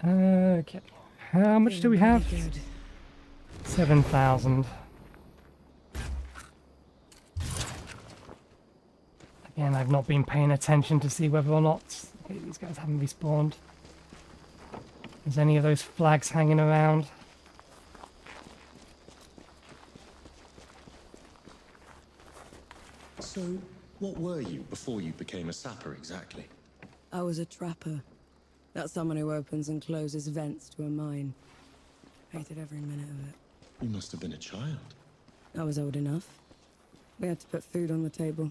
Okay, how much do we have? 7,000. Again, I've not been paying attention to see whether or not these guys haven't respawned. Is any of those flags hanging around? So, what were you before you became a sapper exactly? I was a trapper. That's someone who opens and closes vents to a mine. Hated every minute of it. You must have been a child. I was old enough. We had to put food on the table.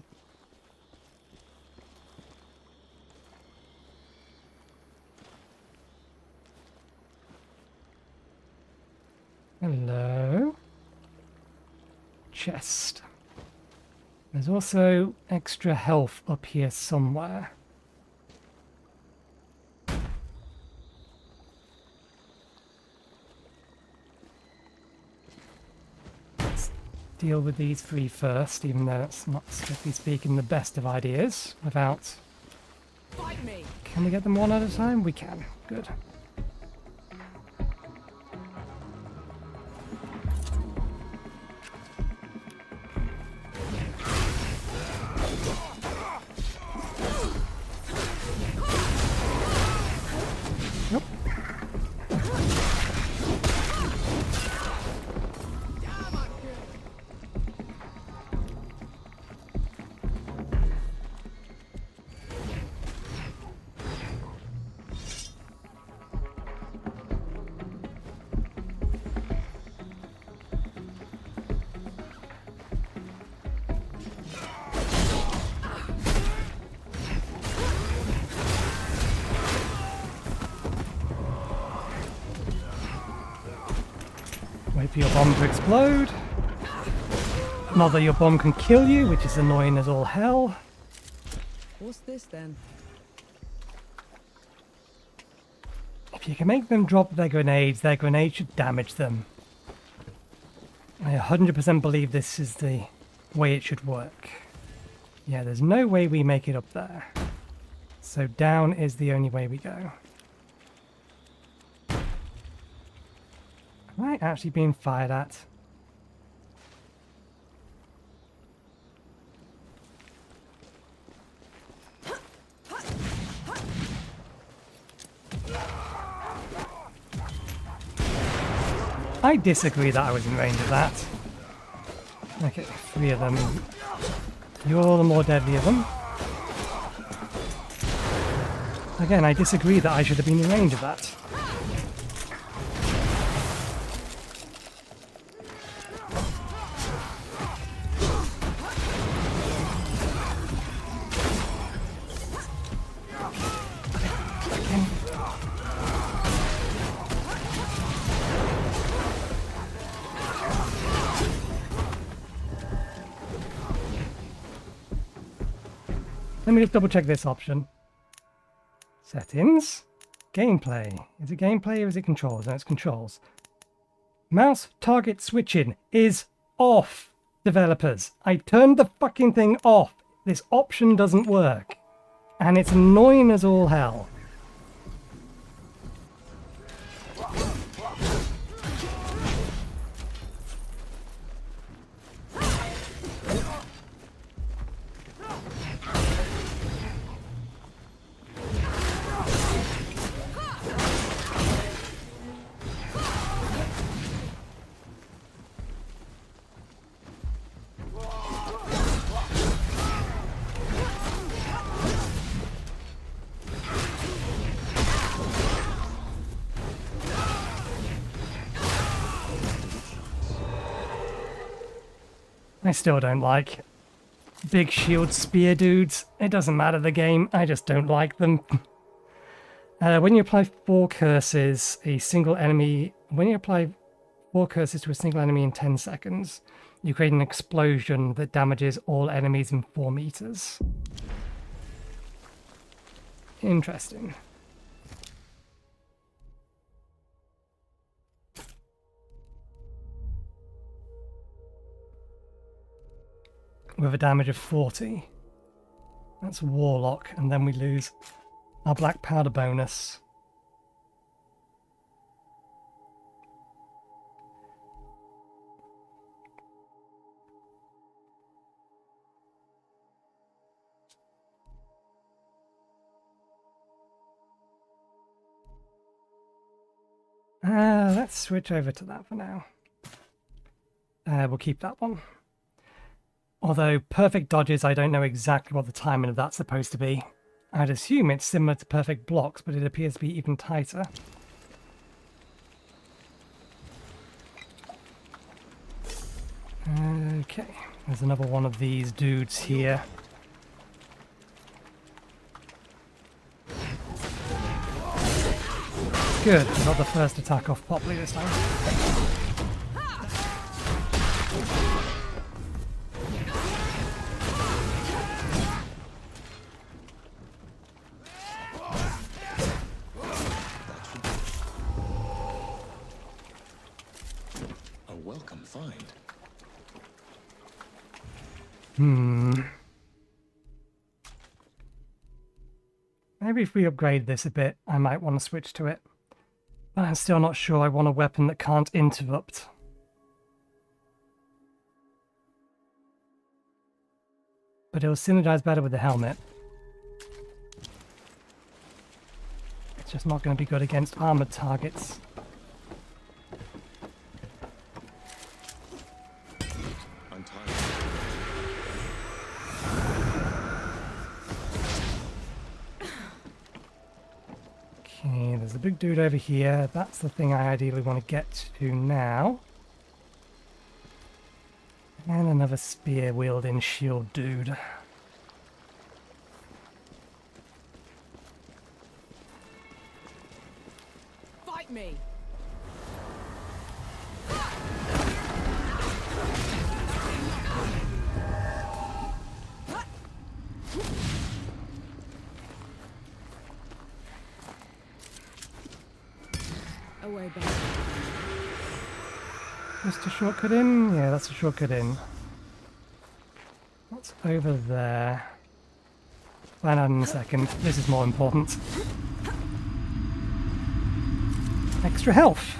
Hello. Chest. There's also extra health up here somewhere. Let's deal with these 3 first, even though it's not, strictly speaking, the best of ideas. Without... Fight me. Can we get them one at a time? We can. Good. Wait for your bomb to explode. Not that your bomb can kill you, which is annoying as all hell. What's this then? If you can make them drop their grenades should damage them. I 100% believe this is the way it should work. Yeah, there's no way we make it up there. So down is the only way we go. Am I actually being fired at? I disagree that I was in range of that. Okay, 3 of them. You're the more deadly of them. Again, I disagree that I should have been in range of that. Let me just double check this option. Settings. Gameplay. Is it gameplay or is it controls? No, it's controls. Mouse target switching is off, developers. I turned the fucking thing off. This option doesn't work. And it's annoying as all hell. I still don't like big shield spear dudes. It doesn't matter the game, I just don't like them. When you apply 4 curses, to a single enemy in 10 seconds, you create an explosion that damages all enemies in 4 meters. Interesting. With a damage of 40. That's Warlock, and then we lose our black powder bonus. Let's switch over to that for now. We'll keep that one. Although perfect dodges, I don't know exactly what the timing of that's supposed to be. I'd assume it's similar to perfect blocks, but it appears to be even tighter. Okay, there's another one of these dudes here. Good, I got the first attack off properly this time. Maybe if we upgrade this a bit, I might want to switch to it. But I'm still not sure I want a weapon that can't interrupt. But it'll synergize better with the helmet. It's just not going to be good against armored targets. Okay, there's a big dude over here. That's the thing I ideally want to get to now. And another spear-wielding shield dude. Fight me! way back. Just a shortcut in? Yeah, that's a shortcut in. What's over there? Find out in a second. This is more important. Extra health.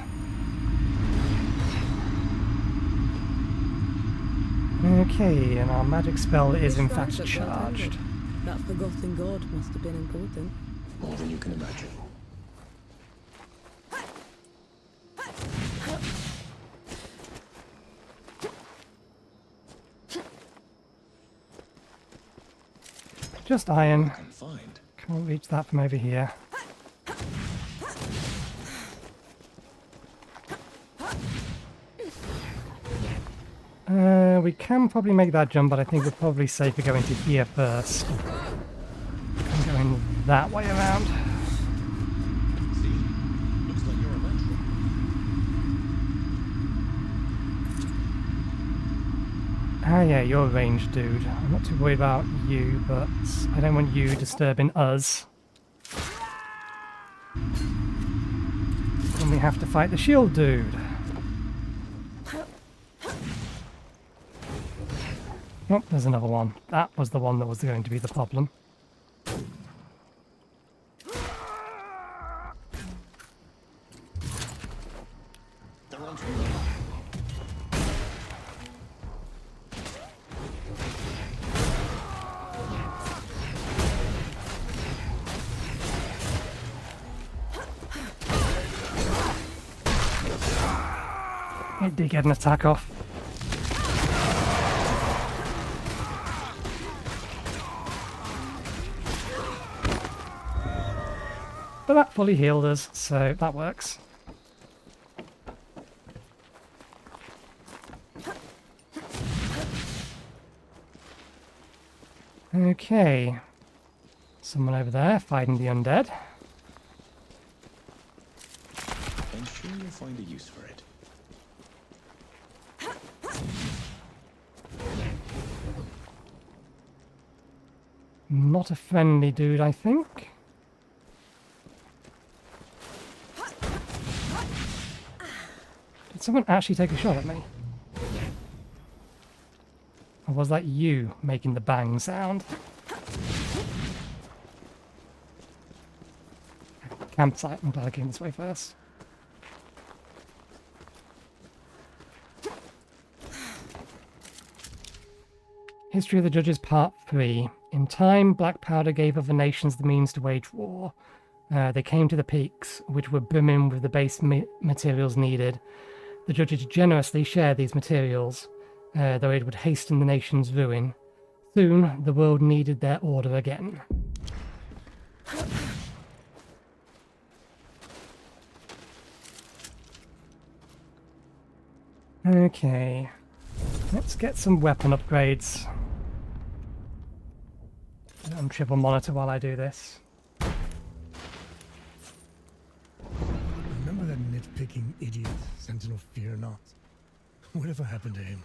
Okay, and our magic spell is in fact Described but well charged. tended. That forgotten god must have been important. More than you can imagine. Just iron. Can find. Can't reach that from over here. We can probably make that jump, but I think we're probably safer going to here first. I'm going that way around. See? Looks like you're a natural. Ah yeah, you're a ranged dude. I'm not too worried about you, but I don't want you disturbing us. Then we have to fight the shield dude. Oh, there's another one. That was the one that was going to be the problem. They're on to It did get an attack off. But that fully healed us, so that works. Okay. Someone over there fighting the undead. I'm sure you'll find a use for it. Not a friendly dude, I think. Did someone actually take a shot at me? Or was that you making the bang sound? Campsite. I'm glad I came this way first. History of the Judges Part 3. In time, Black Powder gave other nations the means to wage war. They came to the peaks, which were brimming with the base materials needed. The Judges generously shared these materials, though it would hasten the nation's ruin. Soon, the world needed their order again. Okay, let's get some weapon upgrades. I'm triple monitor while I do this. Remember that nitpicking idiot, Sentinel Fear Not? Whatever happened to him?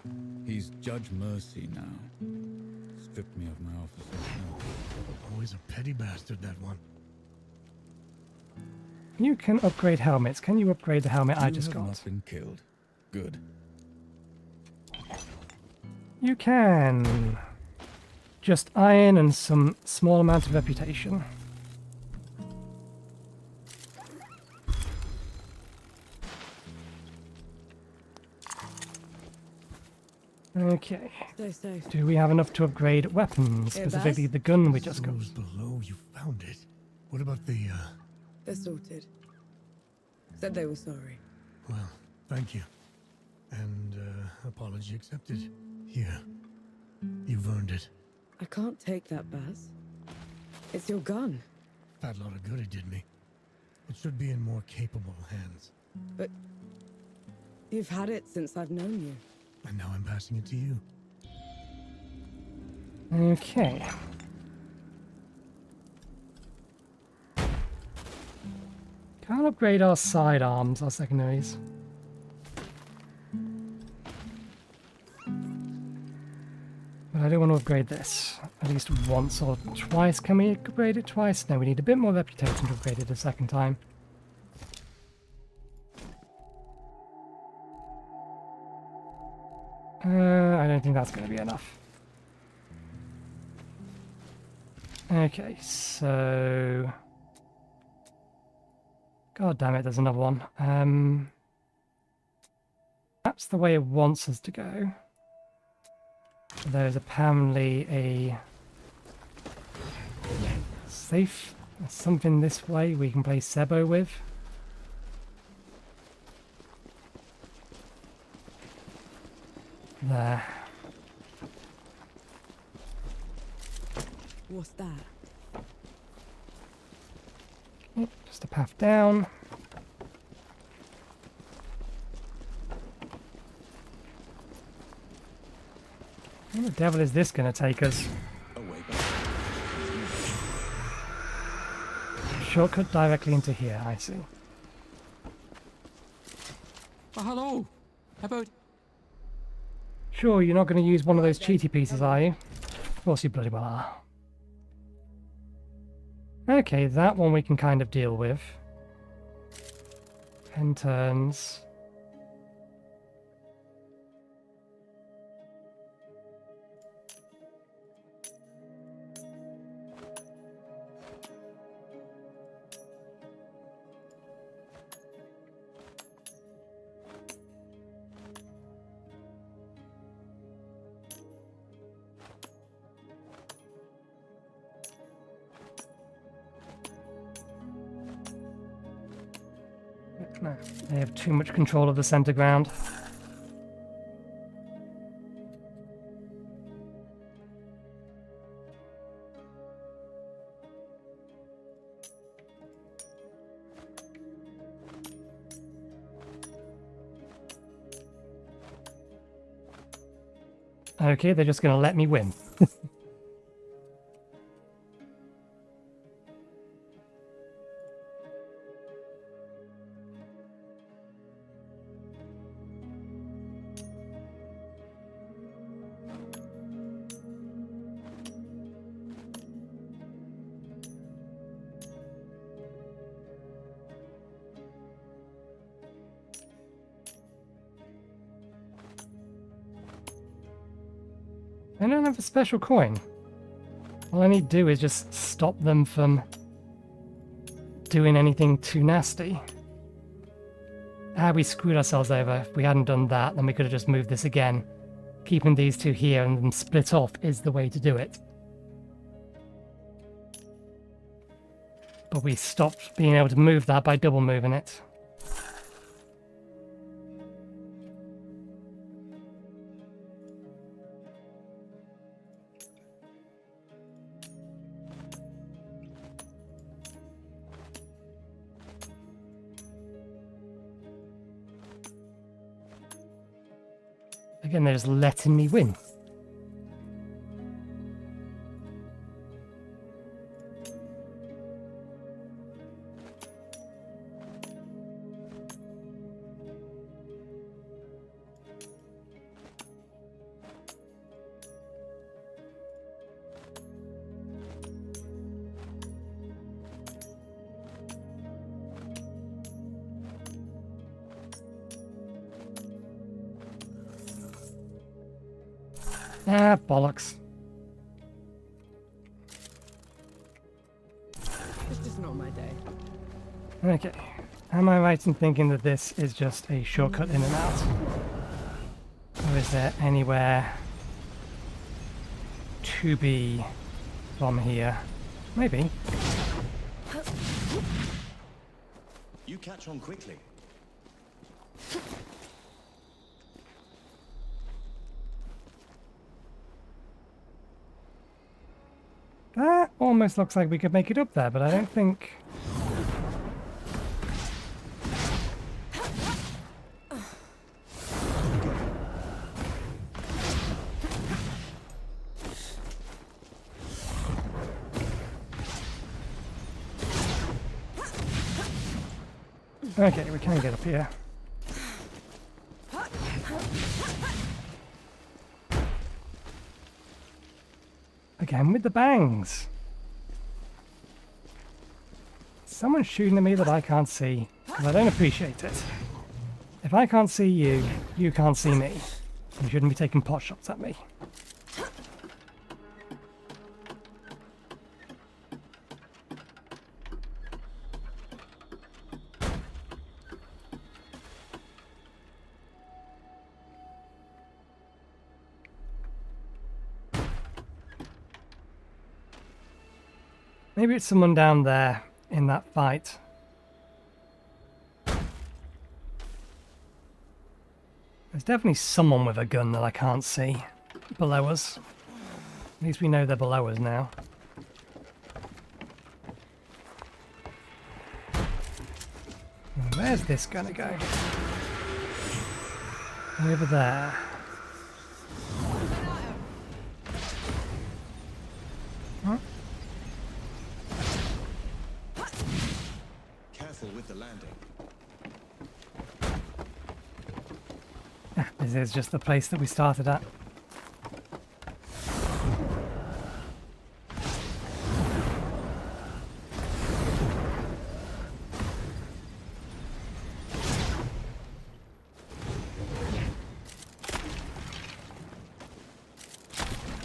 He's Judge Mercy now. Stripped me of my officer's oath. Always a petty bastard, that one. You can upgrade helmets. Can you upgrade the helmet I just You have got? not been killed. Good. You can. Just iron and some small amount of reputation. Okay. Stay safe. Do we have enough to upgrade weapons? Hey, Specifically Baz? the gun we just got. Those below, you found it. What about the, They're sorted. Said they were sorry. well, thank you. And, apology accepted. Here. You've earned it. I can't take that, Baz. It's your gun. Fat lot of good it did me. It should be in more capable hands. But you've had it since I've known you. And now I'm passing it to you. Okay. Can't upgrade our sidearms, our secondaries. But I do want to upgrade this. At least once or twice. Can we upgrade it twice? No, we need a bit more reputation to upgrade it a second time. I don't think that's going to be enough. Okay, so... God damn it, there's another one. That's the way it wants us to go. There's apparently a safe, something this way we can play Sebo with. There. What's that? Yep, just a path down. Where the devil is this going to take us? Shortcut directly into here, I see. Oh, hello. How about... Sure, you're not going to use one of those cheaty pieces, are you? Of course you bloody well are. Okay, that one we can kind of deal with. 10 turns. No, they have too much control of the center ground. Okay, they're just going to let me win. I don't have a special coin. All I need to do is just stop them from doing anything too nasty. We screwed ourselves over. If we hadn't done that, then we could have just moved this again. Keeping these two here and then split off is the way to do it. But we stopped being able to move that by double moving it. Again, they're just letting me win. Ah, bollocks. It's just not my day. Okay. Am I right in thinking that this is just a shortcut in and out? Or is there anywhere to be from here? Maybe. You catch on quickly. That almost looks like we could make it up there, but I don't think... Okay, we can get up here. Again with the bangs. Someone's shooting at me that I can't see, because I don't appreciate it. If I can't see you, you can't see me. You shouldn't be taking pot shots at me. Maybe it's someone down there in that fight. There's definitely someone with a gun that I can't see below us. At least we know they're below us now. Where's this gonna go? Over there. Huh? Careful with the landing. This is just the place that we started at.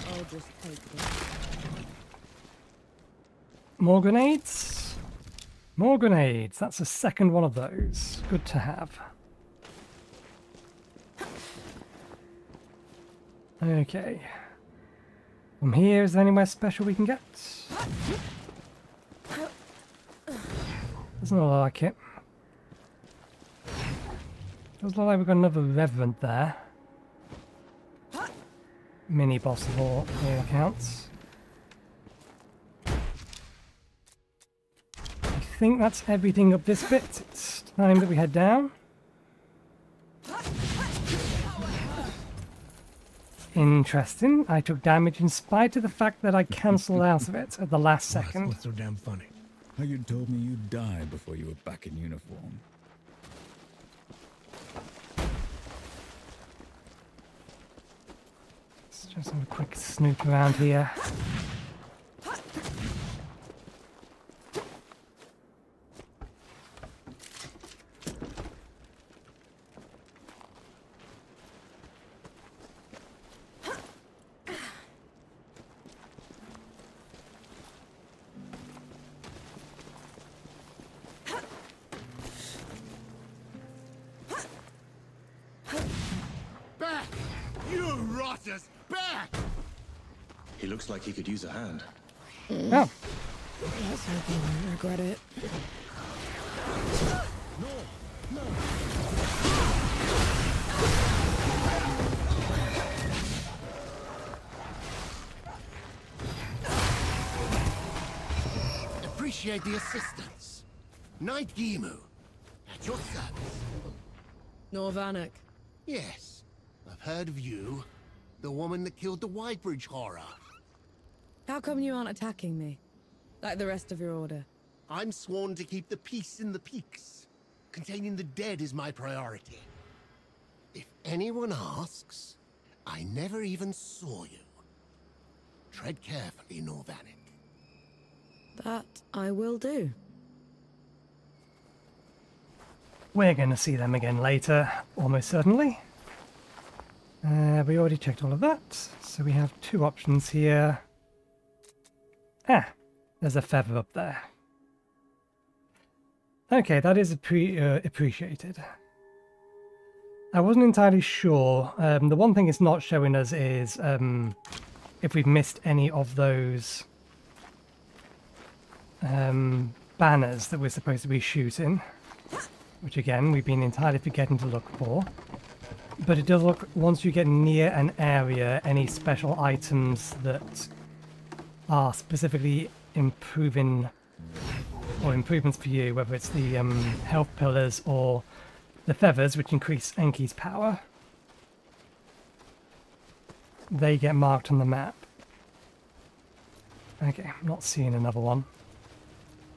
I'll just take it. More grenades? More grenades. That's the second one of those. Good to have. Okay. From here, is there anywhere special we can get? Doesn't look like it. Doesn't look like we've got another Reverend there. Mini boss of all accounts. I think that's everything up this bit. It's time that we head down. Interesting. I took damage in spite of the fact that I cancelled out of it at the last second. What's so damn funny? How you told me you'd die before you were back in uniform. Let's just have a quick snoop around here. Back! You rotters! Back! He looks like he could use a hand. Oh. Let's hope he won't regret it. Appreciate the assistance. Knight Gimu, at your service. Norvanek. Yes, I've heard of you. The woman that killed the Whitebridge horror. How come you aren't attacking me? Like the rest of your order? I'm sworn to keep the peace in the peaks. Containing the dead is my priority. If anyone asks, I never even saw you. Tread carefully, Norvanek. That I will do. We're going to see them again later, almost certainly. We already checked all of that, so we have two options here. Ah, there's a feather up there. Okay, that is appreciated. I wasn't entirely sure. The one thing it's not showing us is if we've missed any of those banners that we're supposed to be shooting. Which again, we've been entirely forgetting to look for. But it does look, once you get near an area, any special items that are specifically improving, or improvements for you, whether it's the health pillars or the feathers, which increase Enki's power, they get marked on the map. Okay, I'm not seeing another one.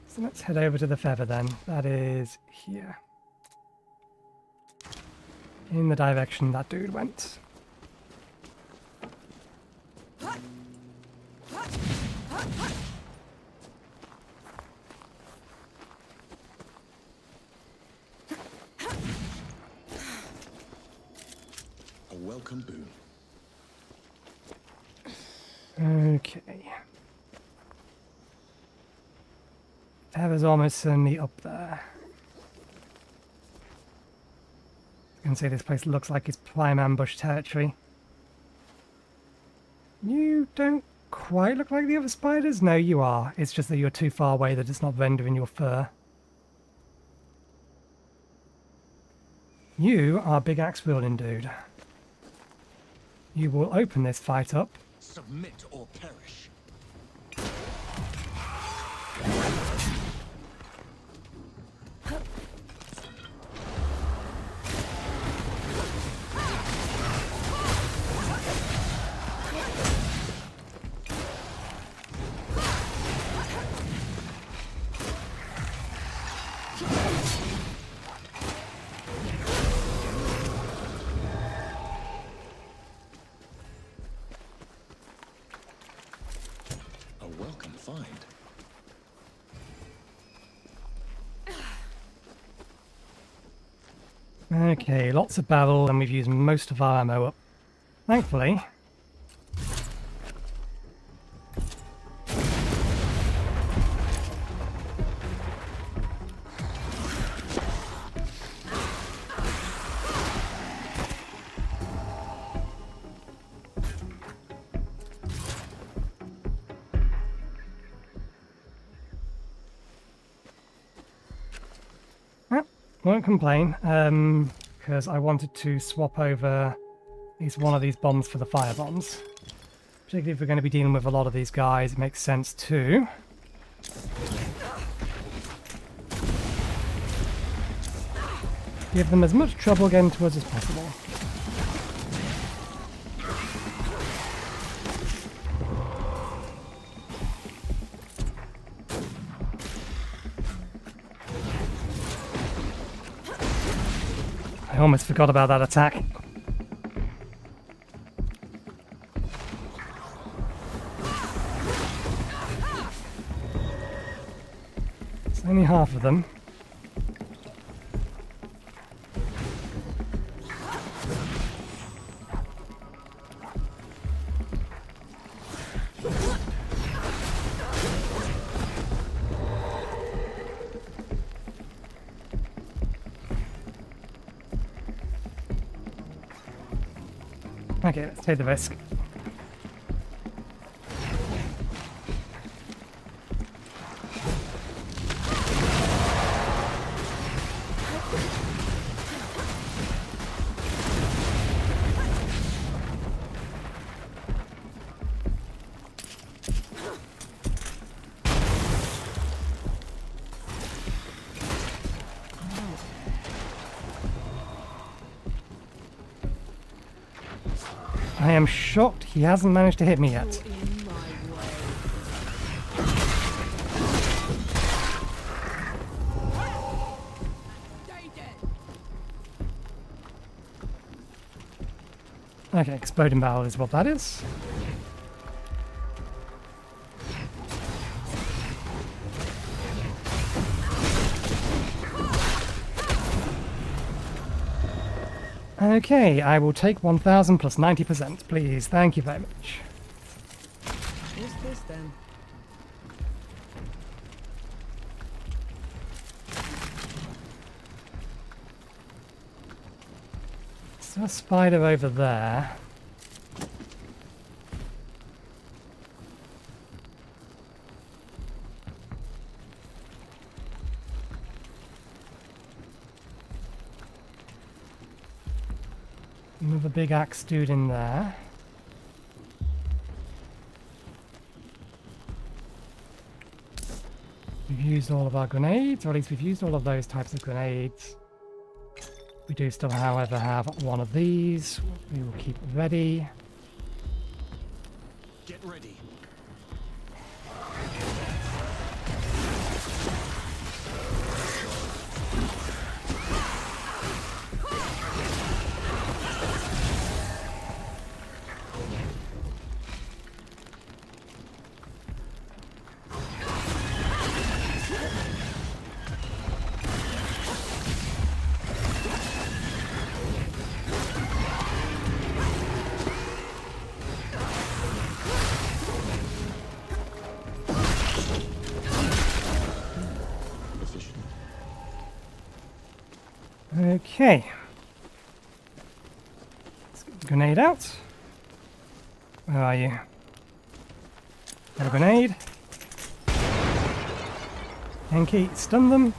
So let's head over to the feather then. That is here. In the direction that dude went. A welcome boon. Okay. Heather's almost certainly up there. I can say this place looks like it's prime ambush territory. You don't quite look like the other spiders? No, you are. It's just that you're too far away that it's not rendering your fur. You are Big Axe wielding dude. You will open this fight up. Submit or perish. A welcome find. Okay, lots of barrel, and we've used most of our ammo up. Thankfully. Won't complain, because I wanted to swap over at least one of these bombs for the fire bombs. Particularly if we're going to be dealing with a lot of these guys, it makes sense to give them as much trouble getting to us as possible. I almost forgot about that attack. It's only half of them. Okay, let's take the risk. I am shocked he hasn't managed to hit me yet. Okay, exploding barrel is what that is. Okay, I will take 1,000 plus 90%, please. Thank you very much. What's this then? Is there a spider over there? Another big axe dude in there. We've used all of our grenades, or at least we've used all of those types of grenades. We do still, however, have one of these. We will keep ready. Get ready. Okay. Let's get the grenade out. Where are you? Got a grenade. Yankee, stun them.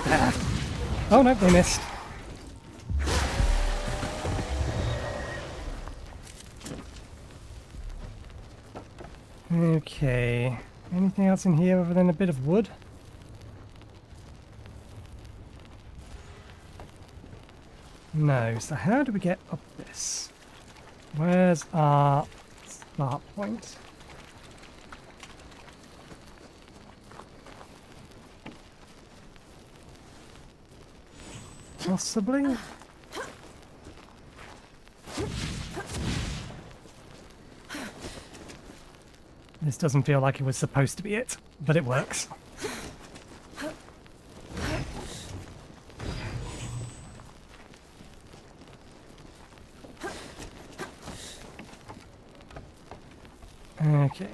Ah. Oh no, they missed. Okay. Anything else in here other than a bit of wood? No. So how do we get up this? Where's our start point? Possibly? This doesn't feel like it was supposed to be it, but it works. Okay.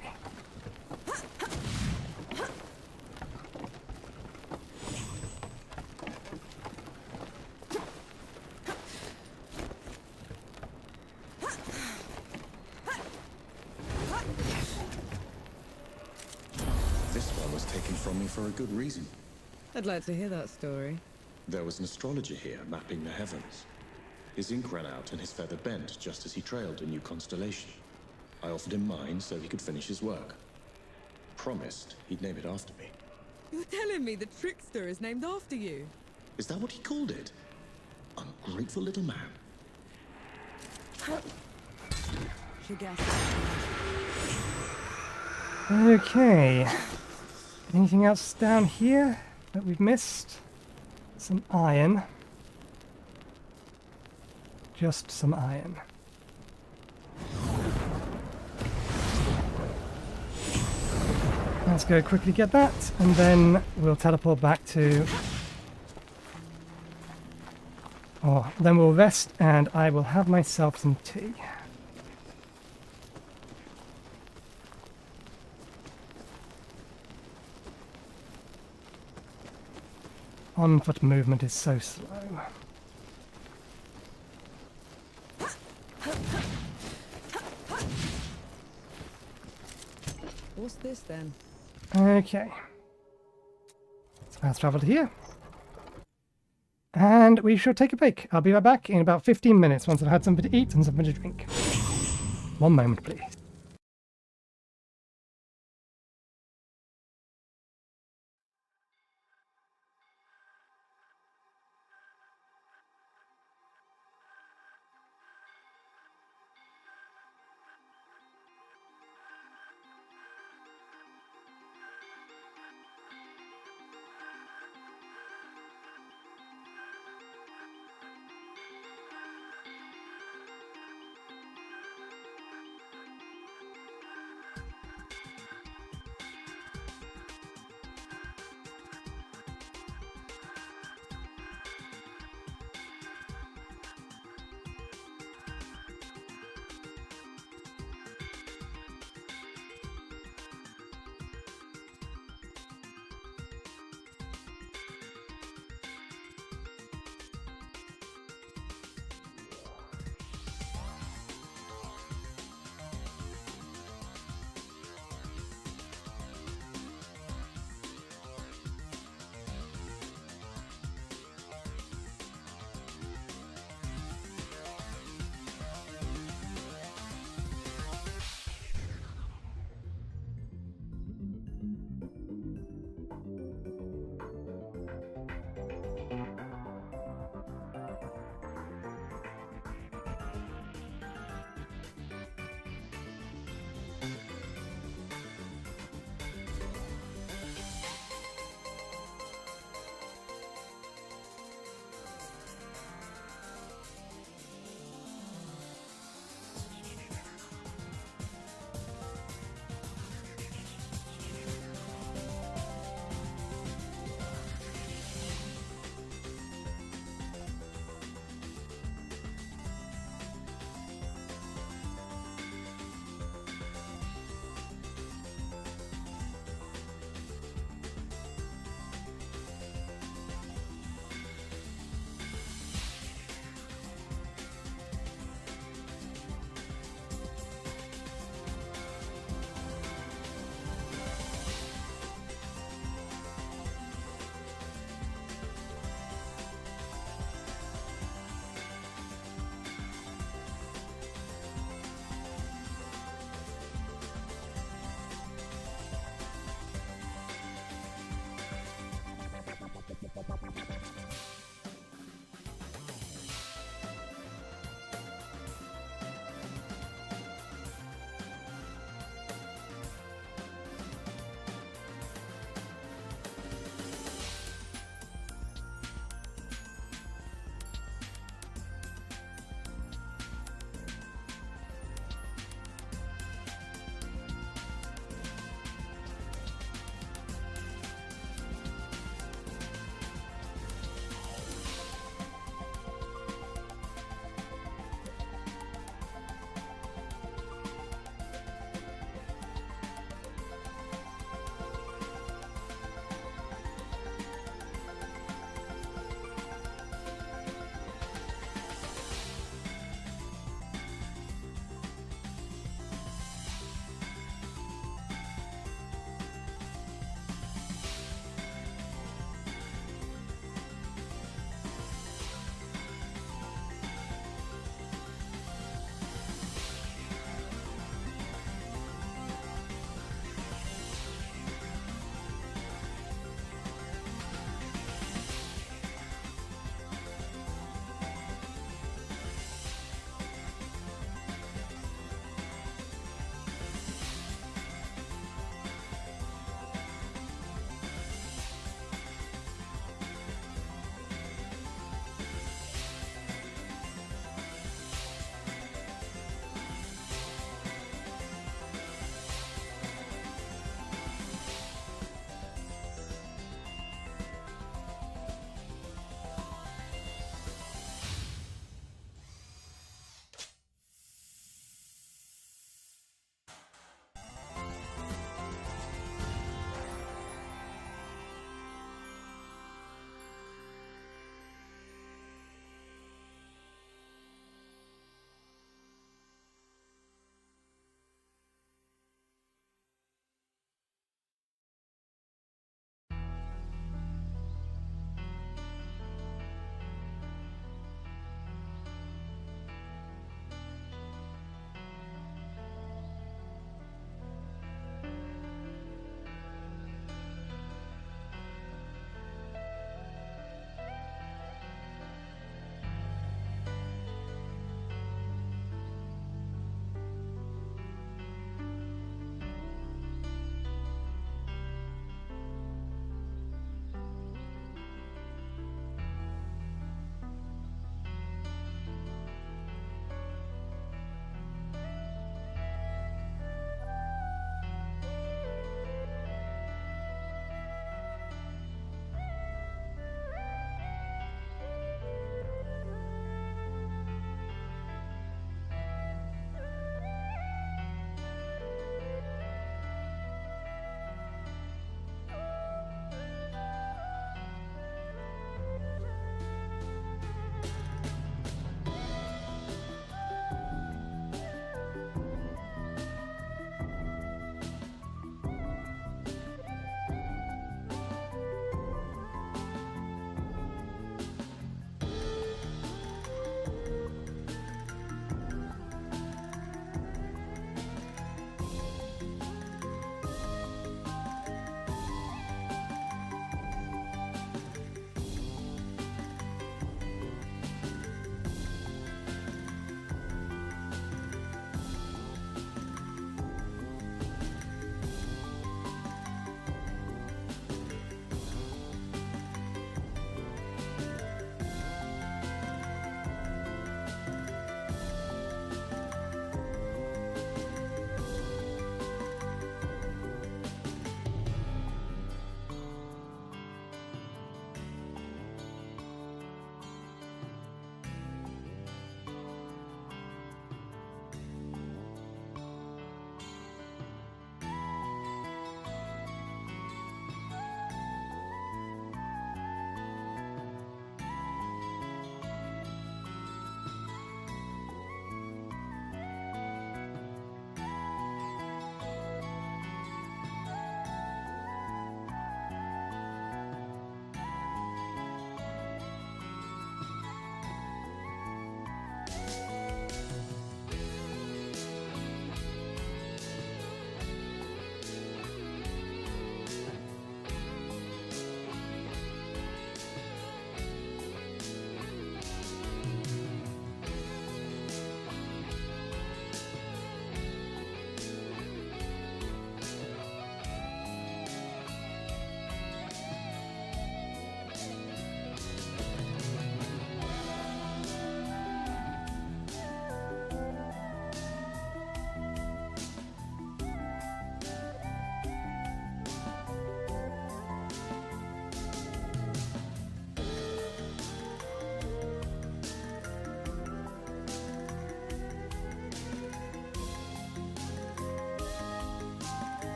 This one was taken from me for a good reason. I'd like to hear that story. There was an astrologer here mapping the heavens. His ink ran out and his feather bent just as he trailed a new constellation. I offered him mine so he could finish his work. Promised he'd name it after me. You're telling me the trickster is named after you? Is that what he called it? Ungrateful little man. Should guess. Okay. Anything else down here that we've missed? Some iron. Just some iron. Let's go quickly get that, and then we'll teleport back to... Oh, then we'll rest, and I will have myself some tea. On-foot movement is so slow. What's this then? Okay. So fast travel to here. And we should take a break. I'll be right back in about 15 minutes once I've had something to eat and something to drink. One moment, please.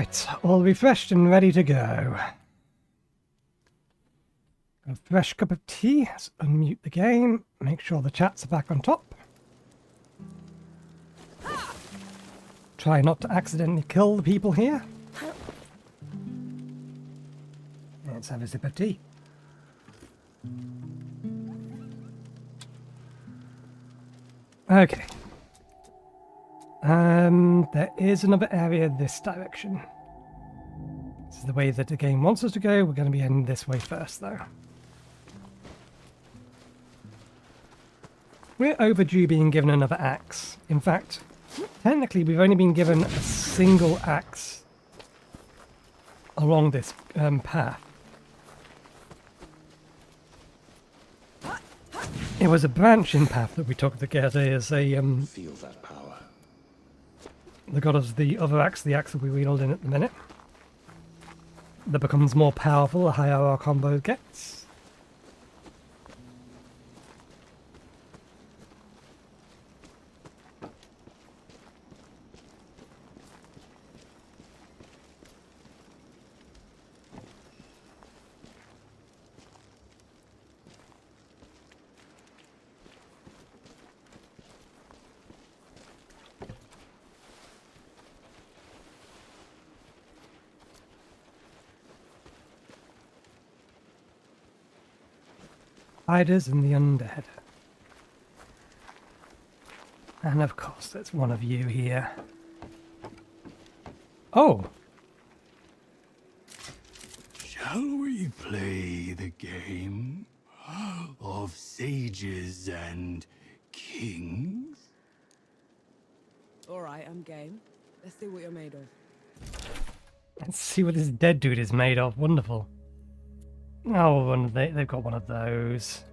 Right, all refreshed and ready to go. A fresh cup of tea. Let's unmute the game. Make sure the chats are back on top. Try not to accidentally kill the people here. Let's have a sip of tea. Okay. There is another area this direction. This is the way that the game wants us to go. We're going to be heading this way first, though. We're overdue being given another axe. In fact, technically we've only been given a single axe along this path. It was a branching path that we took that gave us a Feel that power. that got us the other axe, the axe that we wheeled in at the minute. That becomes more powerful the higher our combo gets. Spiders and the undead. And of course, there's one of you here. Oh! Shall we play the game of sages and kings? Alright, I'm game. Let's see what you're made of. Let's see what this dead dude is made of. Wonderful. Oh, they've got one of those.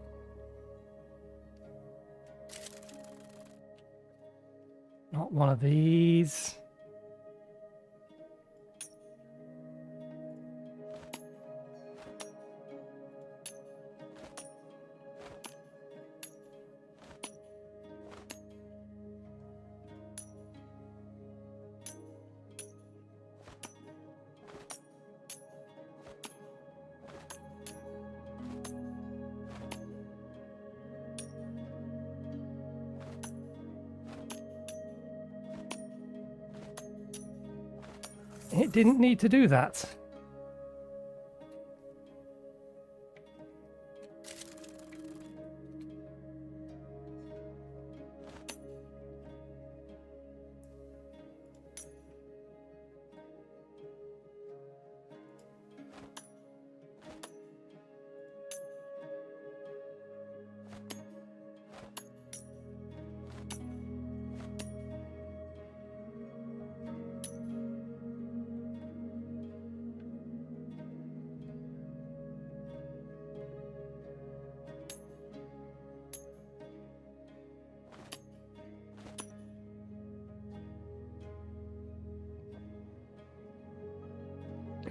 Not one of these. It didn't need to do that.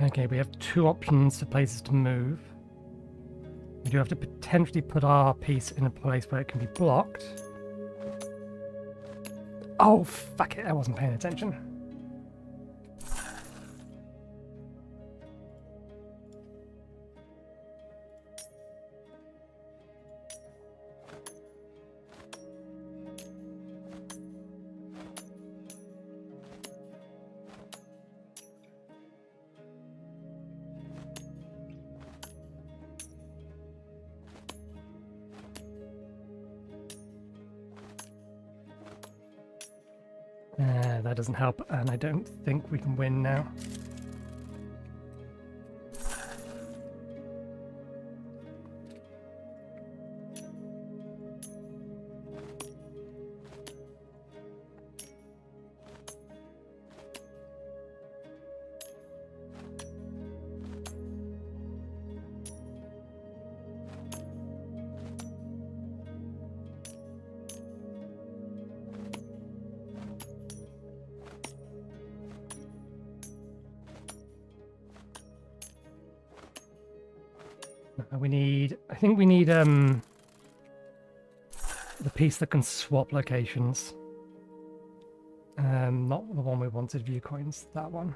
Okay, we have two options for places to move. We do have to potentially put our piece in a place where it can be blocked. Oh, fuck it, I wasn't paying attention. That doesn't help, and I don't think we can win now. I think we need the piece that can swap locations. Not the one we wanted, view coins, that one.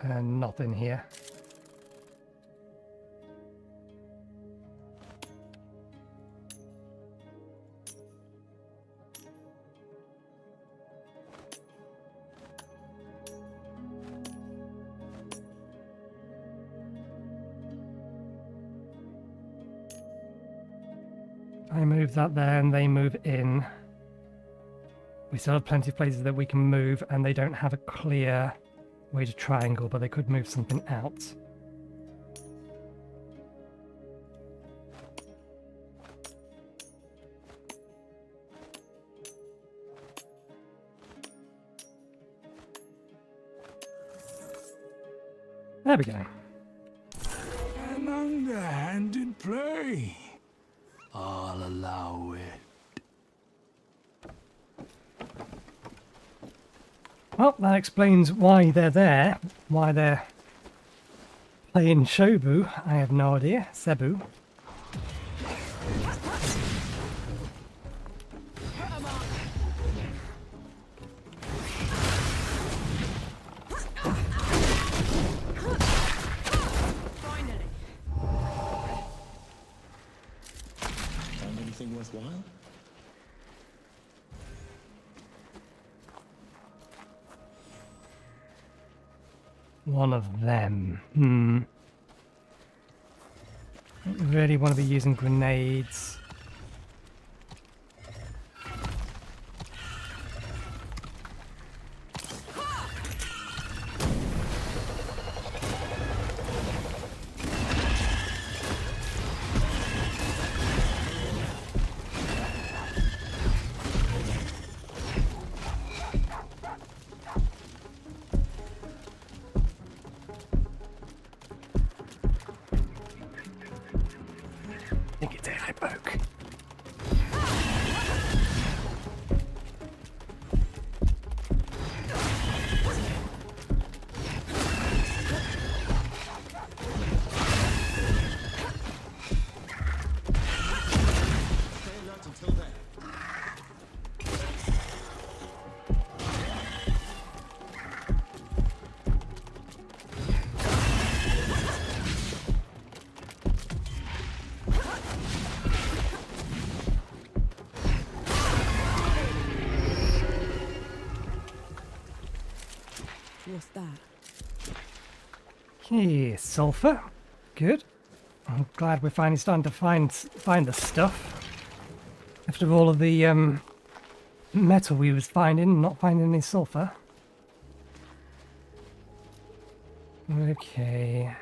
And not in here. I move that there and they move in. We still have plenty of places that we can move, and they don't have a clear way to triangle, but they could move something out. There we go. An underhanded play. I'll allow it. Well, that explains why they're there, why they're playing Shobu. I have no idea. Cebu. Found anything worthwhile? One of them. Don't really want to be using grenades. I think it's a poke. What's that? Okay, sulfur. Good. I'm glad we're finally starting to find the stuff. After all of the metal we was finding, not finding any sulfur. Okay.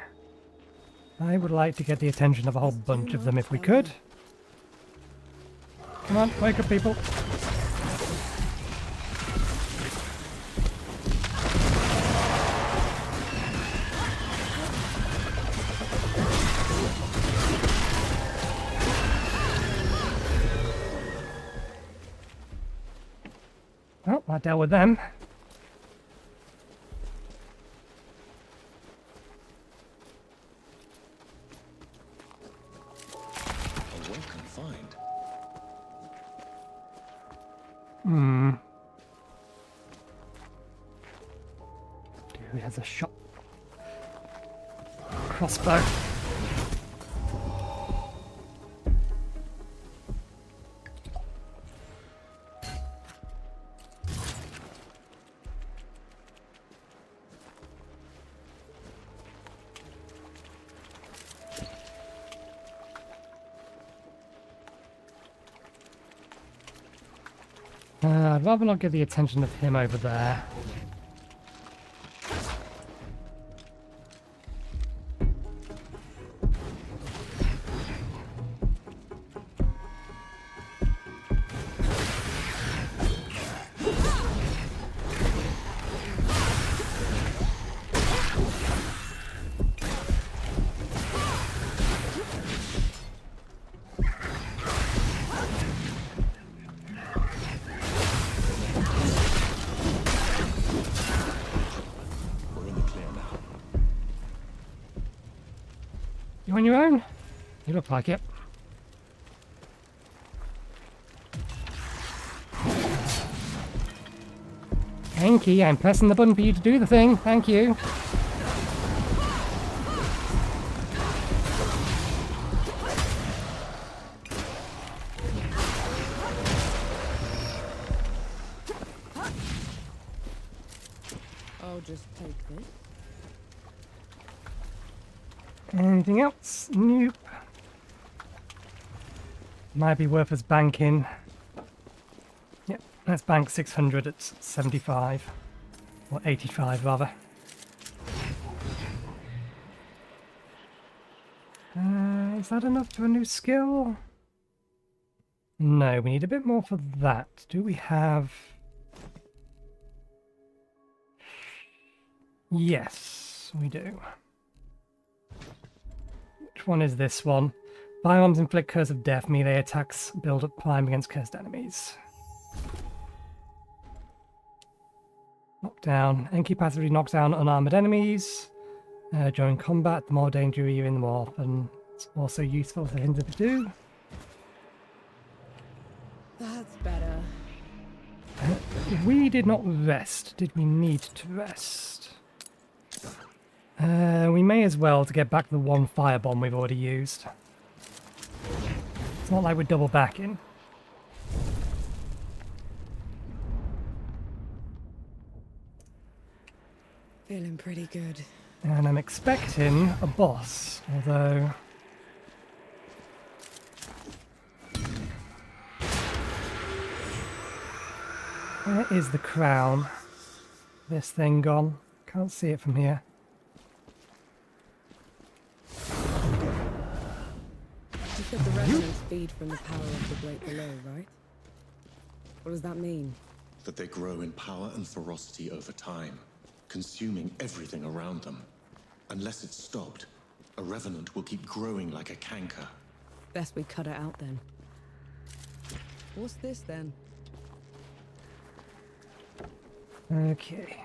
I would like to get the attention of a whole bunch of them if we could. Come on, wake up, people. Oh, I dealt with them. A welcome find. Who has a shot? Crossbow. I'd rather not get the attention of him over there. You on your own? You look like it. Thank you, I'm pressing the button for you to do the thing. Thank you. I'll just take this. Anything else? Nope. Might be worth us banking. Yep, let's bank 600 at 75. Or 85 rather. Is that enough for a new skill? No, we need a bit more for that. Do we have... Yes, we do. Which one is this one? Firearms inflict curse of death. Melee attacks build up prime against cursed enemies. Knockdown. Enki passively knocks down unarmored enemies. During combat, the more danger you're in, the more often it's also useful to hinder to do. That's better. We did not rest. Did we need to rest? We may as well to get back the one firebomb we've already used. It's not like we're double backing. Feeling pretty good. And I'm expecting a boss, although... Where is the crown? This thing gone? Can't see it from here. You said the revenants feed from the power of the great below, right? What does that mean? That they grow in power and ferocity over time, consuming everything around them. Unless it's stopped, a revenant will keep growing like a canker. Best we cut it out then. What's this then? Okay.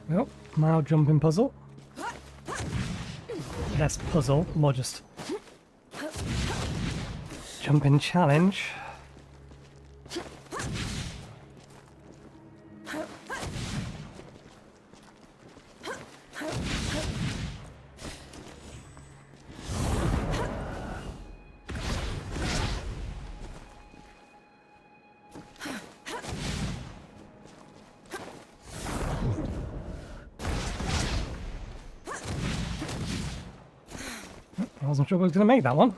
Well, mild jumping puzzle. Less puzzle, more just jumping challenge. I wasn't sure I was going to make that one.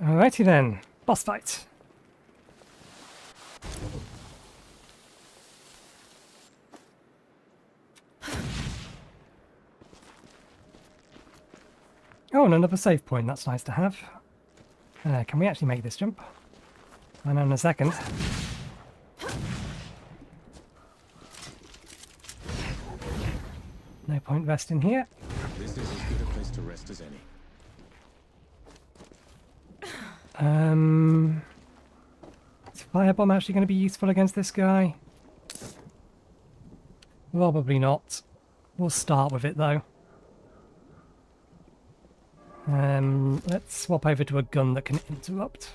Alrighty then, boss fight. Oh, and another save point, that's nice to have. Can we actually make this jump? I know in a second. No point resting here. This is as good a place to rest as any. Is Firebomb actually going to be useful against this guy? Probably not. We'll start with it though. Let's swap over to a gun that can interrupt.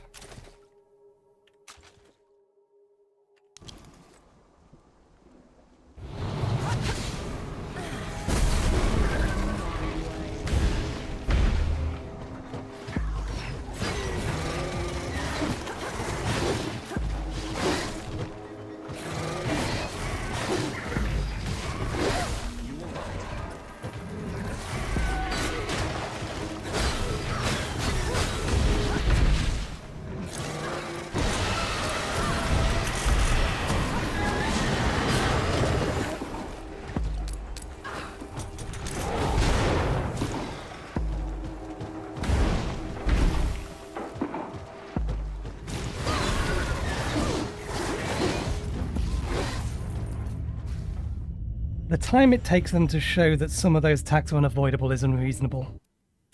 The time it takes them to show that some of those attacks are unavoidable is unreasonable.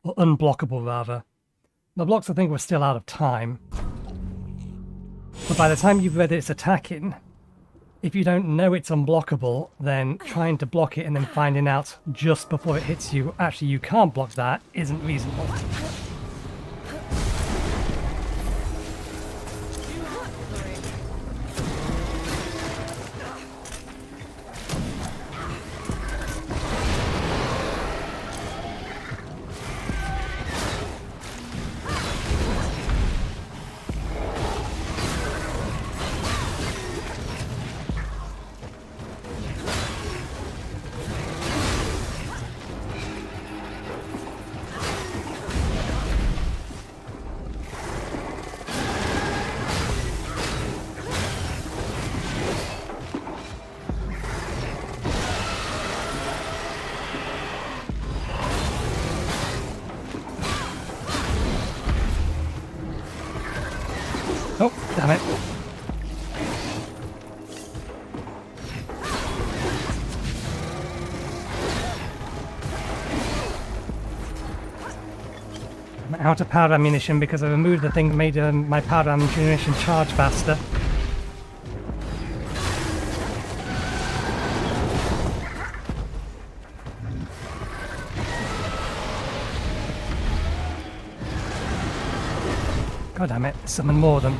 Or unblockable, rather. The blocks, I think, were still out of time. But by the time you've read it's attacking, if you don't know it's unblockable, then trying to block it and then finding out just before it hits you, actually you can't block that, isn't reasonable. Oh, damn it. I'm out of powder ammunition because I removed the thing that made my powder ammunition charge faster. God damn it, summon more of them.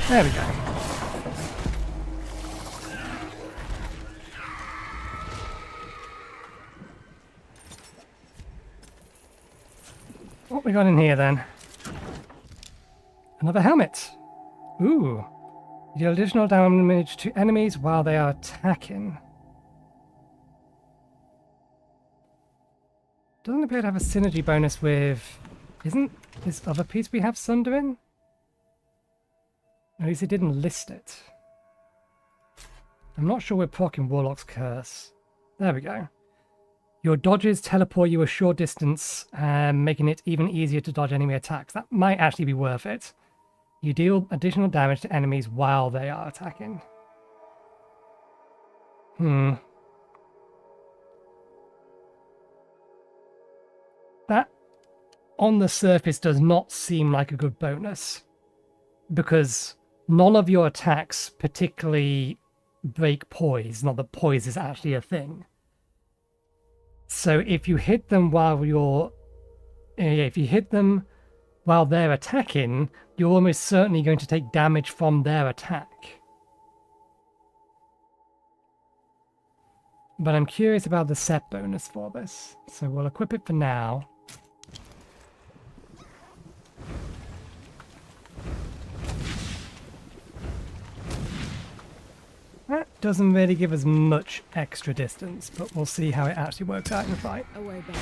There we go. What we got in here then? Another helmet. Ooh. You deal additional damage to enemies while they are attacking. Doesn't appear to have a synergy bonus with... Isn't this other piece we have Sunder in? At least it didn't list it. I'm not sure we're proccing Warlock's Curse. There we go. Your dodges teleport you a short distance, making it even easier to dodge enemy attacks. That might actually be worth it. You deal additional damage to enemies while they are attacking. That, on the surface, does not seem like a good bonus. Because none of your attacks particularly break poise. Not that poise is actually a thing. So if you hit them while you're... if you hit them while they're attacking, you're almost certainly going to take damage from their attack. But I'm curious about the set bonus for this. So we'll equip it for now. That doesn't really give us much extra distance, but we'll see how it actually works out in the fight. Away back.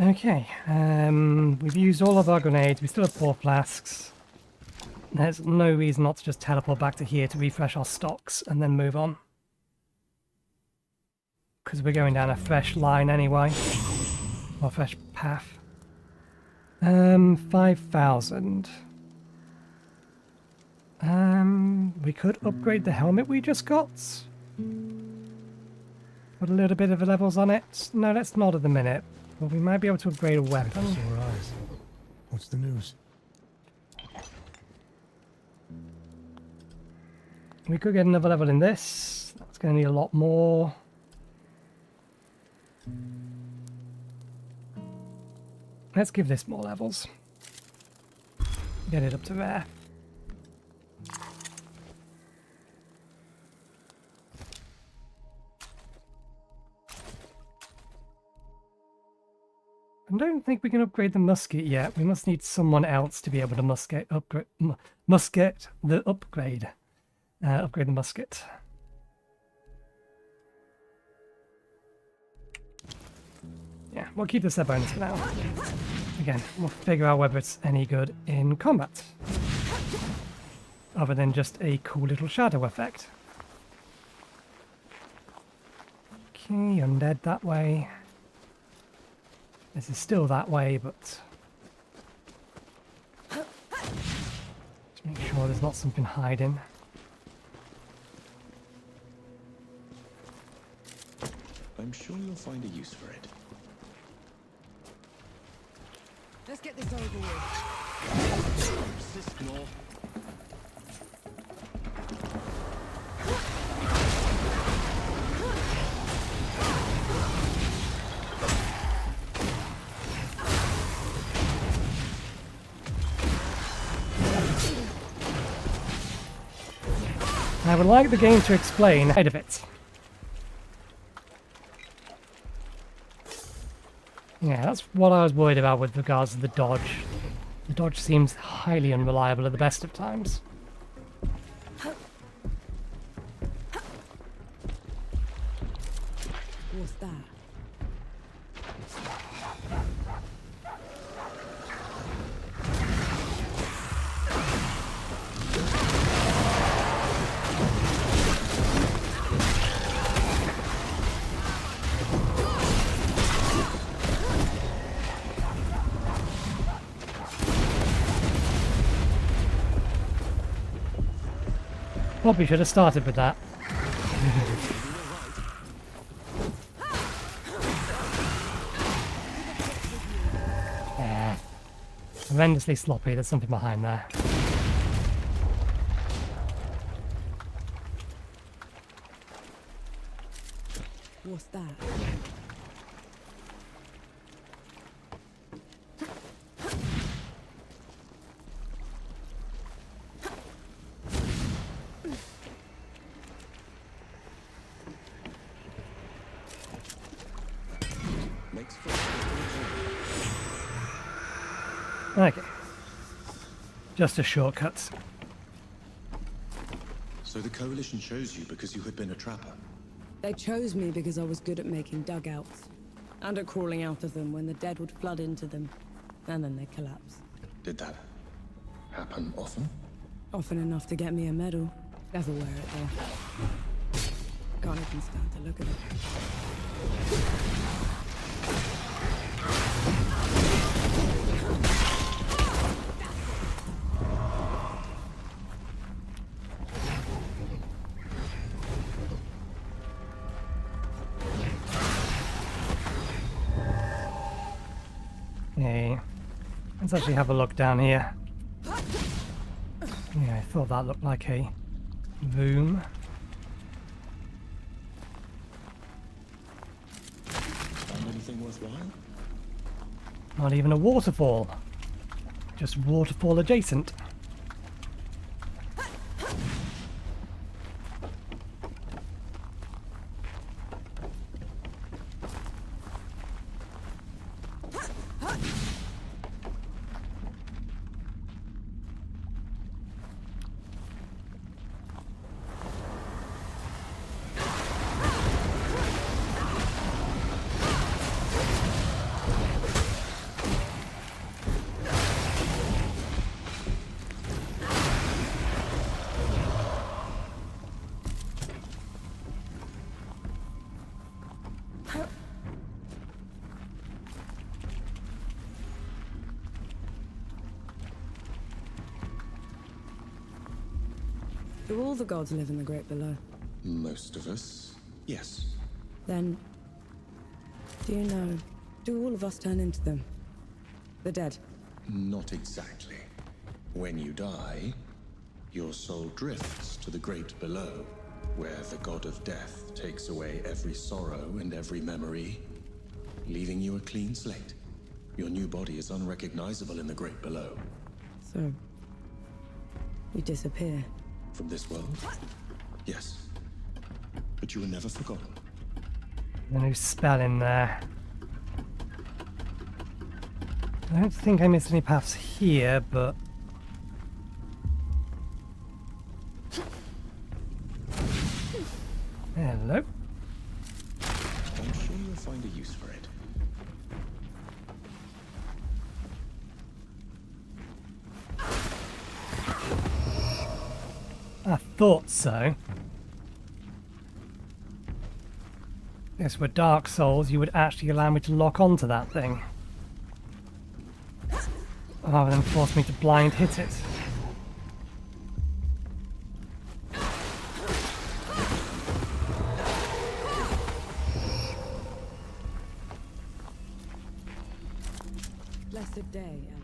Okay, we've used all of our grenades. We still have 4 flasks. There's no reason not to just teleport back to here to refresh our stocks and then move on. Because we're going down a fresh line anyway. Or fresh path. 5,000. We could upgrade the helmet we just got. Put a little bit of levels on it. No, let's not at the minute. But we might be able to upgrade a weapon. Sore eyes. What's the news? We could get another level in this. That's going to need a lot more. Let's give this more levels. Get it up to rare. I don't think we can upgrade the musket yet. We must need someone else to be able to upgrade the musket. Yeah, we'll keep the set bonus for now. Again, we'll figure out whether it's any good in combat. Other than just a cool little shadow effect. Okay, undead that way. This is still that way, but... just make sure there's not something hiding. I'm sure you'll find a use for it. Let's get this over with. Persist more. I would like the game to explain ahead of it. Yeah, that's what I was worried about with regards to the dodge. The dodge seems highly unreliable at the best of times. What's that? Probably should have started with that. Yeah. Horrendously sloppy, there's something behind there. What's that? Okay. Just a shortcut. So the Coalition chose you because you had been a trapper? They chose me because I was good at making dugouts. And at crawling out of them when the dead would flood into them. And then they'd collapse. Did that happen often? Often enough to get me a medal. Never wear it though. Can't even stand to look at it. Okay. Let's actually have a look down here. Yeah, I thought that looked like a room. Found anything worthwhile? Not even a waterfall. Just waterfall adjacent. Do all the gods live in the Great Below? Most of us, yes. Then, do you know, do all of us turn into them? The dead? Not exactly. When you die, your soul drifts to the Great Below, where the god of death takes away every sorrow and every memory, leaving you a clean slate. Your new body is unrecognizable in the Great Below. So, you disappear. From this world? Yes. But you were never forgotten. A new spell in there. I don't think I missed any paths here, but... Hello. I'm sure you'll find a use for it. I thought so. If this were Dark Souls, you would actually allow me to lock onto that thing. Rather than force me to blind hit it. Blessed day, Elder.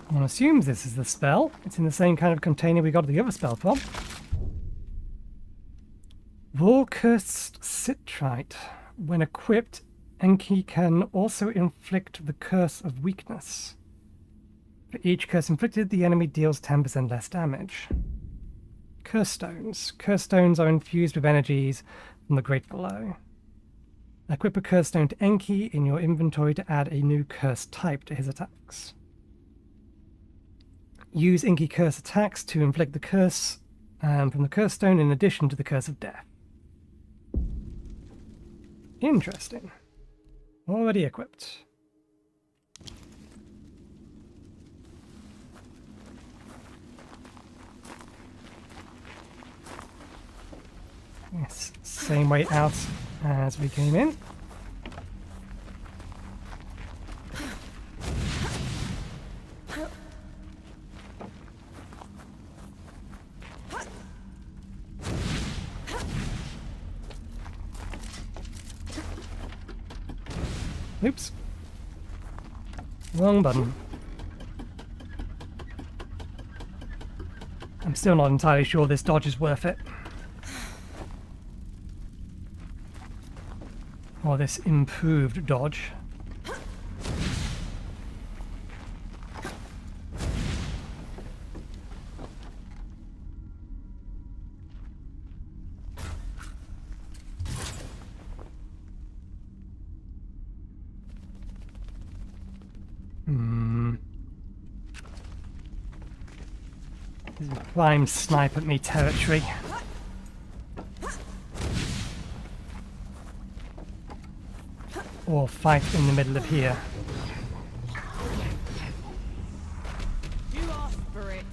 One assumes this is the spell. It's in the same kind of container we got the other spell from. War Cursed Citrite. When equipped, Enki can also inflict the Curse of Weakness. For each curse inflicted, the enemy deals 10% less damage. Curse Stones. Curse Stones are infused with energies from the Great Below. Equip a Curse Stone to Enki in your inventory to add a new curse type to his attacks. Use Enki curse attacks to inflict the curse from the Curse Stone in addition to the Curse of Death. Interesting. Already equipped. Yes, same way out as we came in. Oops. Wrong button. I'm still not entirely sure this dodge is worth it. Or this improved dodge. This is prime snipe at me territory. Or fight in the middle of here. You asked for it.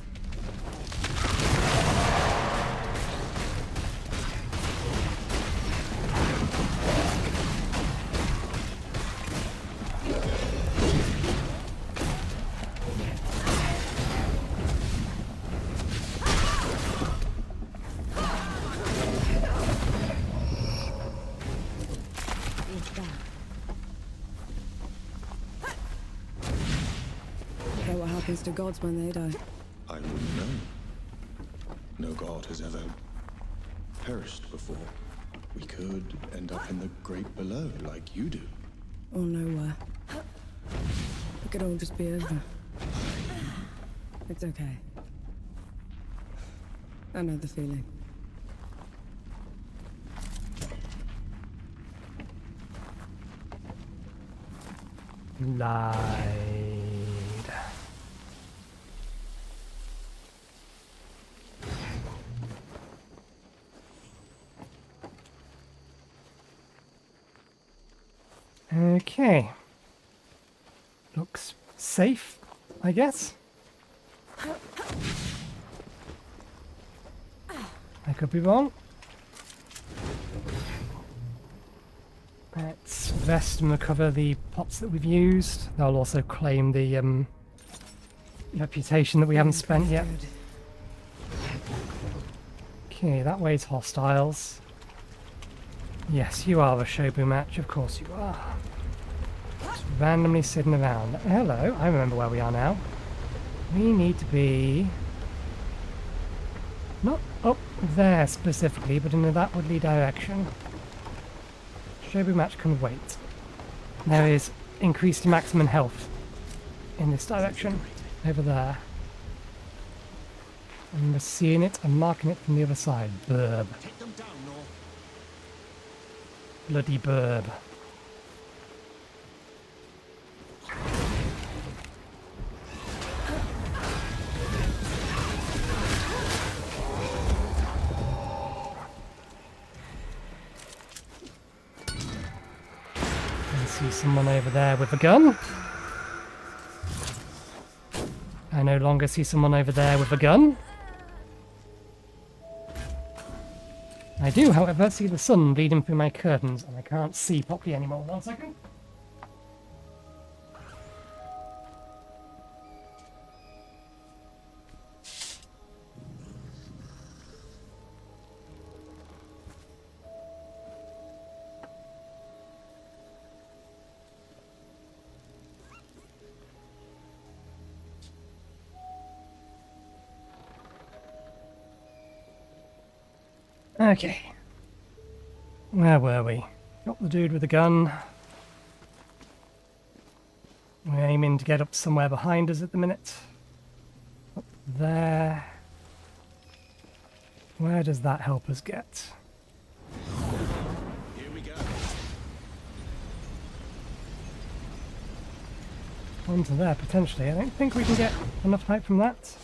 What happens to gods when they die? I wouldn't know. No god has ever perished before. We could end up in the great below like you do. Or nowhere. It could all just be over. It's okay. I know the feeling. Lied. Okay. Looks safe, I guess. I could be wrong. Let's rest and recover the pots that we've used. They'll also claim the reputation that we haven't spent yet. Okay, that way's hostiles. Yes, you are a Shobu match, of course you are. Just randomly sitting around. Hello, I remember where we are now. We need to be... not up there specifically, but in that woodly direction. Shobu match can wait. There is increased maximum health in this direction, over there. And we're seeing it and marking it from the other side. Burb. Bloody burb. I see someone over there with a gun. I no longer see someone over there with a gun. I do, however, see the sun bleeding through my curtains, and I can't see properly anymore. 1 second. Okay. Where were we? Got the dude with the gun. We're aiming to get up somewhere behind us at the minute. Up there. Where does that help us get? Here we go. Onto there, potentially. I don't think we can get enough height from that.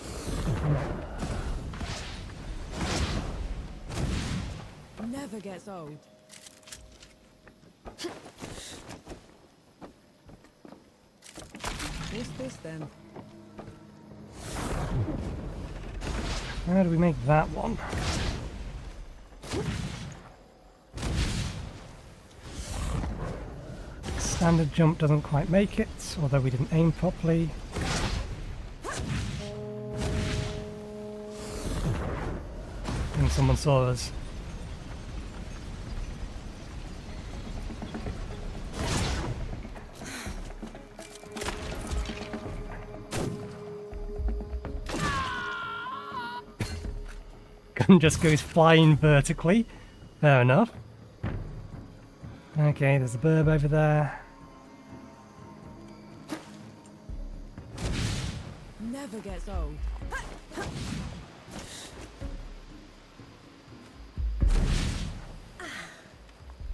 Never gets old. What's this then? How do we make that one? Standard jump doesn't quite make it, although we didn't aim properly. And someone saw us. Gun just goes flying vertically. Fair enough. Okay, there's a burb over there. Never gets old.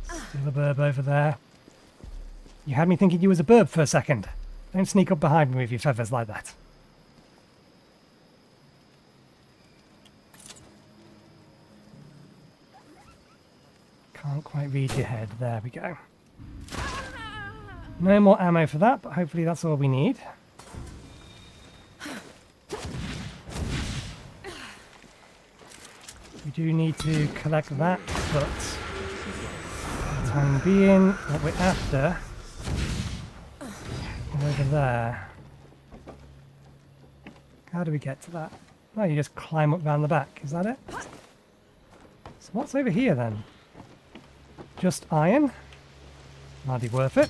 Still a burb over there. You had me thinking you was a burb for a second. Don't sneak up behind me with your feathers like that. Can't quite read your head. There we go. No more ammo for that, but hopefully that's all we need. We do need to collect that, but for the time being, what we're after is over there. How do we get to that? Oh, you just climb up round the back. Is that it? So what's over here then? Just iron? Hardly worth it.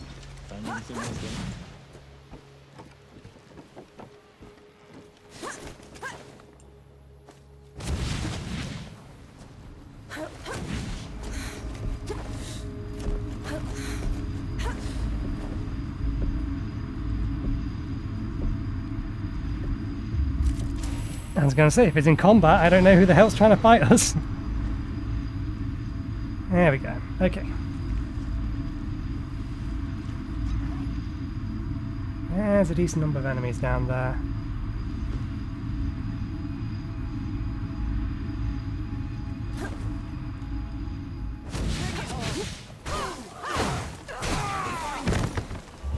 I was going to say, if it's in combat, I don't know who the hell's trying to fight us. There we go. Okay. There's a decent number of enemies down there.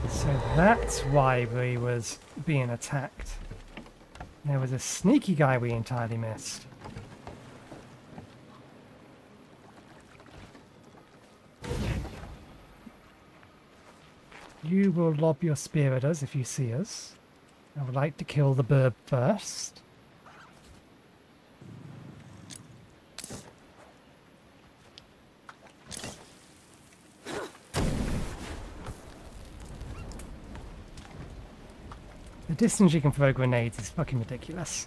So that's why we was being attacked. There was a sneaky guy we entirely missed. You will lob your spear at us if you see us. I would like to kill the burb first. The distance you can throw grenades is fucking ridiculous.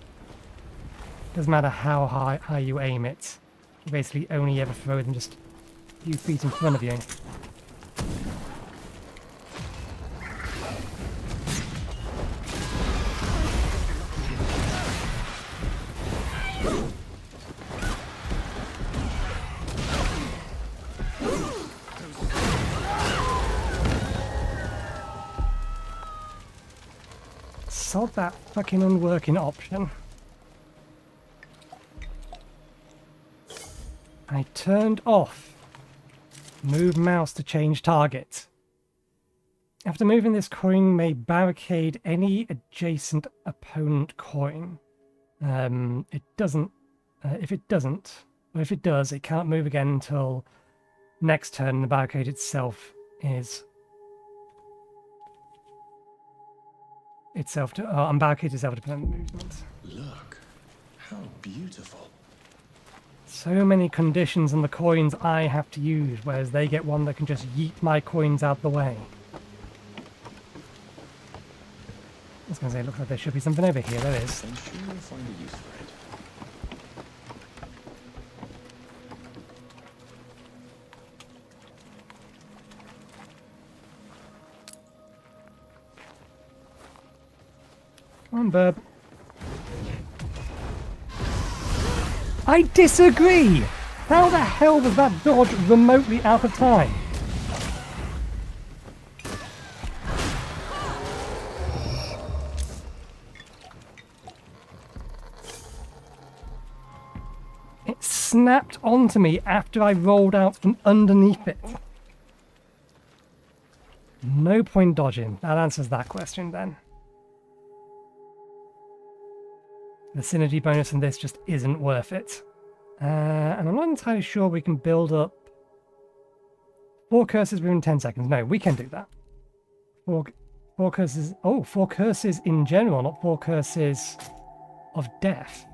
Doesn't matter how high you aim it. You basically only ever throw them just a few feet in front of you. Sod that fucking unworking option. I turned off move mouse to change target. After moving, this coin may barricade any adjacent opponent coin. It doesn't. If it doesn't, or if it does, it can't move again until next turn. The barricade itself is unbarricade itself dependent movement. Look, how beautiful. So many conditions on the coins I have to use, whereas they get one that can just yeet my coins out the way. I was going to say, it looks like there should be something over here. There is. I'm sure you'll find a use for it. On, Burb. I disagree! How the hell was that dodge remotely out of time? It snapped onto me after I rolled out from underneath it. No point dodging. That answers that question then. The synergy bonus in this just isn't worth it. And I'm not entirely sure we can build up 4 curses within 10 seconds. No, we can do that. 4 curses. Oh, 4 curses in general, not 4 curses of death.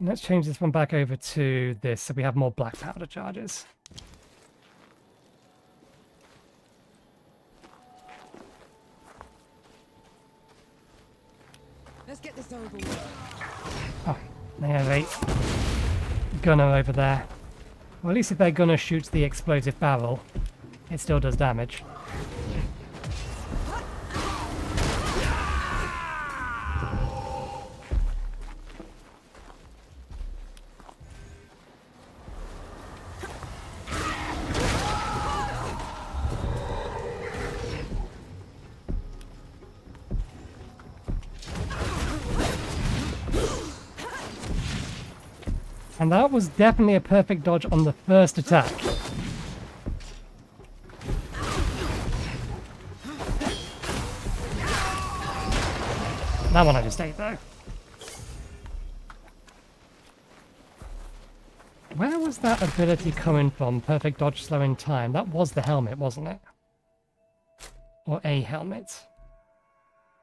Let's change this one back over to this so we have more black powder charges. Let's get this over with. Oh, they have a gunner over there. Well, at least if their gunner shoots the explosive barrel, it still does damage. And that was definitely a perfect dodge on the first attack. That one I just ate though. Where was that ability coming from? Perfect dodge slowing time. That was the helmet, wasn't it? Or a helmet.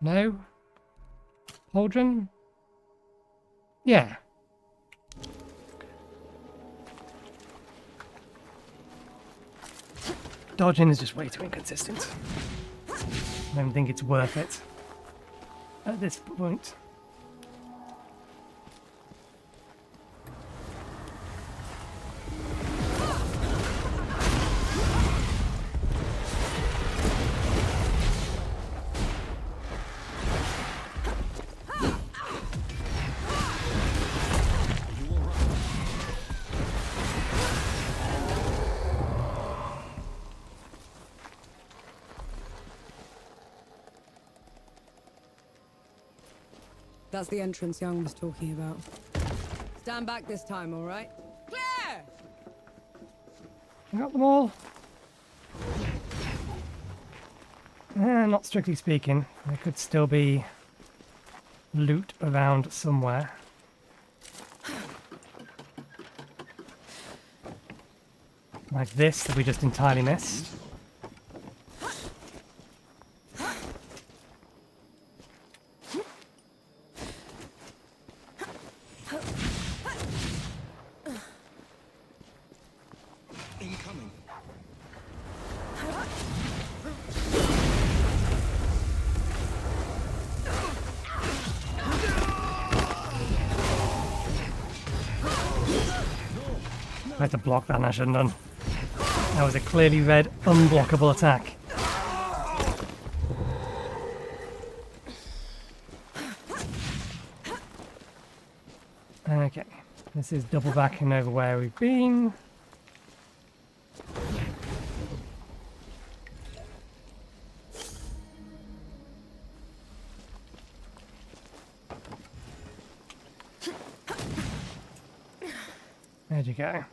No? Pauldron? Yeah. Dodging is just way too inconsistent. I don't think it's worth it at this point. That's the entrance Young was talking about. Stand back this time, all right? Clear! I got them all. Not strictly speaking. There could still be loot around somewhere. Like this that we just entirely missed. Incoming. I had to block that and I shouldn't have done. That was a clearly red, unblockable attack. Okay, this is double backing over where we've been. There you go.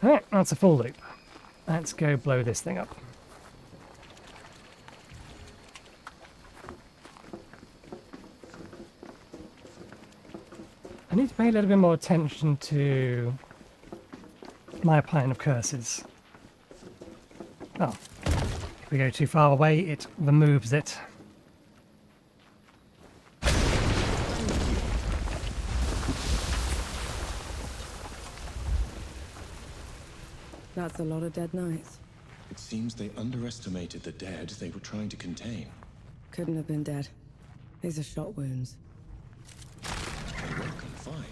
Alright, that's a full loop. Let's go blow this thing up. I need to pay a little bit more attention to my plan of curses. Oh, if we go too far away, it removes it. That's a lot of dead knights. It seems they underestimated the dead they were trying to contain. Couldn't have been dead. These are shot wounds. A welcome find.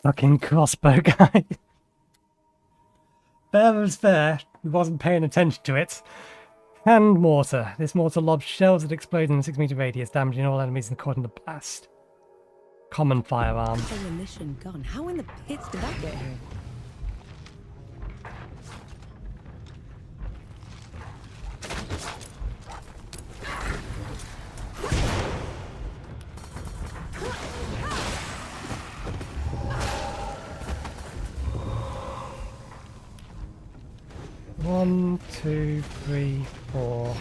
Fucking crossbow guy. Fair was fair. He wasn't paying attention to it. Hand mortar. This mortar lobs shells that explode in a 6-meter radius, damaging all enemies according to blast. Common firearm. Demolition gun. How in the pits did that get here? One, two, three, four.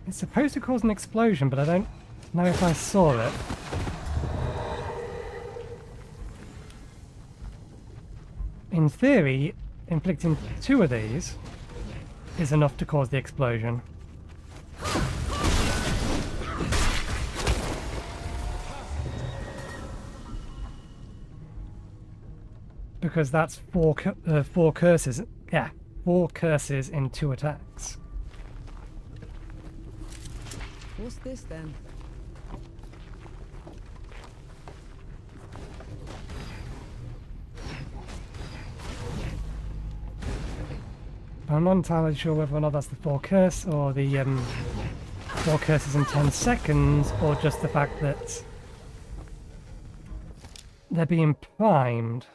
It's supposed to cause an explosion, but I don't know if I saw it. In theory, inflicting 2 of these is enough to cause the explosion. Because that's 4 curses. Yeah, 4 curses in 2 attacks. What's this then? I'm not entirely sure whether or not that's the 4 curse or the 4 curses in 10 seconds, or just the fact that they're being primed.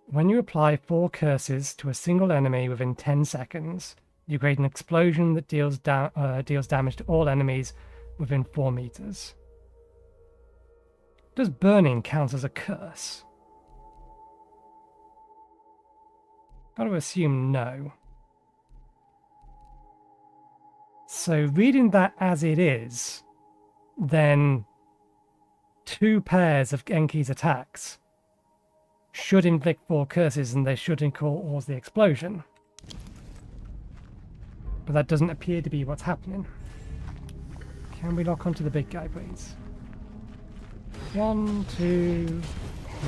When you apply 4 curses to a single enemy within 10 seconds, you create an explosion that deals damage to all enemies within 4 meters. Does burning count as a curse? Got to assume no. So reading that as it is, then 2 pairs of Enki's attacks should inflict 4 curses and they should cause the explosion. But that doesn't appear to be what's happening. Can we lock onto the big guy, please? 1, 2,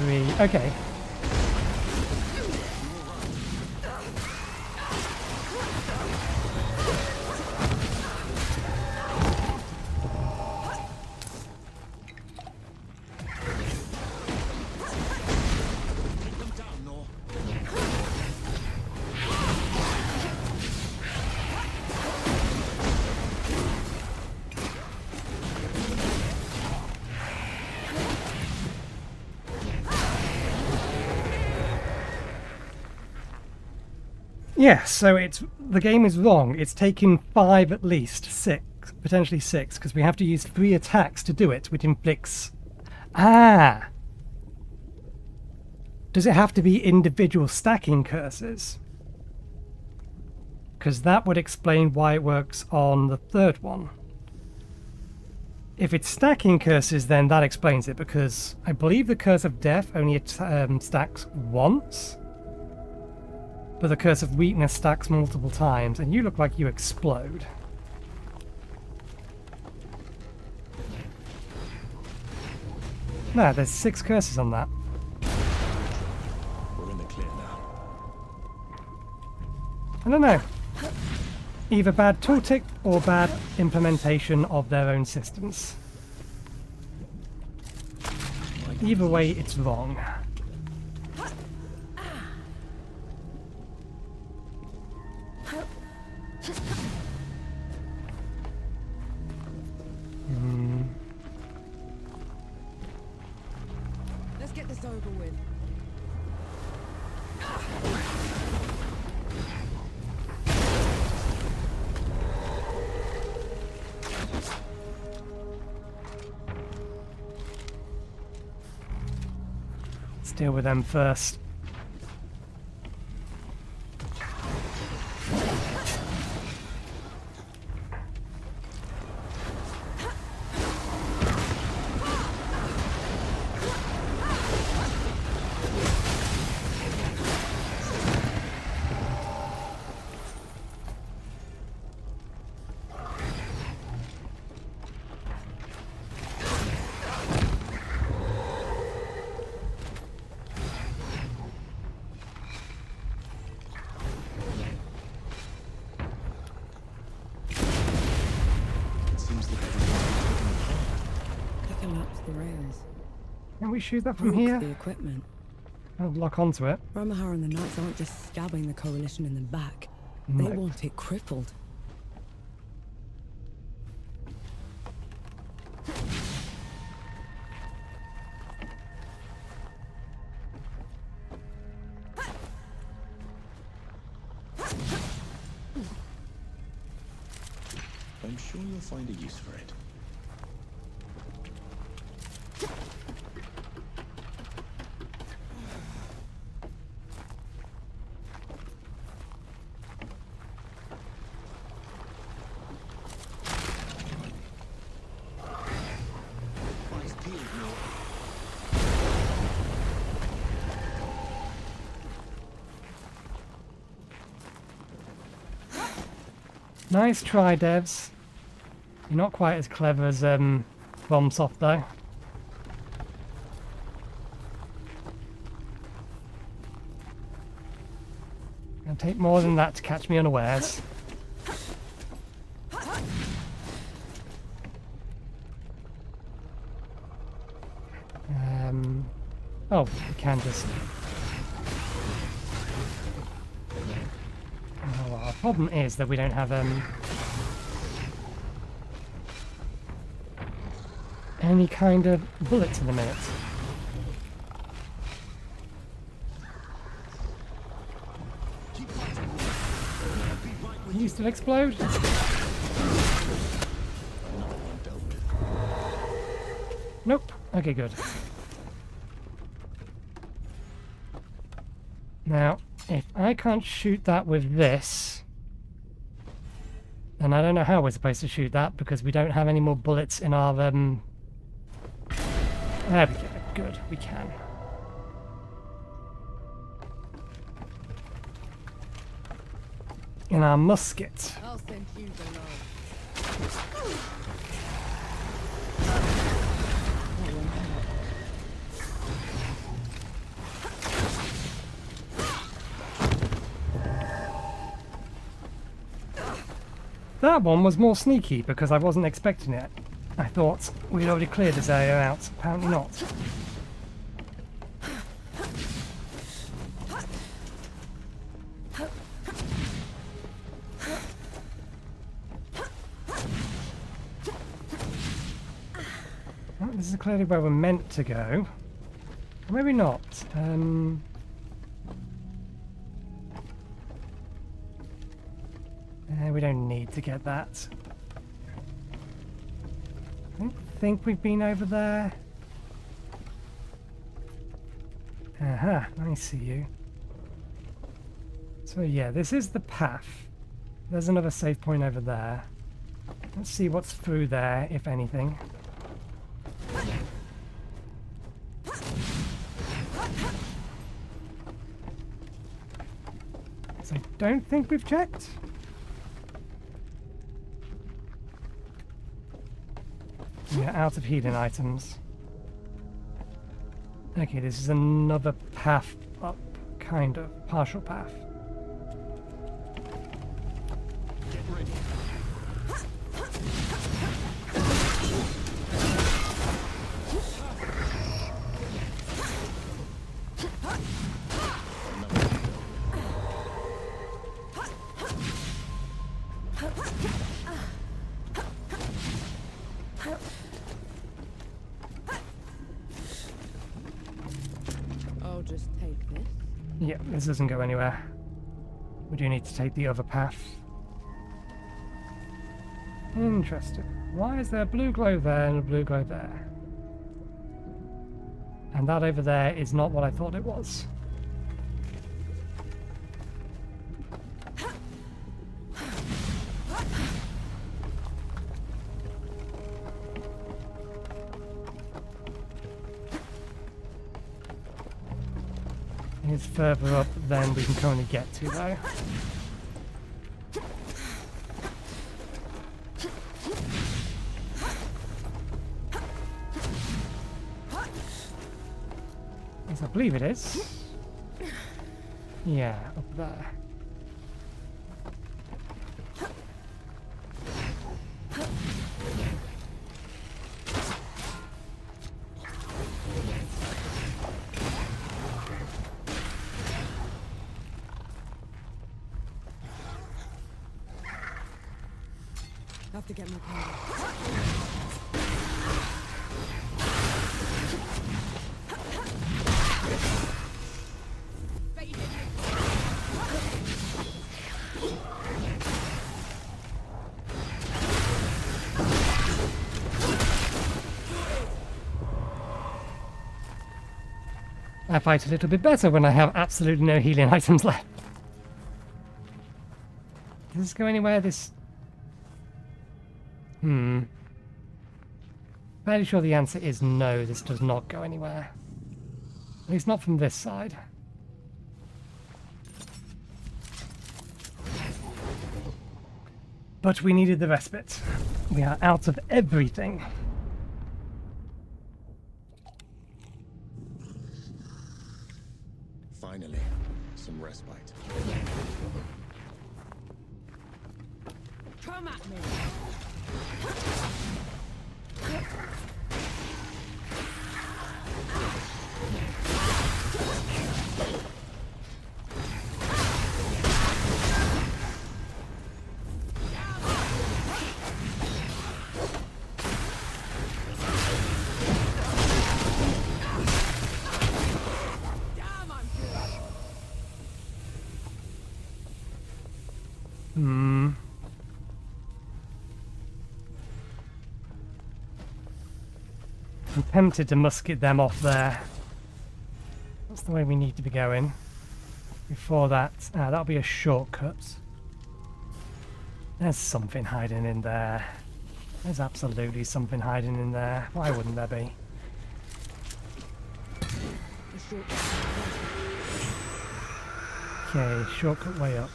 3. Okay. Yeah, so the game is wrong. It's taking 5 at least, 6, potentially 6, because we have to use 3 attacks to do it, which inflicts... Ah! Does it have to be individual stacking curses? Because that would explain why it works on the 3rd one. If it's stacking curses, then that explains it, because I believe the Curse of Death only stacks once. But the Curse of Weakness stacks multiple times, and you look like you explode. No, there's 6 curses on that. We're in the clear now. I don't know. Either bad tooltip or bad implementation of their own systems. Either way, it's wrong. Let's get this over with. Let's deal with them first. the rails. Can we shoot that from Broke here? the equipment. I'll lock onto it. Ramahar and the Knights aren't just stabbing the Coalition in the back. They Nope. want it crippled. I'm sure you'll find a use for it. Nice try, devs. You're not quite as clever as Bombsoft, though. It'll take more than that to catch me unawares. Oh, we can just... Oh, well, our problem is that we don't have any kind of bullets in the minute. Can you still explode? Nope. Okay, good. Now, if I can't shoot that with this, then I don't know how we're supposed to shoot that because we don't have any more bullets in our There we go. Good, we can. In our musket. I'll send you below. That one was more sneaky because I wasn't expecting it. I thought we'd already cleared this area out. Apparently not. Well, this is clearly where we're meant to go. Or maybe not. We don't need to get that. I don't think we've been over there. Aha, I see you. So yeah, this is the path. There's another save point over there. Let's see what's through there, if anything. So I don't think we've checked. Yeah, out of healing items. Okay, this is another path up, kind of. Partial path. Get ready. I'll just take this. Yeah, this doesn't go anywhere. We do need to take the other path. Interesting. Why is there a blue glow there and a blue glow there? And that over there is not what I thought it was. It's further up than we can currently get to, though. Yes, I believe it is. Yeah, up there. Have to get more powder. I fight a little bit better when I have absolutely no healing items left. Does this go anywhere? This... Fairly sure the answer is no, this does not go anywhere. At least not from this side. But we needed the respite. We are out of everything. Finally, some respite. Come at me! I'm tempted to musket them off there. That's the way we need to be going. Before that, that'll be a shortcut. There's something hiding in there. There's absolutely something hiding in there. Why wouldn't there be? Okay, shortcut way up.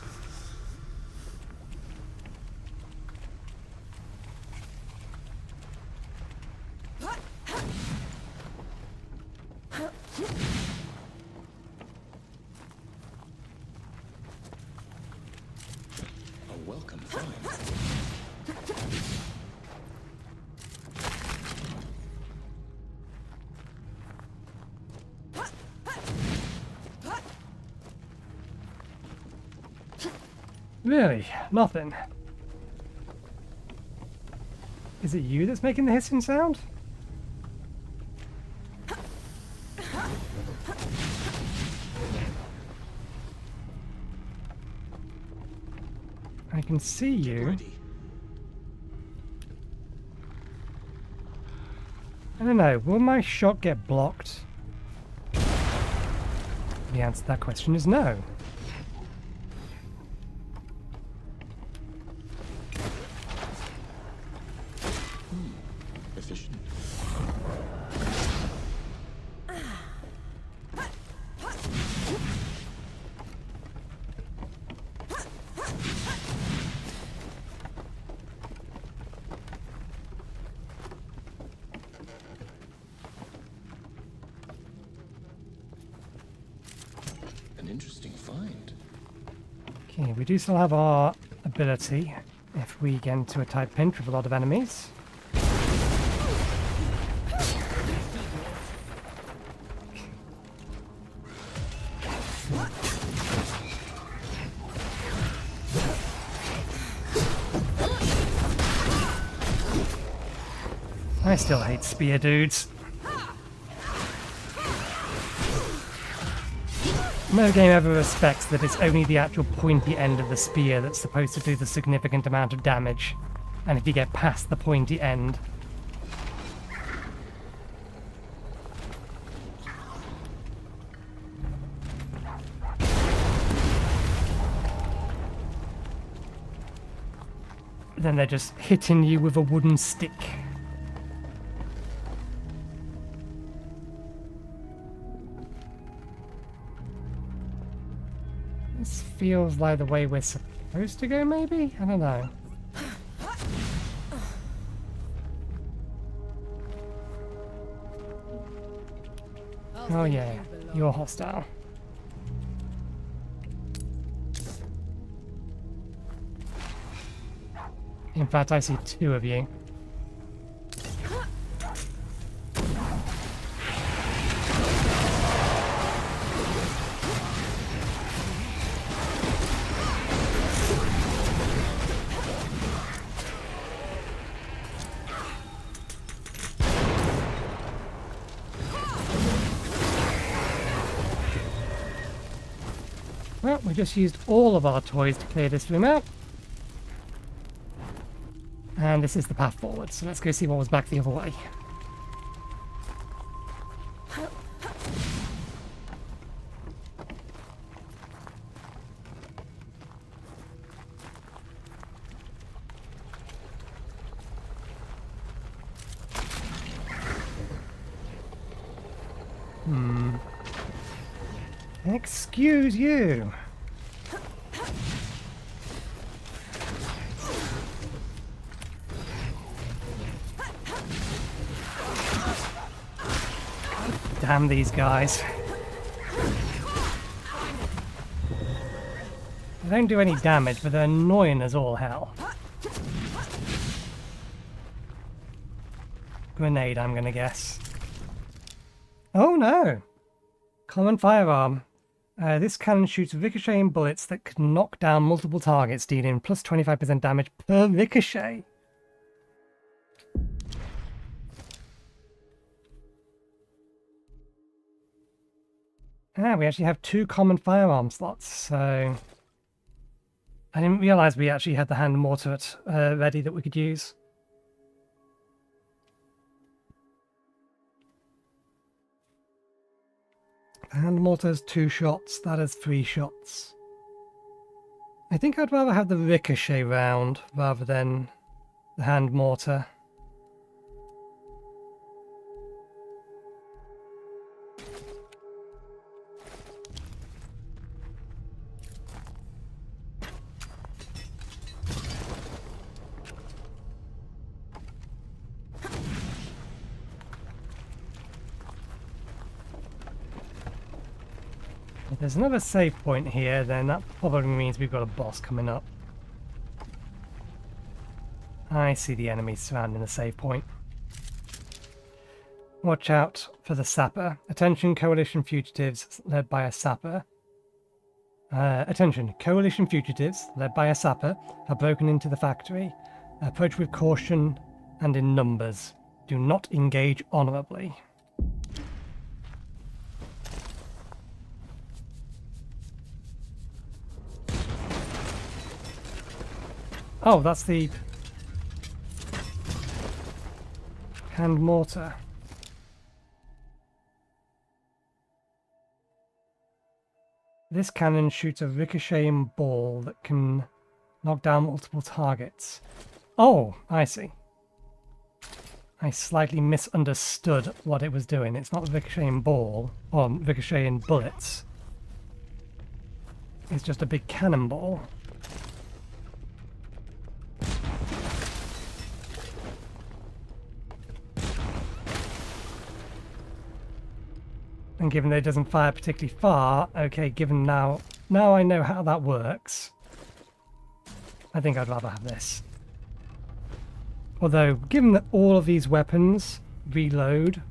A welcome find. Really? Nothing? Is it you that's making the hissing sound? I can see you. I don't know, will my shot get blocked? The answer to that question is no. Efficient. An interesting find. Okay, we do still have our ability if we get into a tight pinch with a lot of enemies. I still hate spear dudes. No game ever respects that it's only the actual pointy end of the spear that's supposed to do the significant amount of damage. And if you get past the pointy end... then they're just hitting you with a wooden stick. This feels like the way we're supposed to go, maybe? I don't know. Oh yeah, you're hostile. In fact, I see two of you. We just used all of our toys to clear this room out. And this is the path forward, so let's go see what was back the other way. Excuse you. Damn these guys. They don't do any damage, but they're annoying as all hell. Grenade, I'm gonna guess. Oh no! Common firearm. This cannon shoots ricocheting bullets that can knock down multiple targets, dealing plus 25% damage per ricochet. Ah, we actually have 2 common firearm slots, so... I didn't realise we actually had the hand mortar ready that we could use. The hand mortar's 2 shots, that is 3 shots. I think I'd rather have the ricochet round rather than the hand mortar. If there's another save point here, then that probably means we've got a boss coming up. I see the enemies surrounding the save point. Watch out for the sapper. Attention, Coalition fugitives led by a sapper. Attention, Coalition fugitives led by a sapper have broken into the factory. Approach with caution and in numbers. Do not engage honorably. Oh, that's the hand mortar. This cannon shoots a ricocheting ball that can knock down multiple targets. Oh, I see. I slightly misunderstood what it was doing. It's not a ricocheting ball, or ricocheting bullets. It's just a big cannonball. And given that it doesn't fire particularly far, okay, given now I know how that works, I think I'd rather have this. Although, given that all of these weapons reload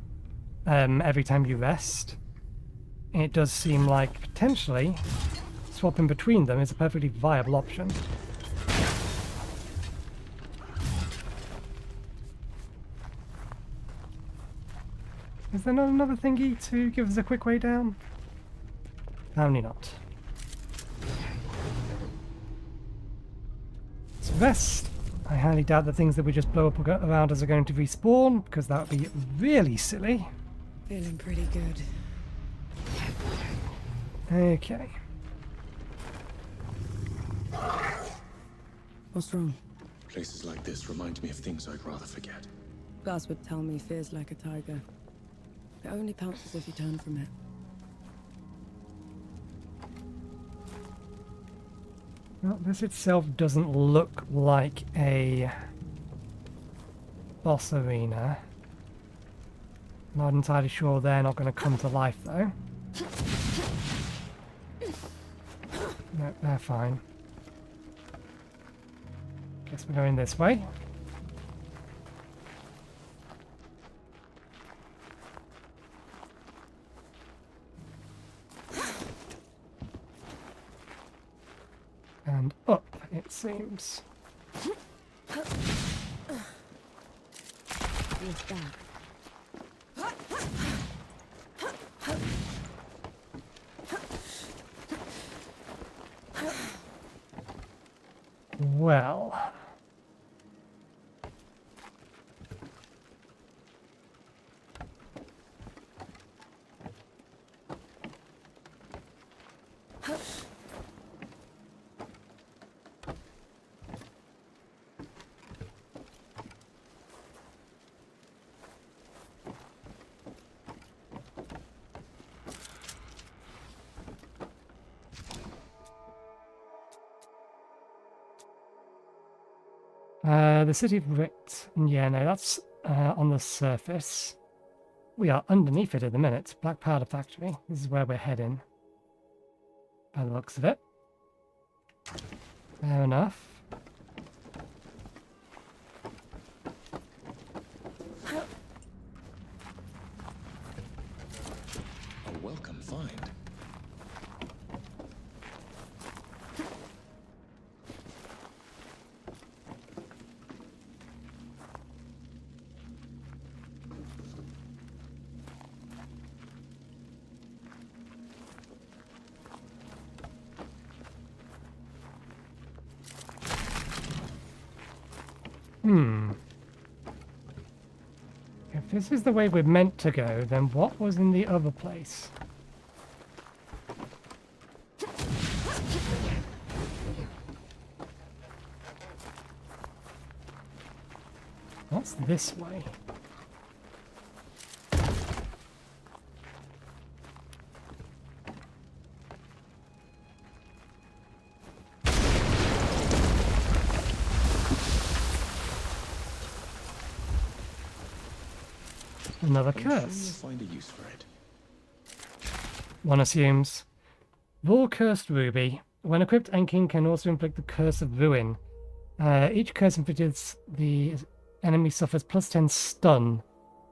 every time you rest, it does seem like potentially swapping between them is a perfectly viable option. Is there not another thingy to give us a quick way down? Apparently not. Let's rest. I highly doubt that things that we just blow up around us are going to respawn, because that would be really silly. Feeling pretty good. Okay. What's wrong? Places like this remind me of things I'd rather forget. Gus would tell me fear's like a tiger. It only pounces if you turn from it. Well, this itself doesn't look like a boss arena. Not entirely sure they're not going to come to life, though. No, they're fine. Guess we're going this way. And up, it seems. What's that? Well. The city of Richt. Yeah, no, that's on the surface. We are underneath it at the minute. Black Powder Factory. This is where we're heading. By the looks of it. Fair enough. A welcome find. If this is the way we're meant to go, then what was in the other place? What's this way? Another I'm sure you'll curse. find a use for it. One assumes. Vol Cursed Ruby. When equipped, Enking can also inflict the Curse of Ruin. Each curse inflicted, the enemy suffers plus 10 stun,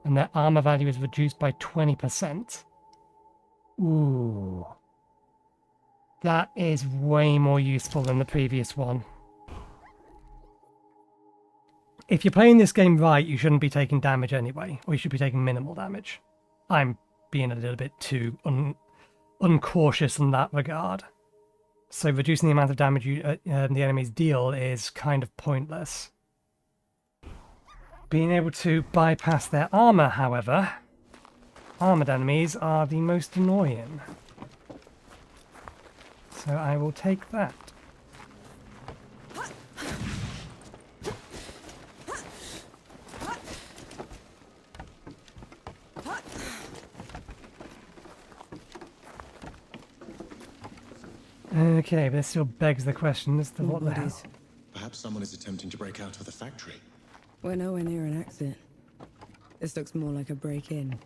and their armor value is reduced by 20%. Ooh. That is way more useful than the previous one. If you're playing this game right, you shouldn't be taking damage anyway, or you should be taking minimal damage. I'm being a little bit too uncautious in that regard. So reducing the amount of damage the enemies deal is kind of pointless. Being able to bypass their armor, however, armored enemies are the most annoying. So I will take that. Okay, but this still begs the question as to what the hell. Perhaps someone is attempting to break out of the factory. We're nowhere near an exit. This looks more like a break-in.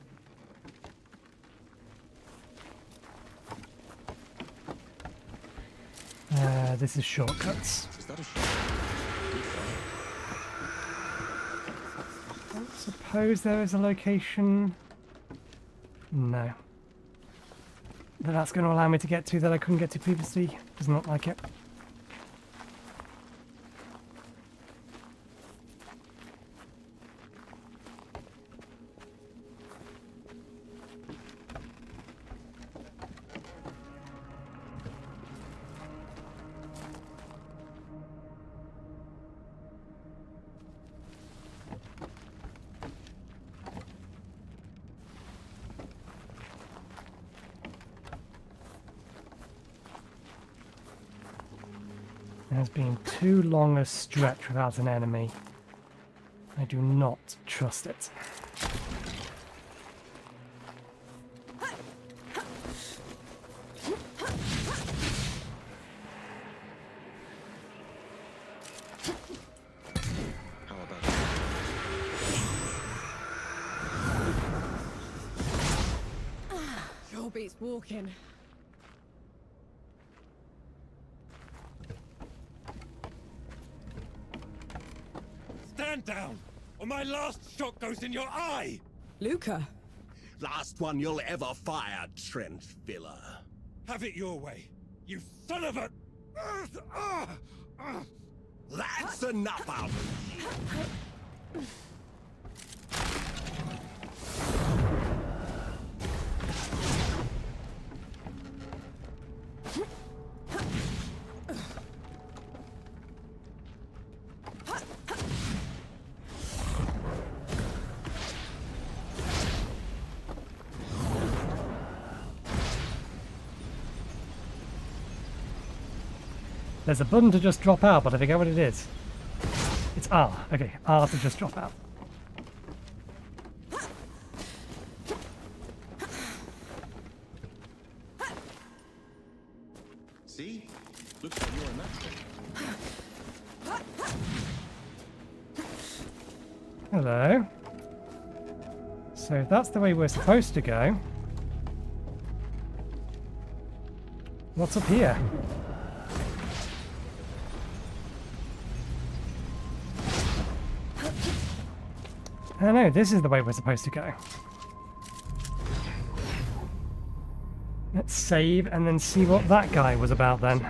This is shortcuts. Is that a I suppose there is a location. No. But that's going to allow me to get to that I couldn't get to previously. Does not like it. There's been too long a stretch without an enemy. I do not trust it. How about Sure beats walking. Stand down, or my last shot goes in your eye! Luca! Last one you'll ever fire, trench filler. Have it your way, you son of a... That's enough out of you. There's a button to just drop out, but I forget what it is. It's R. Okay, R to just drop out. See? Looks like you're a natural. Hello. So if that's the way we're supposed to go, what's up here? I don't know, this is the way we're supposed to go. Let's save and then see what that guy was about then.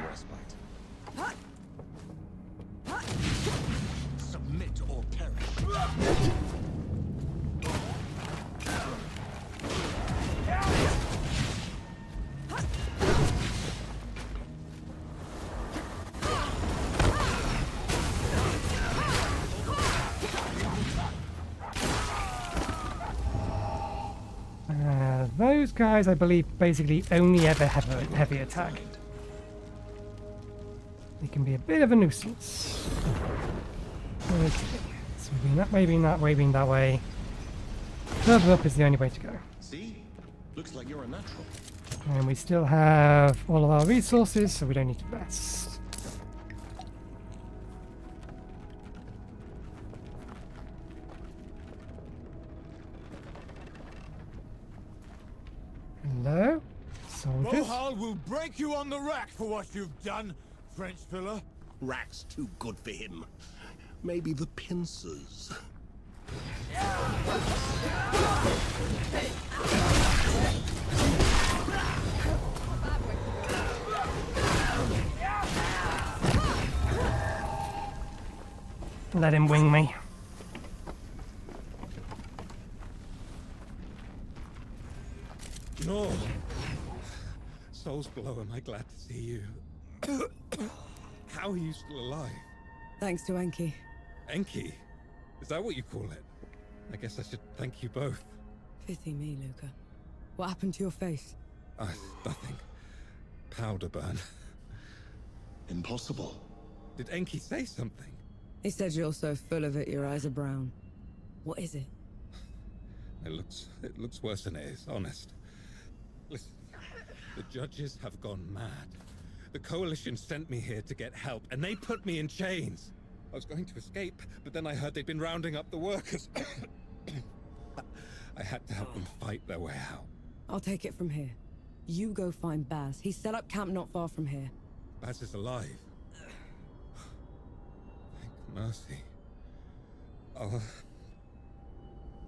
Submit or perish. Those guys, I believe, basically only ever have a heavy attack. They can be a bit of a nuisance. Okay, so being that way, being that way, being that way. Further up is the only way to go. See? Looks like you're a natural. And we still have all of our resources, so we don't need to rest. Hello? Soldiers? Mohal will break you on the rack for what you've done, French filler. Rack's too good for him. Maybe the pincers. Let him wing me. No. Soul's Below, am I glad to see you? How are you still alive? Thanks to Enki. Enki? Is that what you call it? I guess I should thank you both. Pity me, Luca. What happened to your face? Nothing. Powder burn. Impossible. Did Enki say something? He said you're so full of it, your eyes are brown. What is it? It looks worse than it is, honest. Listen, the judges have gone mad. The Coalition sent me here to get help, and they put me in chains. I was going to escape, but then I heard they'd been rounding up the workers. I had to help them fight their way out. I'll take it from here. You go find Baz. He's set up camp not far from here. Baz is alive. Thank mercy.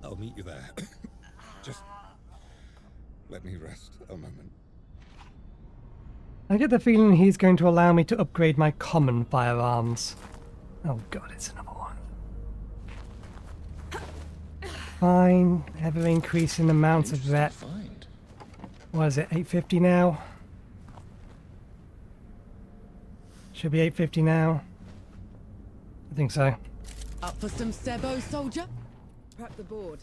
I'll meet you there. Just let me rest a moment. I get the feeling he's going to allow me to upgrade my common firearms. Oh god, it's another one. Fine, ever increasing amounts of that. What is it, 850 now? Should be 850 now. I think so. Up for some Sebo, soldier? Prep the board.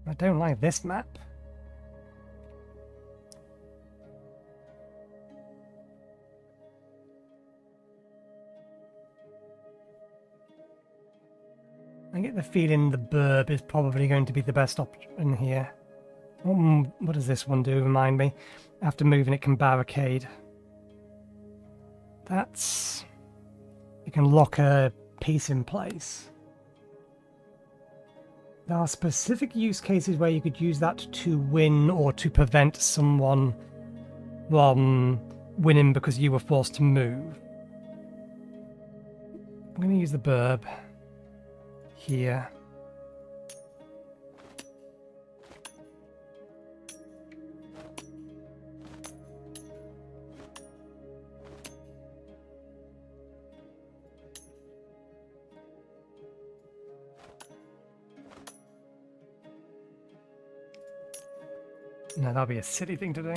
I don't like this map. I get the feeling the burb is probably going to be the best option here. What does this one do? Remind me. After moving, it can barricade. That's... It can lock a piece in place. There are specific use cases where you could use that to win or to prevent someone from winning because you were forced to move. I'm going to use the burb here. No, that'll be a silly thing to do.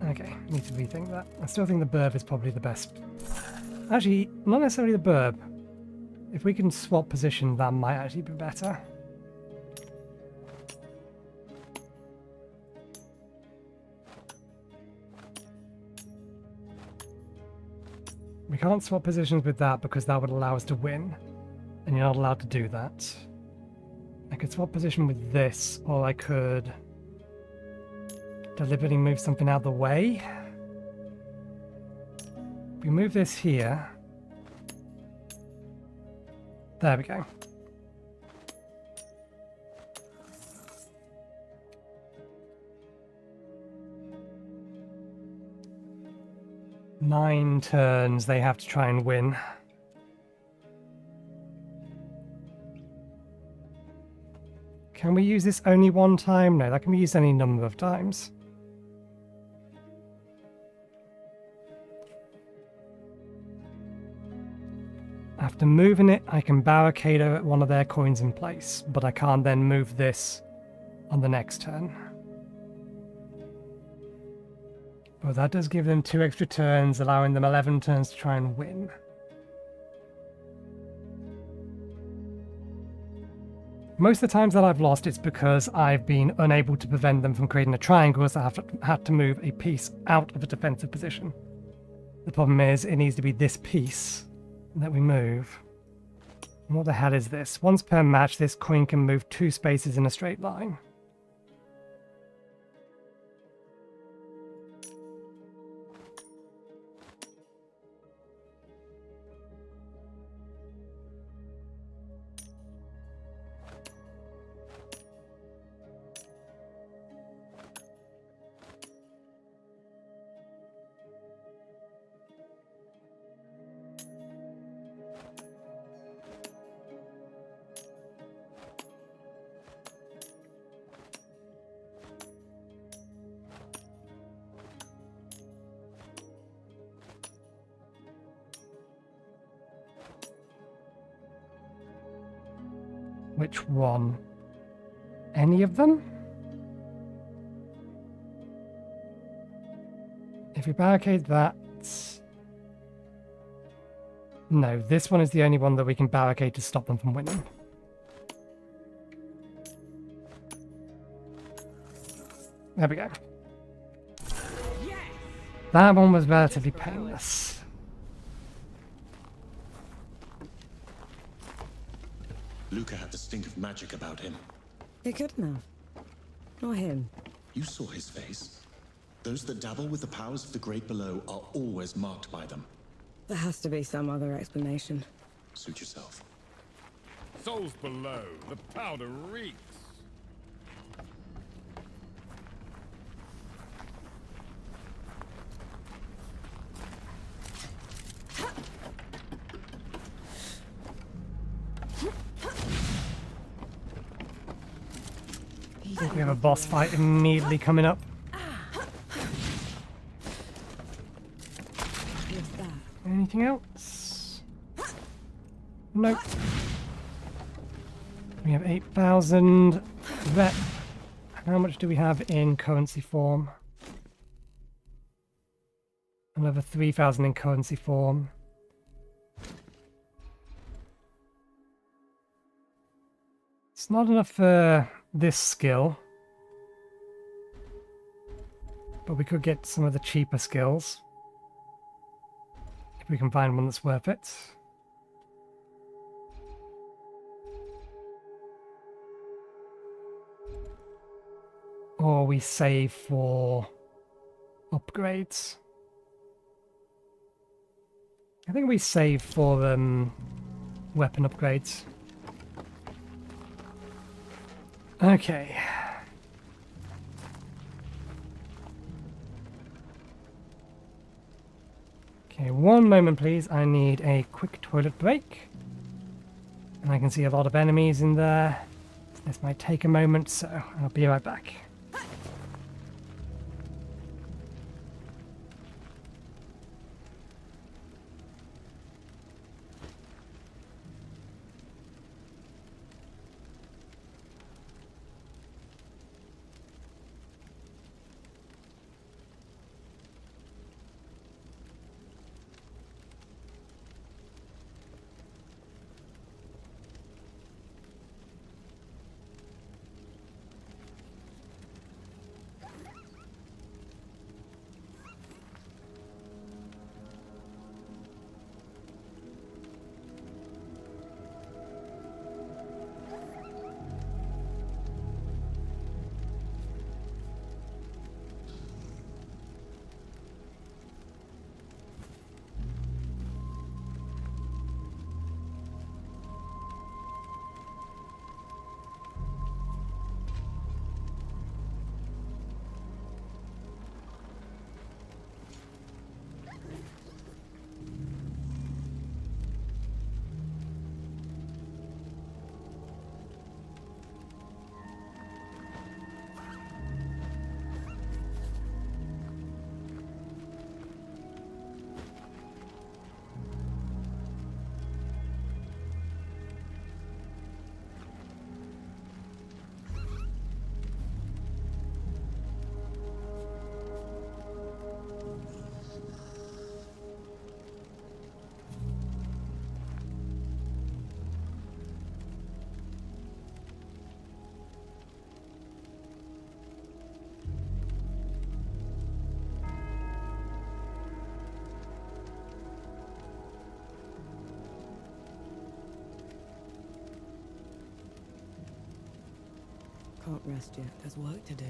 Okay, need to rethink that. I still think the burb is probably the best. Actually, not necessarily the burb. If we can swap position, that might actually be better. We can't swap positions with that because that would allow us to win. And you're not allowed to do that. I could swap position with this, or I could deliberately move something out of the way. If we move this here. There we go. Nine turns they have to try and win. Can we use this only one time? No, that can be used any number of times. After moving it, I can barricade one of their coins in place, but I can't then move this on the next turn. But that does give them 2 extra turns, allowing them 11 turns to try and win. Most of the times that I've lost, it's because I've been unable to prevent them from creating a triangle, so I had to move a piece out of a defensive position. The problem is, it needs to be this piece that we move. And what the hell is this? Once per match, this coin can move 2 spaces in a straight line. Which one? Any of them? If we barricade that... No, this one is the only one that we can barricade to stop them from winning. There we go. That one was relatively painless. Luca had the stink of magic about him. He couldn't have. Not him. You saw his face. Those that dabble with the powers of the great below are always marked by them. There has to be some other explanation. Suit yourself. Souls below, the powder reeks. I think we have a boss fight immediately coming up. Anything else? Nope. We have 8,000 rep. How much do we have in currency form? Another 3,000 in currency form. It's not enough for this skill. But we could get some of the cheaper skills. If we can find one that's worth it. Or we save for upgrades. I think we save for weapon upgrades. Okay. Okay, one moment please. I need a quick toilet break. And I can see a lot of enemies in there. This might take a moment, so I'll be right back. can't rest yet. There's work to do.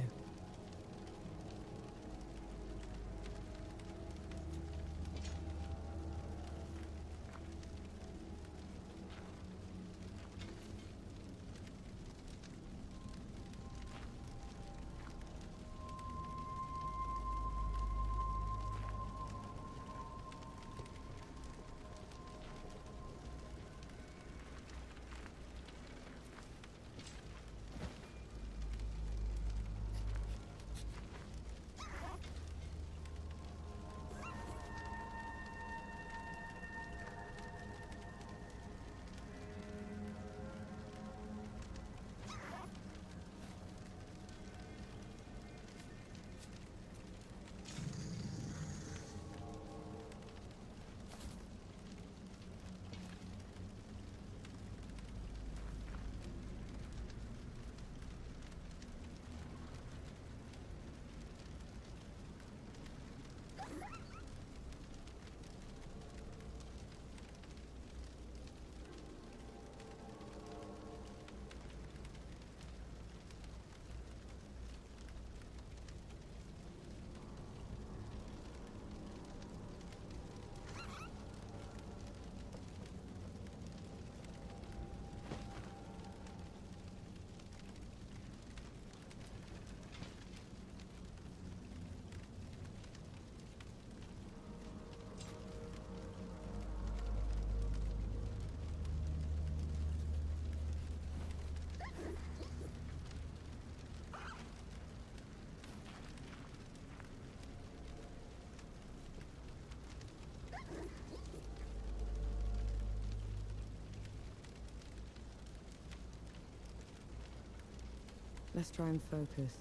Let's try and focus.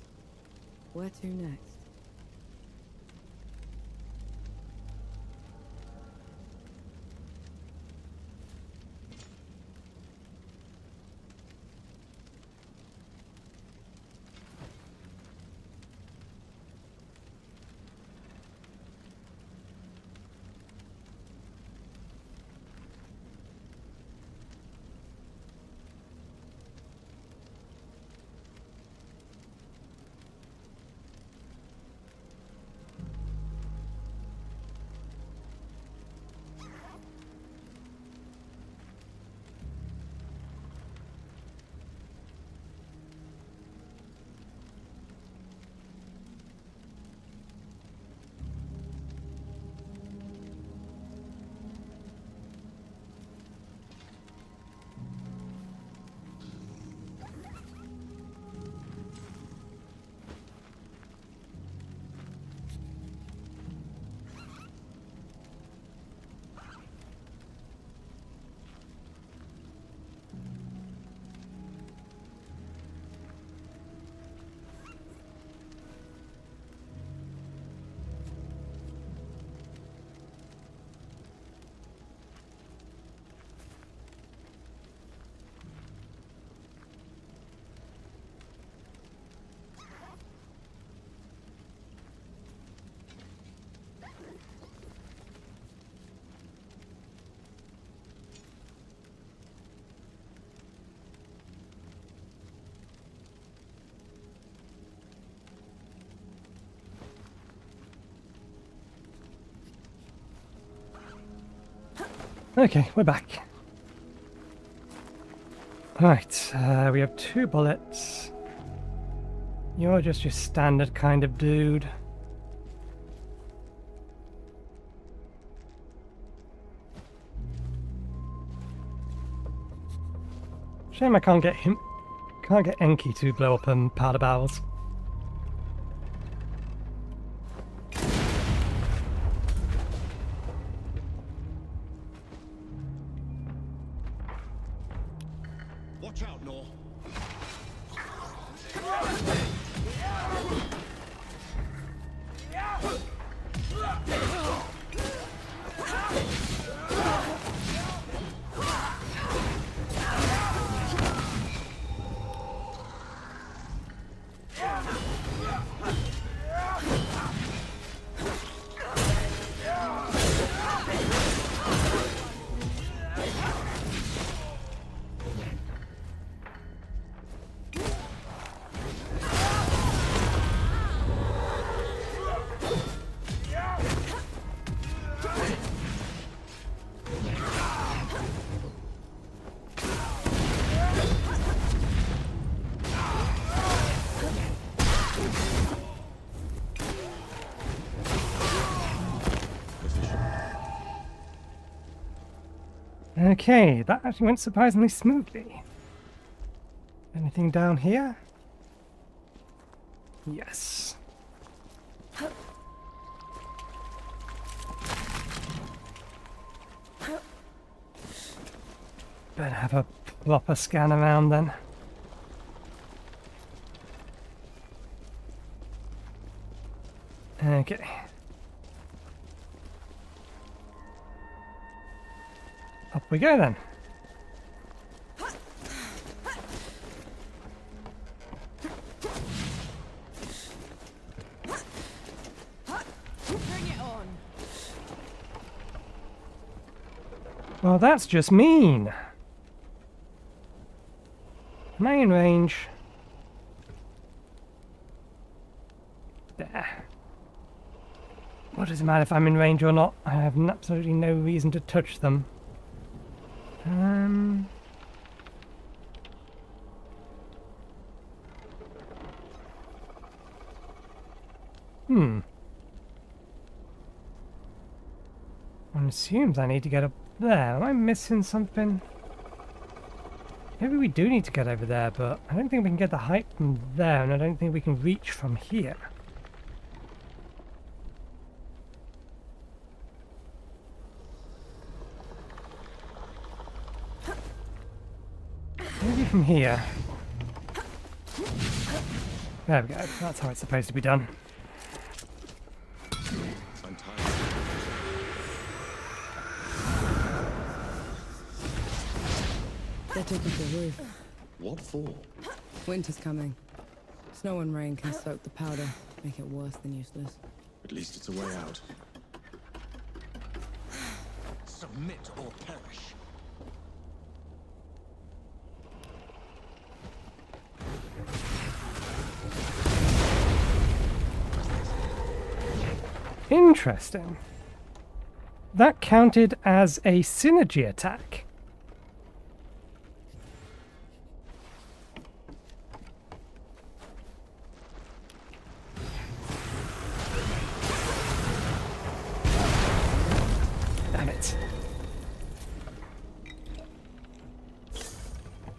Where to next? Okay, we're back. Right, we have 2 bullets. You're just your standard kind of dude. Shame I can't get Enki to blow up powder barrels. Watch out, Nor. Okay, that actually went surprisingly smoothly. Anything down here? Yes. Better have a proper scan around then. Okay. Up we go then. Bring it on. Well, that's just mean. Am I in range? There. What does it matter if I'm in range or not? I have absolutely no reason to touch them. One assumes I need to get up there. Am I missing something? Maybe we do need to get over there, but I don't think we can get the height from there, and I don't think we can reach from here. Maybe from here. There we go. That's how it's supposed to be done. I'm tired. They're taking to the roof. What for? Winter's coming. Snow and rain can soak the powder, make it worse than useless. At least it's a way out. Submit or perish. Interesting. That counted as a synergy attack. Damn it.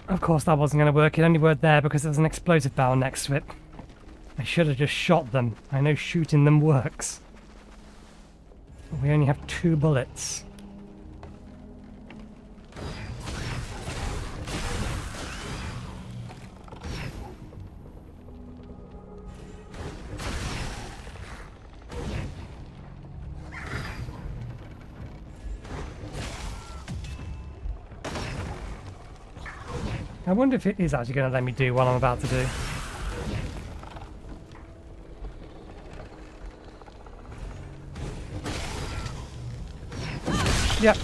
Of course that wasn't going to work. It only worked there because there was an explosive barrel next to it. I should have just shot them. I know shooting them works. But we only have 2 bullets. I wonder if it is actually going to let me do what I'm about to do. Yep.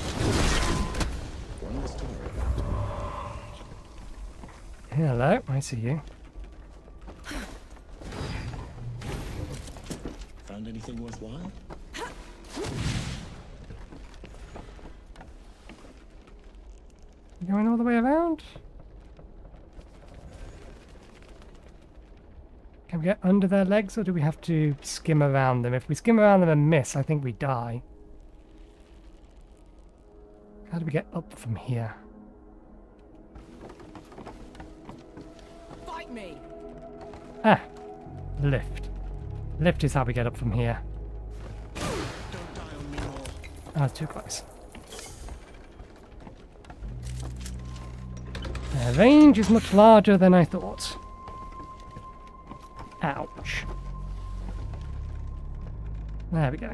Hello, I see you. Found anything worthwhile? Going all the way around? Can we get under their legs, or do we have to skim around them? If we skim around them and miss, I think we die. How do we get up from here? Fight me. Ah, lift. Lift is how we get up from here. Don't die on me more. That's too close. Their range is much larger than I thought. Ouch. There we go.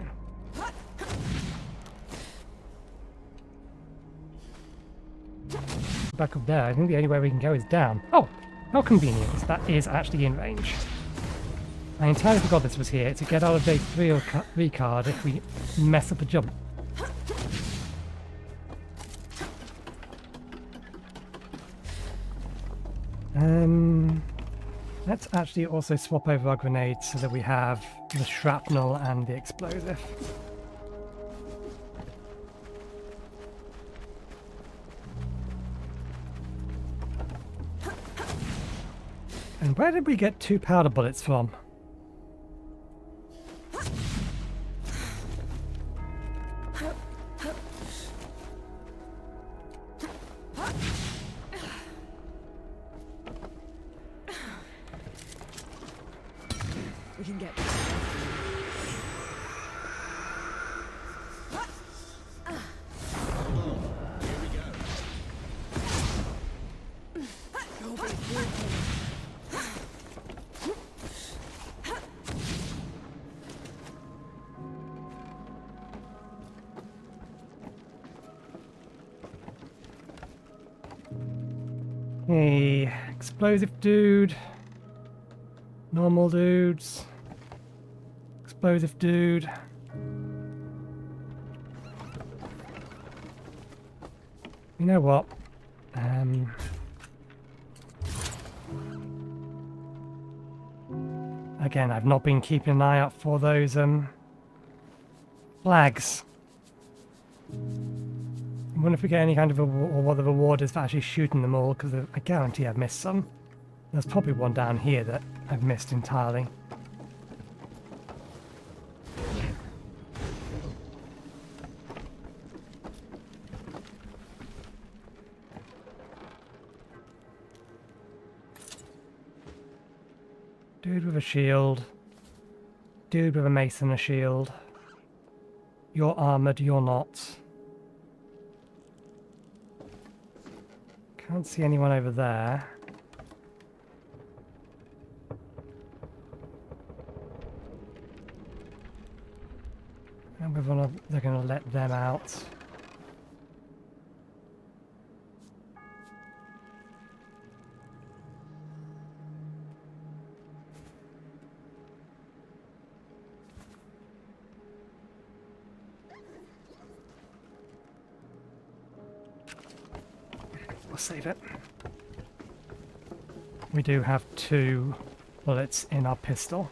Back up there. I think the only way we can go is down. Oh, how convenient. That is actually in range. I entirely forgot this was here. To get out of day 3 or 3 card if we mess up a jump. Let's actually also swap over our grenades so that we have the shrapnel and the explosive. And where did we get 2 powder bullets from? Hey, explosive dude. Normal dudes. Explosive dude. You know what? Again, I've not been keeping an eye out for those flags. I wonder if we get any kind of or what the reward is for actually shooting them all, because I guarantee I've missed some. There's probably one down here that I've missed entirely. Dude with a shield. Dude with a mace and a shield. You're armoured, you're not. Can't see anyone over there. And they're going to let them out. We'll save it. We do have 2 bullets in our pistol.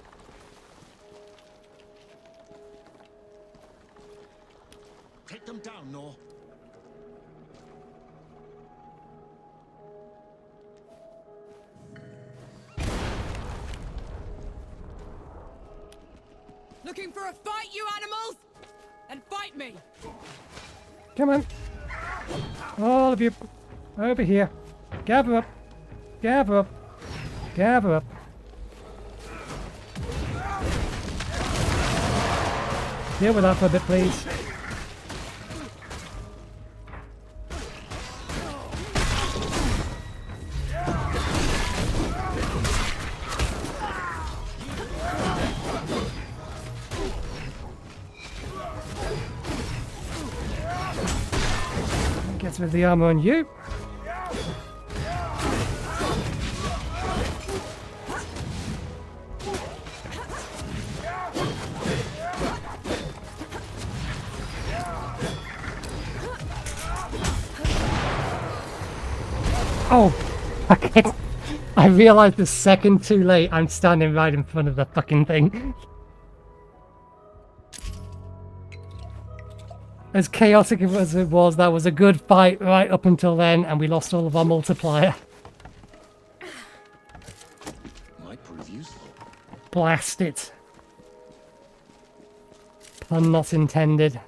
Take them down, Nor. Looking for a fight, you animals? Then fight me! Come on. All of you. Over here. Gather up. Gather up. Gather up. Deal with that for a bit, please. Gets rid of the armor on you. Oh, fuck it. I realised the second too late I'm standing right in front of the fucking thing. As chaotic as it was, that was a good fight right up until then, and we lost all of our multiplier. Might prove useful. Blast it. Pun not intended.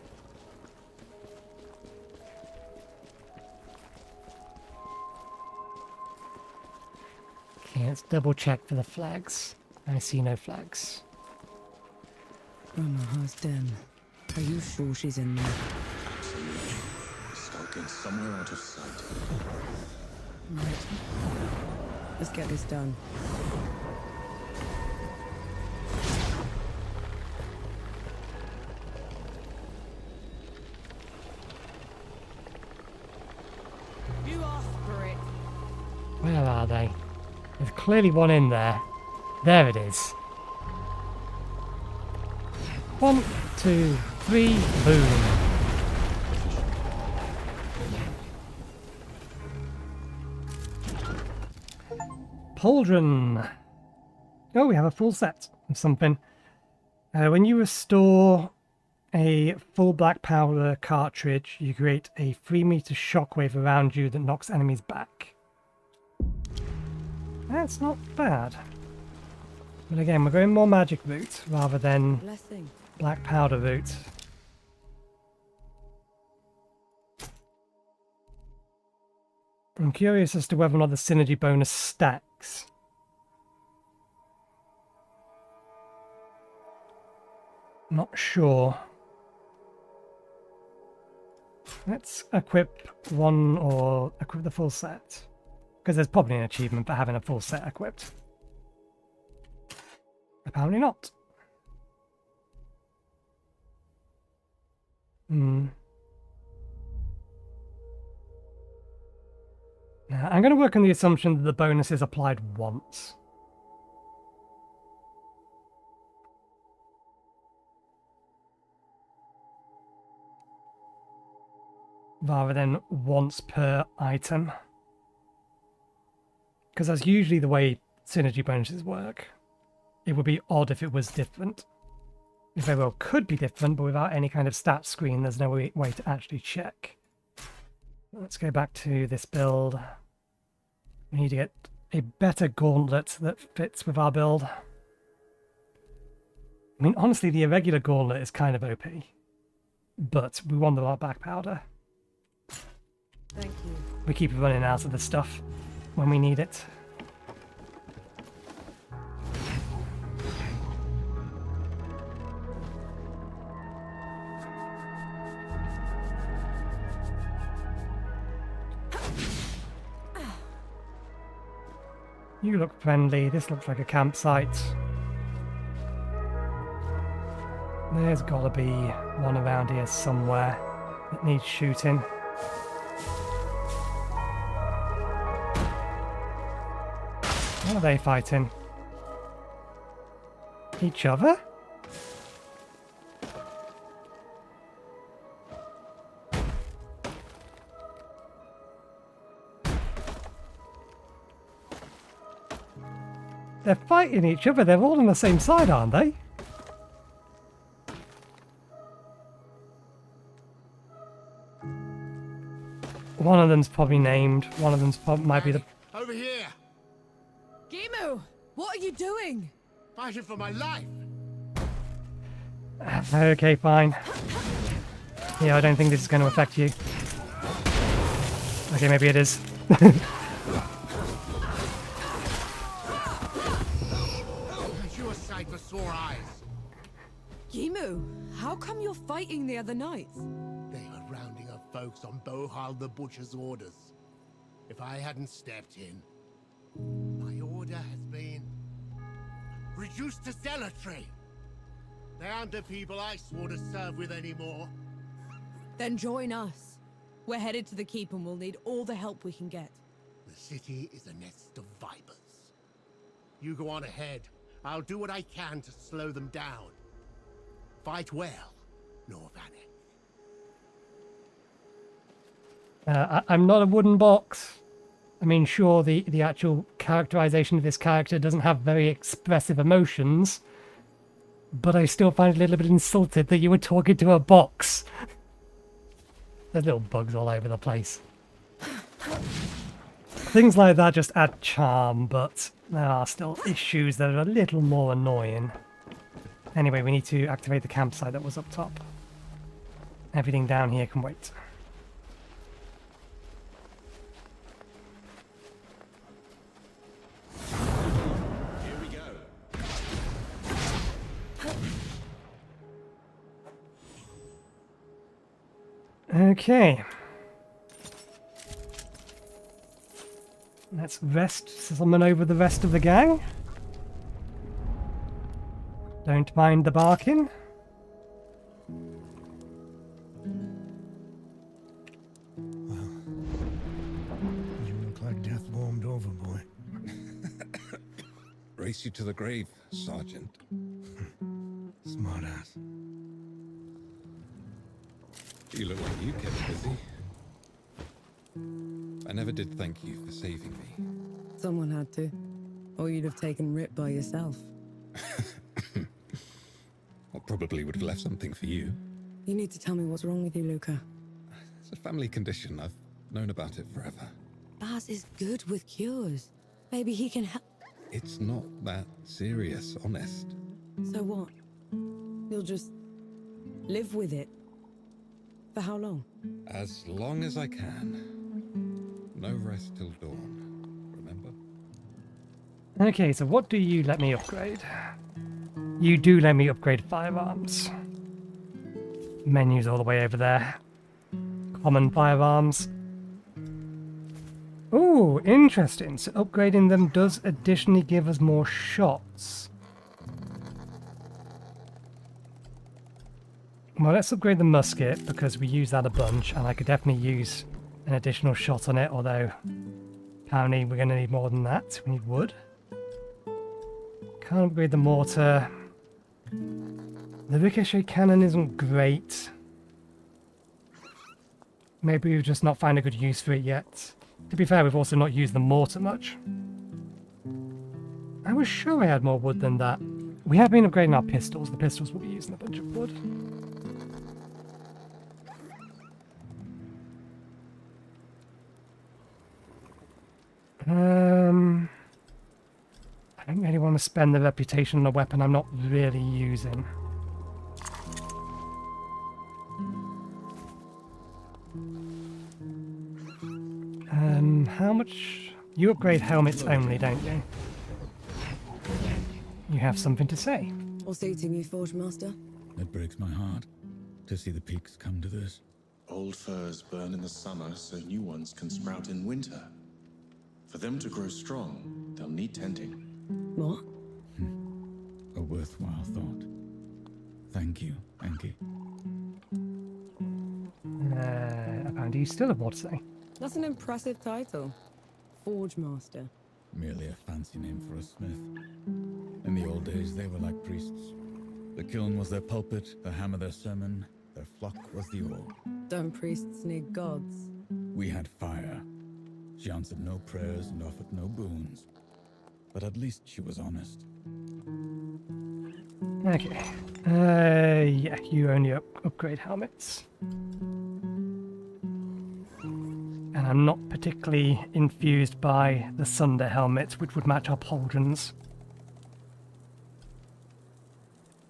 Okay, let's double check for the flags. I see no flags. Grandma's den. Are you sure she's in there? Absolutely. Skulking somewhere out of sight. Right. Let's get this done. You asked for it. Where are they? There's clearly one in there. There it is. 1, 2, 3, boom. Pauldron. Oh, we have a full set of something. When you restore a full black powder cartridge, you create a 3-meter shockwave around you that knocks enemies back. That's not bad. But again, we're going more magic route rather than Blessing. black powder route. I'm curious as to whether or not the synergy bonus stacks. Not sure. Let's equip one or equip the full set. Because there's probably an achievement for having a full set equipped. Apparently not. Now, I'm going to work on the assumption that the bonus is applied once. Rather than once per item. Because that's usually the way synergy bonuses work. It would be odd if it was different. It very well could be different, but without any kind of stat screen, there's no way to actually check. Let's go back to this build. We need to get a better gauntlet that fits with our build. I mean, honestly, the irregular gauntlet is kind of OP. But we want the right back powder. Thank you. We keep running out of the stuff when we need it. You look friendly. This looks like a campsite. There's gotta be one around here somewhere that needs shooting. What are they fighting? Each other? They're fighting each other. They're all on the same side, aren't they? One of them's probably named. One of them's might be the... Over here! Gimu! What are you doing? Fighting for my life! Okay, fine. Yeah, I don't think this is going to affect you. Okay, maybe it is. You're a sight for sore eyes. Gimu, how come you're fighting the other knights? They are rounding up folks on Bohal the Butcher's orders. If I hadn't stepped in, my order has been reduced to zealotry. They aren't the people I swore to serve with anymore. Then join us. We're headed to the keep and we'll need all the help we can get. The city is a nest of vipers. You go on ahead. I'll do what I can to slow them down. Fight well, nor panic. I'm not a wooden box. I mean, sure, the actual characterization of this character doesn't have very expressive emotions, but I still find it a little bit insulted that you were talking to a box. There's little bugs all over the place. Things like that just add charm, but there are still issues that are a little more annoying. Anyway, we need to activate the campsite that was up top. Everything down here can wait. Here we go. Okay. Let's summon over the rest of the gang. Don't mind the barking. You look like death warmed over, boy. Race you to the grave, Sergeant. Smartass. You look like you kept busy. I never did thank you for saving me. Someone had to. Or you'd have taken Rip by yourself. I probably would have left something for you. You need to tell me what's wrong with you, Luca. It's a family condition. I've known about it forever. Baz is good with cures. Maybe he can help. It's not that serious, honest. So what? You'll just live with it? For how long? As long as I can. No rest till dawn, remember? Okay, so what do you let me upgrade? You do let me upgrade firearms. Menu's all the way over there. Common firearms. Ooh, interesting. So upgrading them does additionally give us more shots. Well, let's upgrade the musket because we use that a bunch and I could definitely use an additional shot on it, although Apparently we're going to need more than that. We need wood. Can't upgrade the mortar. The ricochet cannon isn't great. Maybe we've just not found a good use for it yet. To be fair, we've also not used the mortar much. I was sure I had more wood than that. We have been upgrading our pistols. The pistols will be using a bunch of wood. I don't really want to spend the reputation on a weapon I'm not really using. How much... You upgrade helmets only, don't you? You have something to say. All suiting you, Forge Master? It breaks my heart to see the peaks come to this. Old firs burn in the summer so new ones can sprout in winter. For them to grow strong, they'll need tending. What? A worthwhile thought. Thank you, Enki. And you still have more to say. That's an impressive title. Forge Master. Merely a fancy name for a smith. In the old days, they were like priests. The kiln was their pulpit, the hammer their sermon, their flock was the oar. Don't priests need gods? We had fire. She answered no prayers and offered no boons. But at least she was honest. Okay. Yeah, you only upgrade helmets. And I'm not particularly infused by the Sunder helmets, which would match our pauldrons.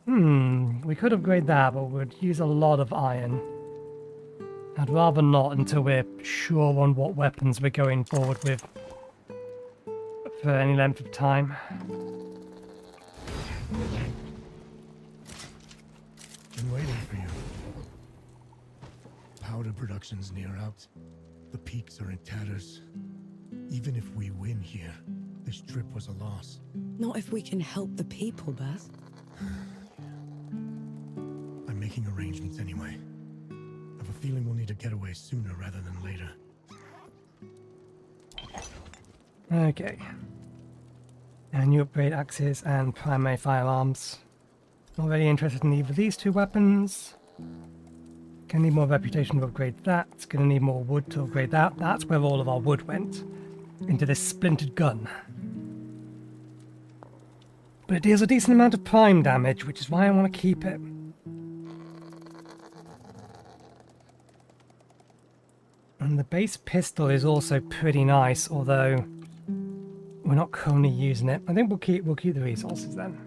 We could upgrade that, but we'd use a lot of iron. I'd rather not until we're sure on what weapons we're going forward with for any length of time. Been waiting for you. Powder production's near out. The peaks are in tatters. Even if we win here, this trip was a loss. Not if we can help the people, Baz. I'm making arrangements anyway. I have a feeling we'll need a getaway sooner rather than later. Okay. And you upgrade axes and primary firearms. Not really interested in either of these two weapons. Gonna need more reputation to upgrade that. Gonna need more wood to upgrade that. That's where all of our wood went. Into this splintered gun. But it deals a decent amount of prime damage, which is why I want to keep it. And the base pistol is also pretty nice, although we're not currently using it. I think we'll keep the resources then.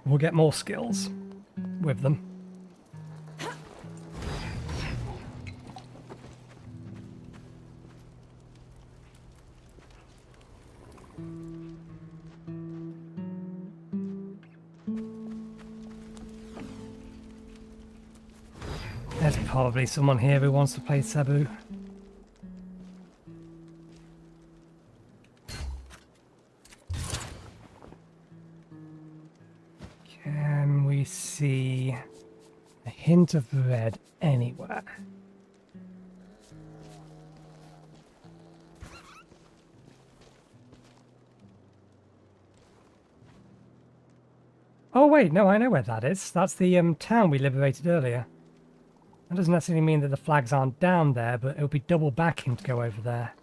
We'll get more skills with them. There's probably someone here who wants to play Cebu. Can we see a hint of red anywhere? Oh wait, no, I know where that is. That's the town we liberated earlier. That doesn't necessarily mean that the flags aren't down there, but it'll be double backing to go over there.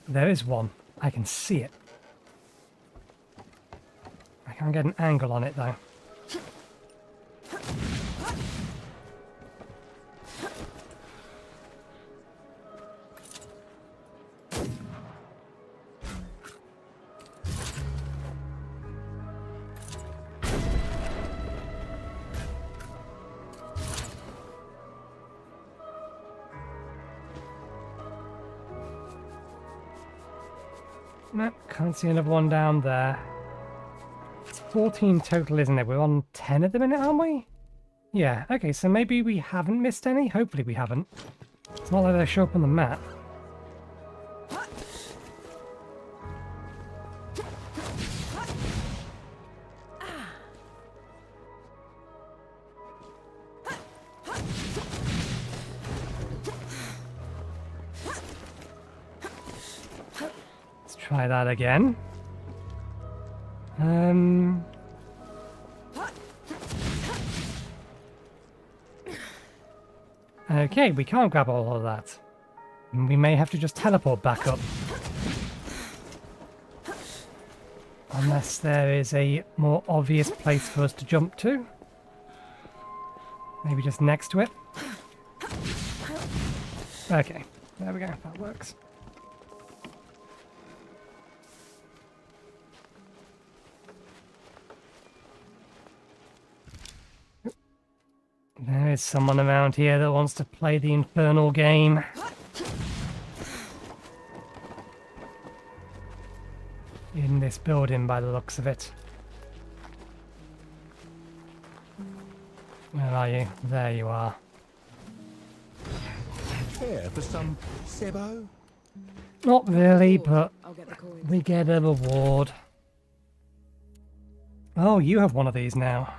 There is one. I can see it. I can't get an angle on it though. Nope, can't see another one down there. It's 14 total, isn't it? We're on 10 at the minute, aren't we? Yeah, okay, so maybe we haven't missed any? Hopefully we haven't. It's not like they show up on the map. try that again. Okay, we can't grab all of that. We may have to just teleport back up. Unless there is a more obvious place for us to jump to. Maybe just next to it. Okay, there we go, that works. There is someone around here that wants to play the infernal game. In this building, by the looks of it. Where are you? There you are. Here for some Sebo? Not really, but we get a reward. Oh, you have one of these now.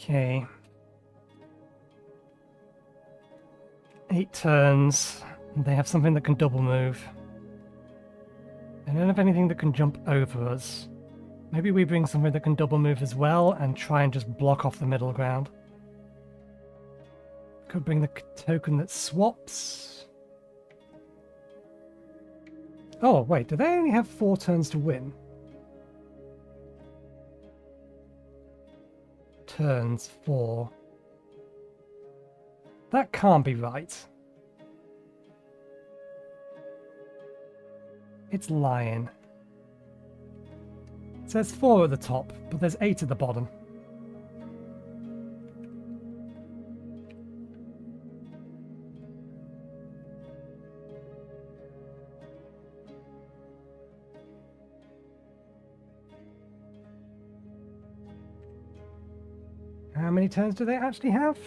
Okay. 8 turns. They have something that can double move. They don't have anything that can jump over us. Maybe we bring something that can double move as well and try and just block off the middle ground. Could bring the token that swaps. Oh, wait, do they only have 4 turns to win? Turns 4. That can't be right. It's lying. It says 4 at the top, but there's 8 at the bottom. How many turns do they actually have?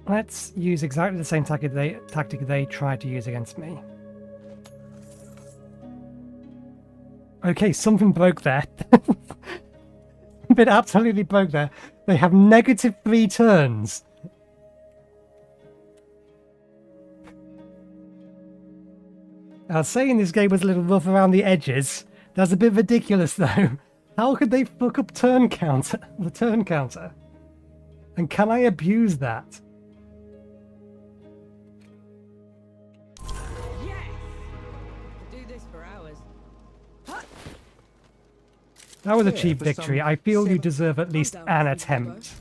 Let's use exactly the same tactic they tried to use against me. Okay, something broke there. It absolutely broke there. They have -3 turns. I was saying this game was a little rough around the edges. That's a bit ridiculous though. How could they fuck up the turn counter? And can I abuse that? That was a cheap victory. I feel you deserve at least an attempt.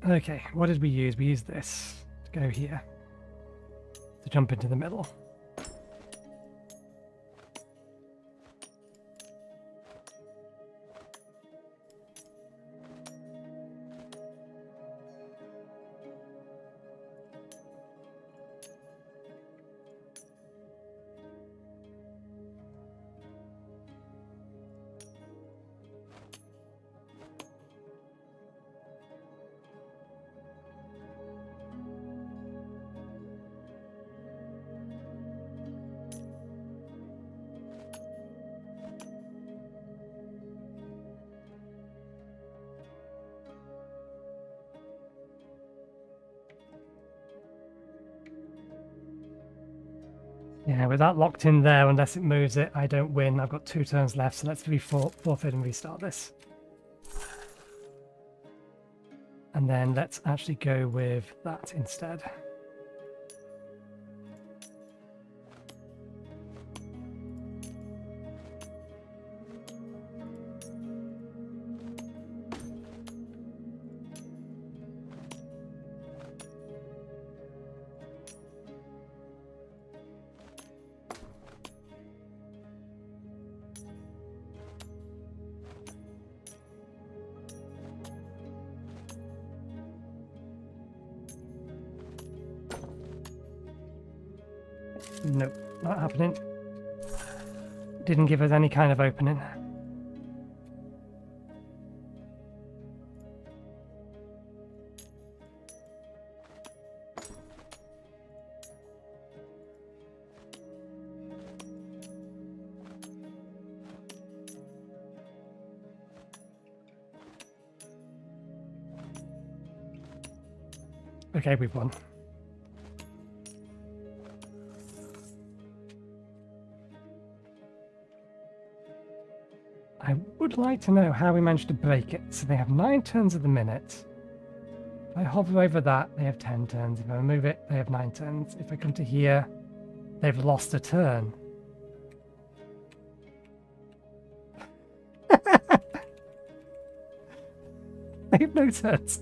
Okay, what did we use? We used this to go here. To jump into the middle. Yeah, with that locked in there, unless it moves it, I don't win. I've got 2 turns left, so let's forfeit and restart this. And then let's actually go with that instead. Nope. Not happening. Didn't give us any kind of opening. Okay, we've won. I would like to know how we managed to break it. So they have 9 turns at the minute. If I hover over that, they have 10 turns. If I remove it, they have 9 turns. If I come to here, they've lost a turn. They have no turns.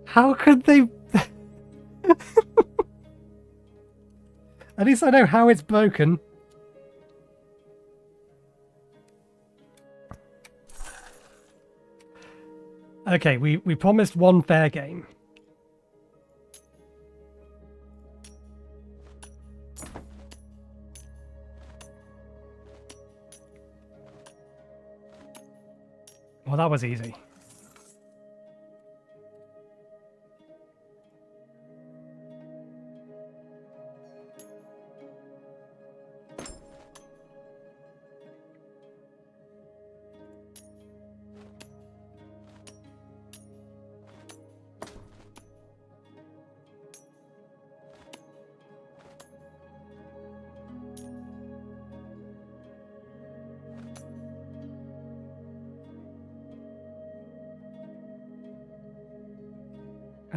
How could they? At least I know how it's broken. Okay, we promised one fair game. Well, that was easy.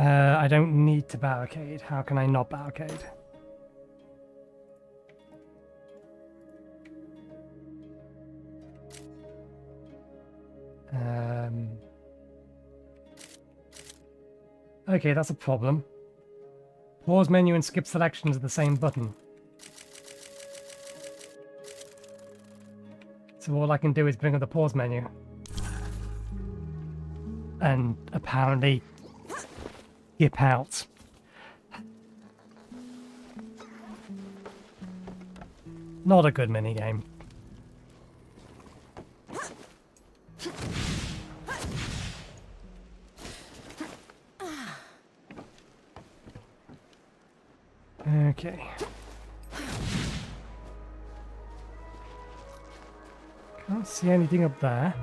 I don't need to barricade. How can I not barricade? Okay, that's a problem. Pause menu and skip selections are the same button. So all I can do is bring up the pause menu. And apparently skip out. Not a good minigame. Okay. Can't see anything up there.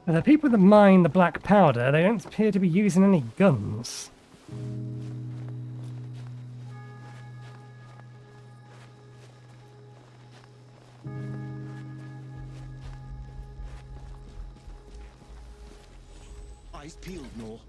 The people that mine the black powder, they don't appear to be using any guns. Eyes peeled, Nor.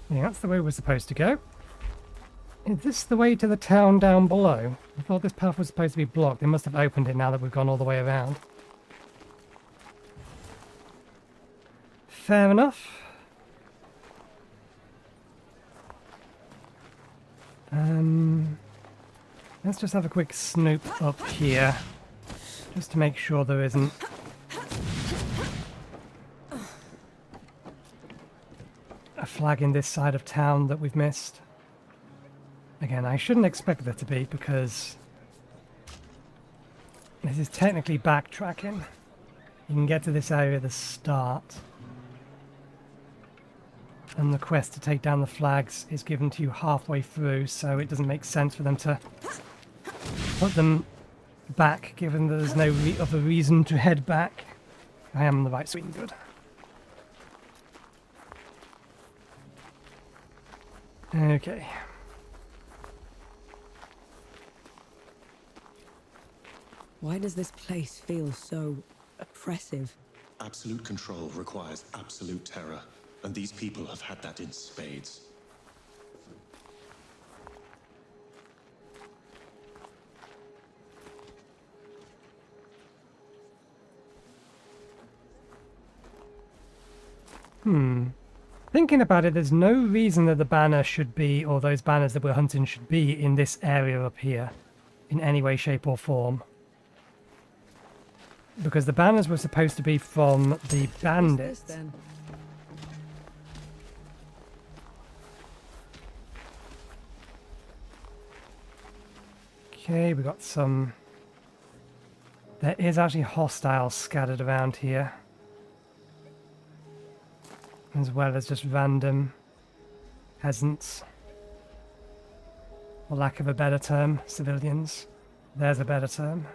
Yeah, that's the way we're supposed to go. Is this the way to the town down below? I thought this path was supposed to be blocked. They must have opened it now that we've gone all the way around. Fair enough. Let's just have a quick snoop up here, just to make sure there isn't a flag in this side of town that we've missed. Again, I shouldn't expect there to be, because this is technically backtracking. You can get to this area at the start, and the quest to take down the flags is given to you halfway through, so it doesn't make sense for them to put them back, given that there's no other reason to head back. I am on the right screen, good. Okay. Why does this place feel so oppressive? Absolute control requires absolute terror, and these people have had that in spades. Thinking about it, there's no reason that the banner should be, or those banners that we're hunting should be, in this area up here, in any way, shape or form. Because the banners were supposed to be from the bandits. What's this, then? Okay, we got some... There is actually hostiles scattered around here, as well as just random peasants. For lack of a better term, civilians. There's a better term.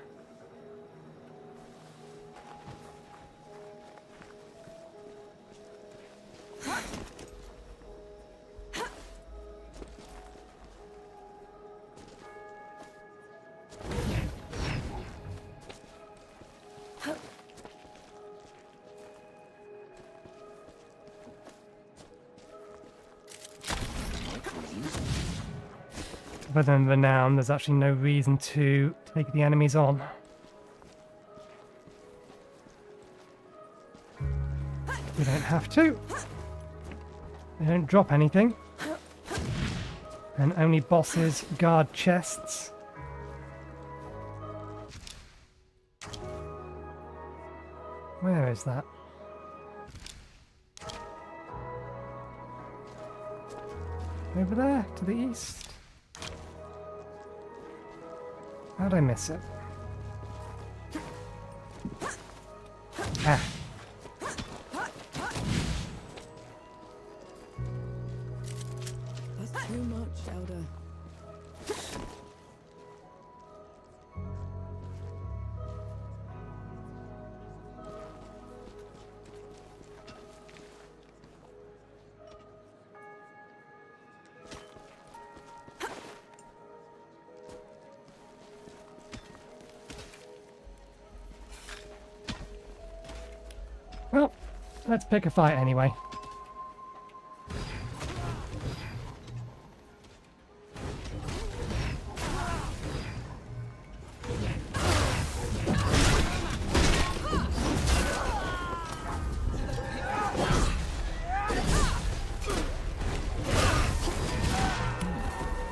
Other than renown, there's actually no reason to take the enemies on. We don't have to. They don't drop anything. And only bosses guard chests. Where is that? Over there, to the east. How'd I miss it? Ah. That's too much, Elder. Well, let's pick a fight anyway.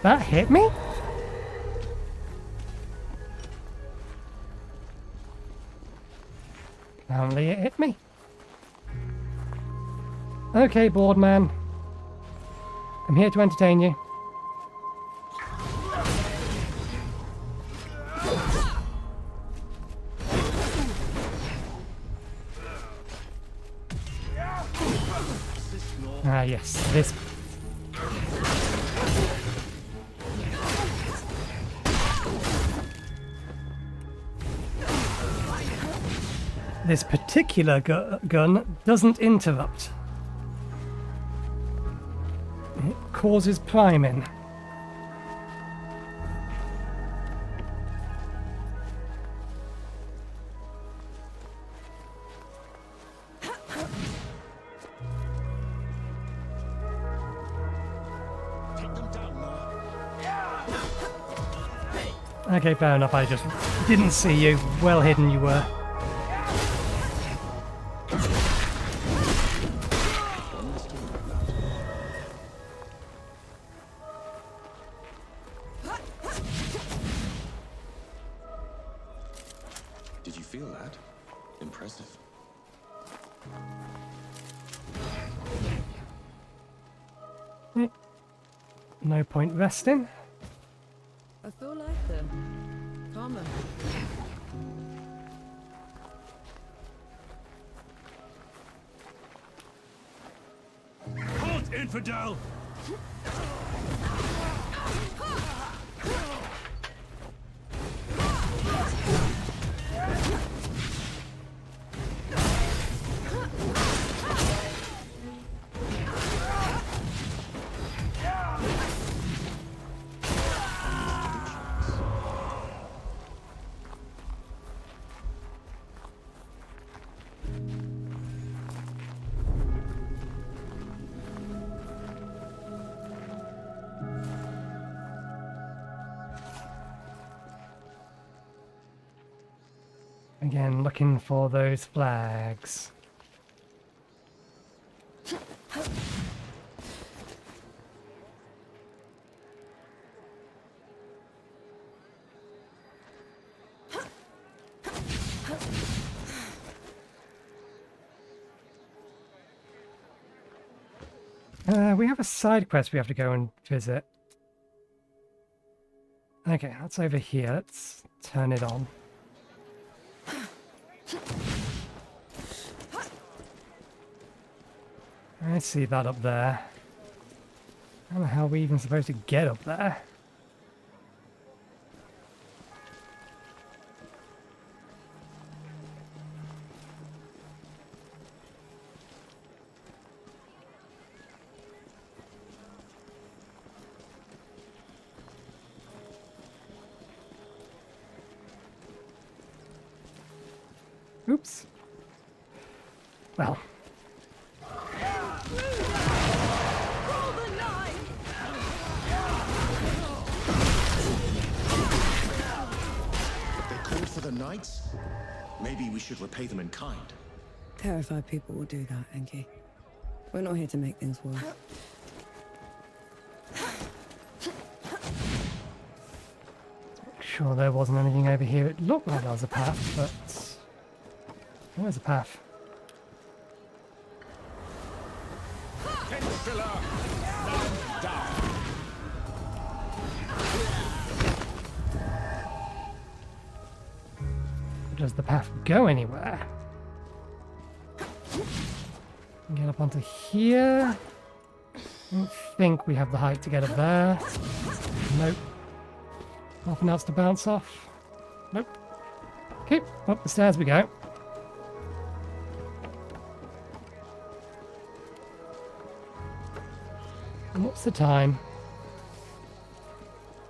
That hit me? Apparently it hit me. Okay, board man. I'm here to entertain you. Ah, yes, this. This particular gun doesn't interrupt. It causes priming. Okay, fair enough, I just didn't see you. Well hidden you were. Did you feel that? Impressive. No point resting. I feel lighter, calmer. Halt, infidel! Again, looking for those flags. We have a side quest we have to go and visit. Okay, that's over here. Let's turn it on. I see that up there. I don't know how we're even supposed to get up there. Oops. Well. They called for the knights? Maybe we should repay them in kind. Terrified people will do that, Enki. We're not here to make things worse. Sure, there wasn't anything over here. It looked like there was a path, but where's a path? Does the path go anywhere? Get up onto here. I don't think we have the height to get up there. Nope. Nothing else to bounce off. Nope. Okay, up the stairs we go. And what's the time?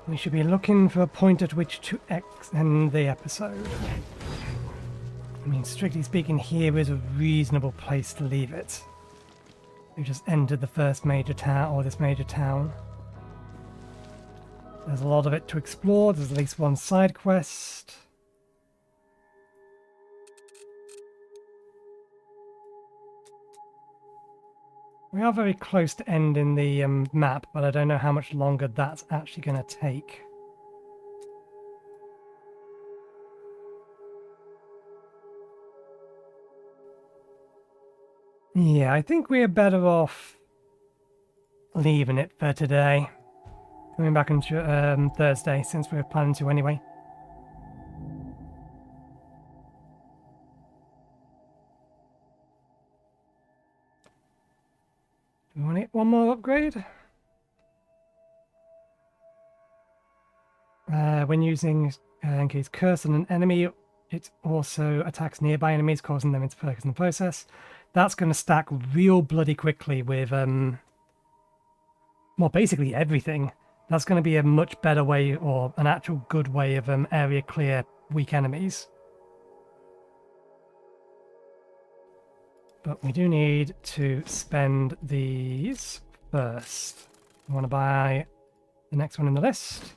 We should be looking for a point at which to end the episode. I mean, strictly speaking, here is a reasonable place to leave it. We've just entered the first major town, or this major town. There's a lot of it to explore. There's at least one side quest. We are very close to ending the map, but I don't know how much longer that's actually going to take. Yeah, I think we're better off leaving it for today. Coming back on Thursday, since we're planning to anyway. Do we want to get one more upgrade? When using Enki's Curse on an enemy, it also attacks nearby enemies, causing them into focus in the process. That's going to stack real bloody quickly with, well, basically everything. That's going to be a much better way, or an actual good way of area clear weak enemies. But we do need to spend these first. We want to buy the next one in the list.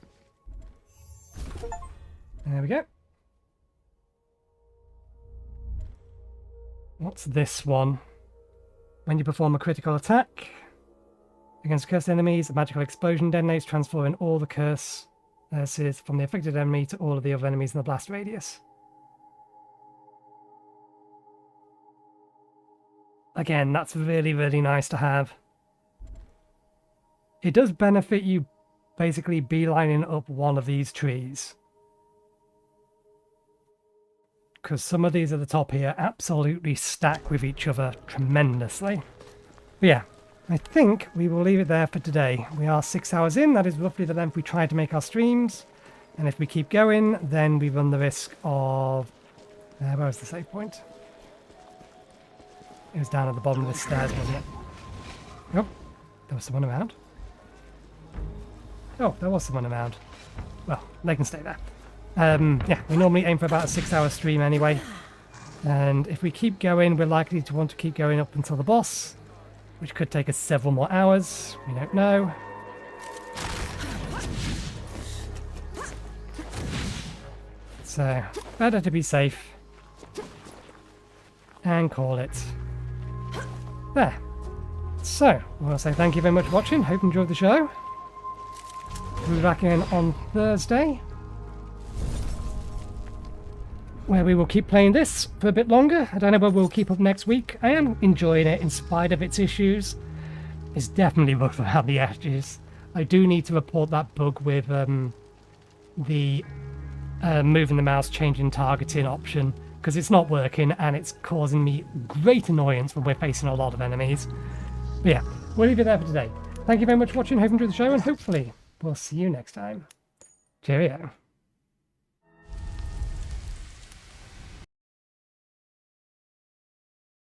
There we go. What's this one? When you perform a critical attack against cursed enemies, a magical explosion detonates, transferring all the curses from the affected enemy to all of the other enemies in the blast radius. again, that's really, really nice to have. It does benefit you basically beelining up one of these trees, because some of these at the top here absolutely stack with each other tremendously. But yeah, I think we will leave it there for today. We are 6 hours in. That is roughly the length we try to make our streams. And if we keep going, then we run the risk of... where was the save point? It was down at the bottom of the stairs, wasn't it? Oh, there was someone around. Oh, there was someone around. Well, they can stay there. Yeah, we normally aim for about a 6-hour stream anyway. And if we keep going, we're likely to want to keep going up until the boss, which could take us several more hours. We don't know. So, better to be safe. And call it. There. So, we'll say thank you very much for watching. Hope you enjoyed the show. We'll be back in on Thursday, where we will keep playing this for a bit longer. I don't know whether we'll keep up next week. I am enjoying it in spite of its issues. It's definitely rough around the edges. I do need to report that bug with the moving the mouse, changing targeting option, because it's not working and it's causing me great annoyance when we're facing a lot of enemies. But yeah, we'll leave it there for today. Thank you very much for watching. Hope you enjoyed the show, and hopefully we'll see you next time. Cheerio.